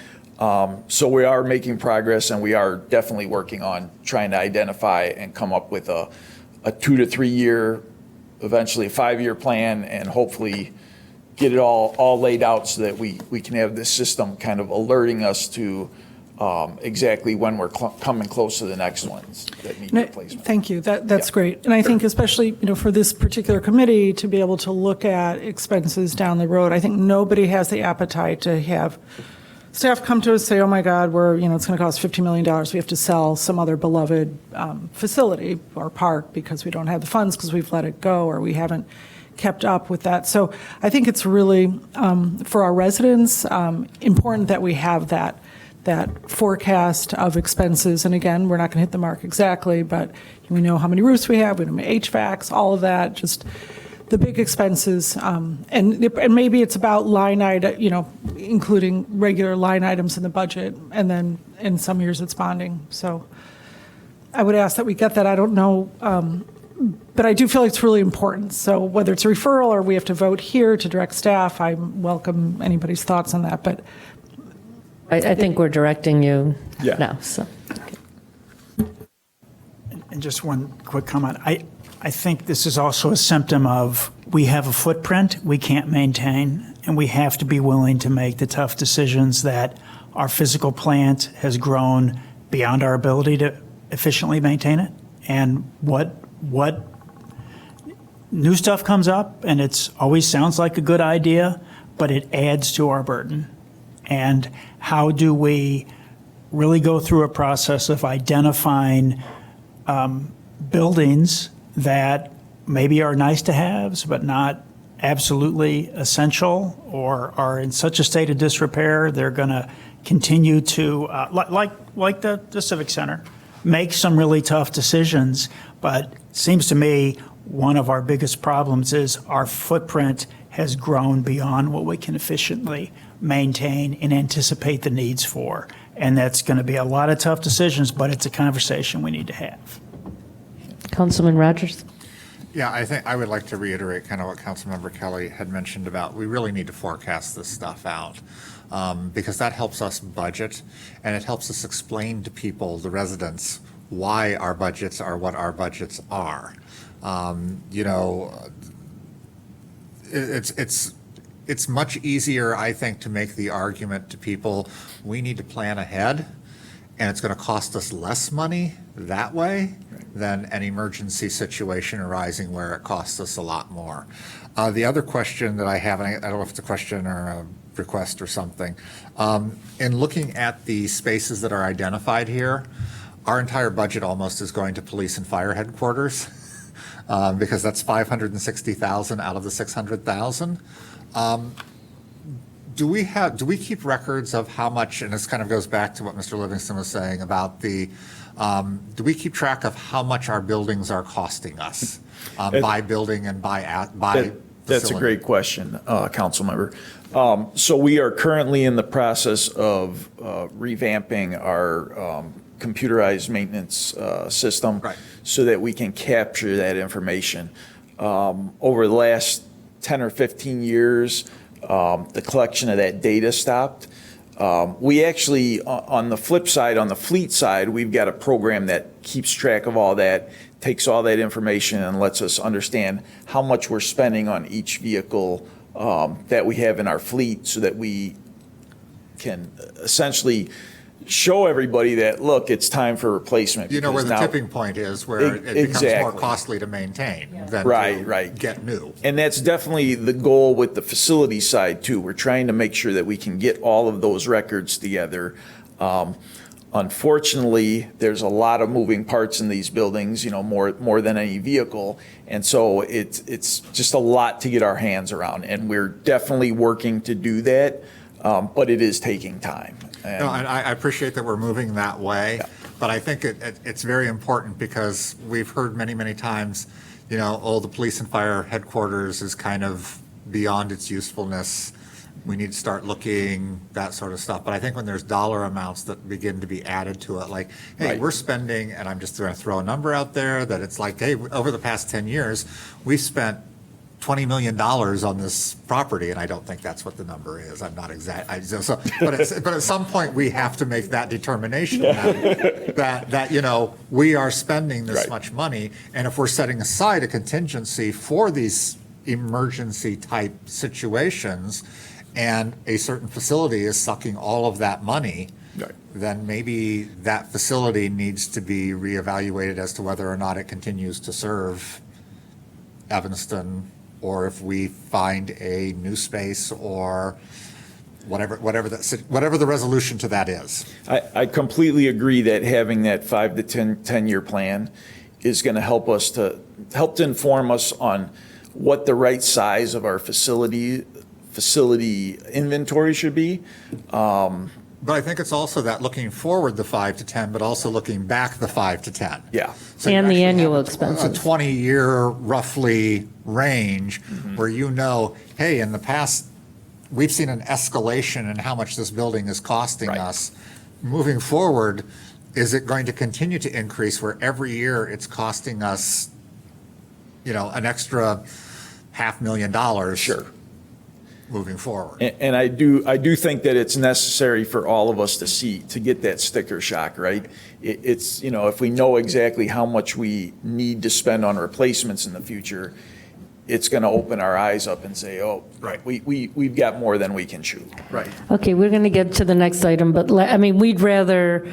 So we are making progress, and we are definitely working on trying to identify and come up with a 2 to 3 year, eventually a 5 year plan, and hopefully get it all laid out so that we can have this system kind of alerting us to exactly when we're coming close to the next ones that need No, replacement. Thank you. That's great. And I think especially, for this particular committee to be able to look at expenses down the road, I think nobody has the appetite to have staff come to us, say, oh my God, it's going to cost $50 million. We have to sell some other beloved facility or park because we don't have the funds because we've let it go or we haven't kept up with that. So I think it's really, for our residents, important that we have that forecast of expenses. And again, we're not going to hit the mark exactly, but we know how many roofs we have, we know HVACs, all of that, just the big expenses. And maybe it's about line item, including regular line items in the budget, and then in some years it's bonding. So I would ask that we get that. I don't know, but I do feel like it's really important. So whether it's a referral or we have to vote here to direct staff, I welcome anybody's thoughts on that. But I think we're directing you Yeah. now, so. And just one quick comment. I think this is also a symptom of we have a footprint we can't maintain, and we have to be willing to make the tough decisions that our physical plant has grown beyond our ability to efficiently maintain it. And what new stuff comes up, and it's always sounds like a good idea, but it adds to our burden. And how do we really go through a process of identifying buildings that maybe are nice to haves, but not absolutely essential, or are in such a state of disrepair, they're going to continue to, like the Civic Center, make some really tough decisions. But it seems to me one of our biggest problems is our footprint has grown beyond what we can efficiently maintain and anticipate the needs for. And that's going to be a lot of tough decisions, but it's a conversation we need to have. Councilman Rogers? Yeah, I think I would like to reiterate kind of what Councilmember Kelly had mentioned about we really need to forecast this stuff out, because that helps us budget and it helps us explain to people, the residents, why our budgets are what our budgets are. It's much easier, I think, to make the argument to people, we need to plan ahead, and it's going to cost us less money that way than an emergency situation arising where it costs us a lot more. The other question that I have, and I don't know if it's a question or a request or something, in looking at the spaces that are identified here, our entire budget almost is going to police and fire headquarters, because that's $560,000 out of the $600,000. Do we keep records of how much, and this kind of goes back to what Mr. Livingston was saying about do we keep track of how much our buildings are costing us by building and by facility? That's a great question, council member. So we are currently in the process of revamping our computerized maintenance system, Right. so that we can capture that information. Over the last 10 or 15 years, the collection of that data stopped. We actually, on the flip side, on the fleet side, we've got a program that keeps track of all that, takes all that information and lets us understand how much we're spending on each vehicle that we have in our fleet, so that we can essentially show everybody that, look, it's time for replacement. You know where because the now- tipping point is, where it becomes more Exactly. costly to maintain than Right. to get new. And that's definitely the goal with the facility side too. We're trying to make sure that we can get all of those records together. Unfortunately, there's a lot of moving parts in these buildings, more than any vehicle. And so it's just a lot to get our hands around. And we're definitely working to do that, but it is taking time. No, and I appreciate that we're moving that way, but I think it's very important because we've heard many, many times, the police and fire headquarters is kind of beyond its usefulness. We need to start looking, that sort of stuff. But I think when there's dollar amounts that begin to be added to it, like, hey, Right. we're spending, and I'm just going to throw a number out there, that it's like, hey, over the past 10 years, we've spent $20 million on this property, and I don't think that's what the number is. I'm not exact. But at some point, we have to make that determination that we are spending this Right. much money, and if we're setting aside a contingency for these emergency type situations, and a certain facility is sucking all of that money, then maybe that facility needs to be reevaluated as to whether or not it continues to serve Evanston, or if we find a new space or whatever the resolution to that is. I completely agree that having that 5 to 10-year plan is going to help to inform us on what the right size of our facility inventory should be. But I think it's also that looking forward the 5 to 10, but also looking back the 5 to 10. Yeah. So you And the actually annual have expenses. A 20-year roughly range where hey, in the past, we've seen an escalation in how much this building is costing us. Moving forward, is it going to continue to increase where every year it's costing us, an extra $500,000? Sure. Moving forward. And I do think that it's necessary for all of us to get that sticker shock, right? It's, if we know exactly how much we need to spend on replacements in the future, it's going to open our eyes up and say, oh, Right. we've got more than we can chew. Right. Okay, we're going to get to the next item, but we'd rather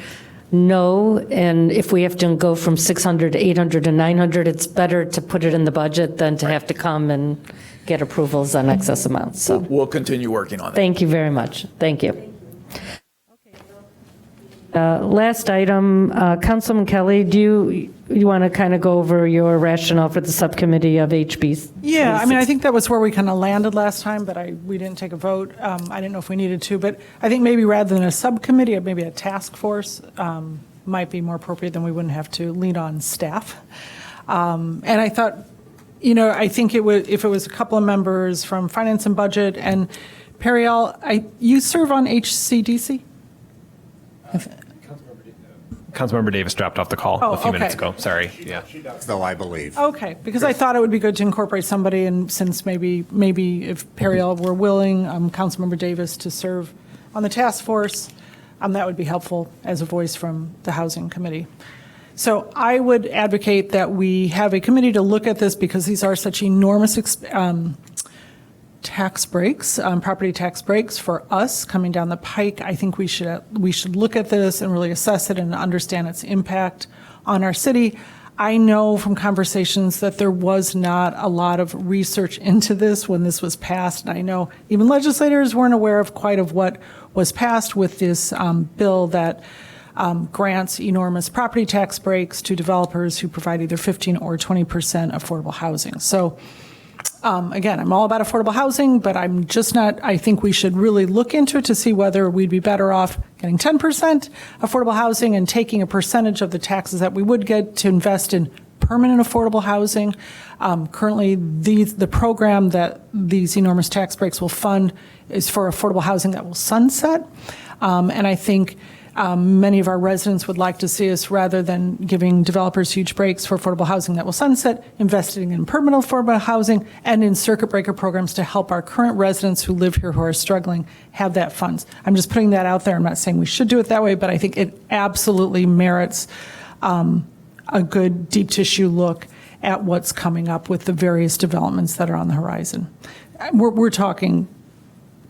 know, and if we have to go from 600 to 800 to 900, it's better to put it in the budget than to have to come and get approvals on excess amounts. So We'll continue working on that. thank you very much. Thank you. Last item, Councilman Kelly, do you want to kind of go over your rationale for the subcommittee of HB? Yeah, I think that was where we kind of landed last time, but we didn't take a vote. I didn't know if we needed to, but I think maybe rather than a subcommittee, maybe a task force might be more appropriate, then we wouldn't have to lean on staff. And I thought, I think if it was a couple of members from Finance and Budget, and Periel, you serve on HCDC? Councilmember Davis dropped off the call Oh, a few minutes okay. ago. Sorry. Yeah. Though I believe. Okay, because I thought it would be good to incorporate somebody, and since maybe if Periel were willing, Councilmember Davis to serve on the task force, that would be helpful as a voice from the Housing Committee. So I would advocate that we have a committee to look at this, because these are such enormous tax breaks, property tax breaks for us coming down the pike. I think we should look at this and really assess it and understand its impact on our city. I know from conversations that there was not a lot of research into this when this was passed, and I know even legislators weren't aware of quite of what was passed with this bill that grants enormous property tax breaks to developers who provide either 15 or 20% affordable housing. So again, I'm all about affordable housing, but I'm just not, I think we should really look into it to see whether we'd be better off getting 10% affordable housing and taking a percentage of the taxes that we would get to invest in permanent affordable housing. Currently, the program that these enormous tax breaks will fund is for affordable housing that will sunset. And I think many of our residents would like to see us, rather than giving developers huge breaks for affordable housing that will sunset, investing in permanent affordable housing and in circuit breaker programs to help our current residents who live here who are struggling have that funds. I'm just putting that out there. I'm not saying we should do it that way, but I think it absolutely merits a good deep tissue look at what's coming up with the various developments that are on the horizon. We're talking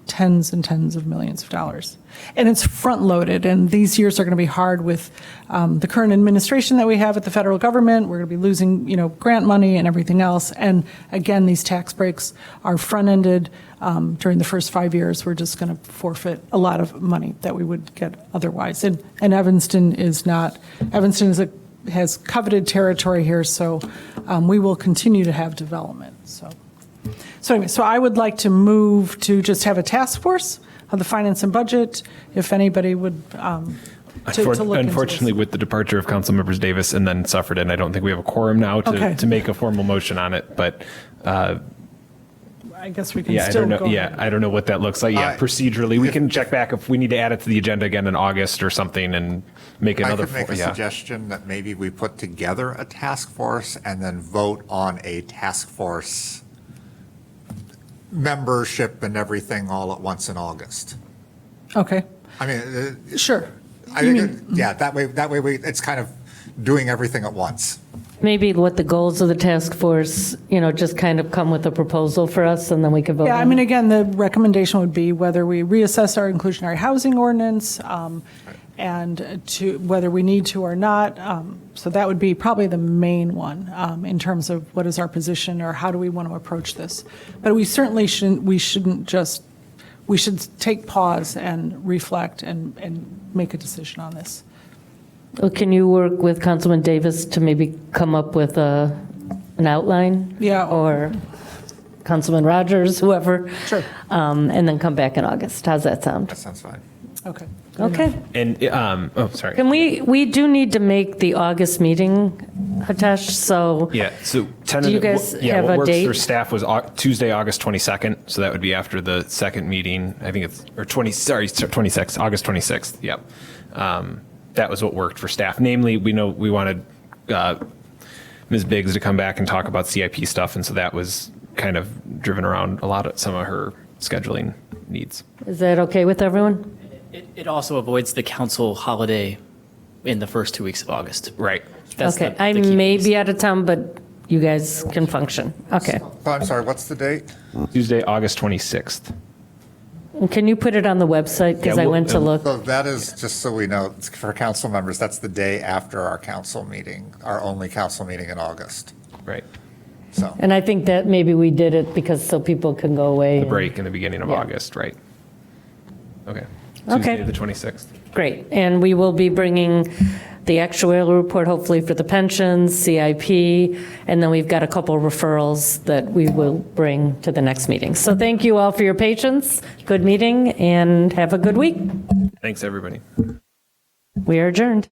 tens and tens of millions of dollars. And it's front-loaded, and these years are going to be hard with the current administration that we have at the federal government. We're going to be losing, grant money and everything else. And again, these tax breaks are front-ended. During the first 5 years, we're just going to forfeit a lot of money that we would get otherwise. And Evanston has coveted territory here, so we will continue to have development. So anyway, I would like to move to just have a task force of the Finance and Budget, if anybody would, to look into this. Unfortunately, with the departure of Councilmembers Davis and then Suffredin, I don't think we have a quorum now to make a formal motion on it, but I guess we can still go ahead. I don't know what that looks like. Yeah, procedurally, we can check back if we need to add it to the agenda again in August or something and make another. I could make a suggestion that maybe we put together a task force and then vote on a task force membership and everything all at once in August. Okay. I mean, sure. I think, that way it's kind of doing everything at once. Maybe what the goals of the task force, just kind of come with a proposal for us, and then we can vote. Yeah, I mean, again, the recommendation would be whether we reassess our inclusionary housing ordinance, and to, whether we need to or not. So that would be probably the main one in terms of what is our position or how do we want to approach this. But we certainly shouldn't just, we should take pause and reflect and make a decision on this. Well, can you work with Councilman Davis to maybe come up with an outline? Yeah. Or Councilman Rogers, whoever? Sure. And then come back in August. How's that sound? That sounds fine. Okay. Okay. And, sorry. Can we do need to make the August meeting, Hitesh, so. Yeah, so Do you guys have what a works date? for staff was Tuesday, August 22nd, so that would be after the second meeting, I think it's, or 26th, August 26th, yep. That was what worked for staff. Namely, we know we wanted Ms. Biggs to come back and talk about CIP stuff, and so that was kind of driven around a lot of some of her scheduling needs. Is that okay with everyone? It also avoids the council holiday in the first 2 weeks of August. Right. That's Okay, the I key may piece. be out of town, but you guys can function. Okay. Oh, I'm sorry, what's the date? Tuesday, August 26th. And can you put it on the website? Because Yeah, I we'll- went to look. So that is, just so we know, for council members, that's the day after our council meeting, our only council meeting in August. Right. So, And I think that maybe we did it because so people can go away. The and- break in the beginning of Yeah. August, right. Okay. Okay. Tuesday, the 26th. Great. And we will be bringing the actuarial report, hopefully for the pensions, CIP, and then we've got a couple referrals that we will bring to the next meeting. So thank you all for your patience. Good meeting and have a good week. Thanks, everybody. We are adjourned.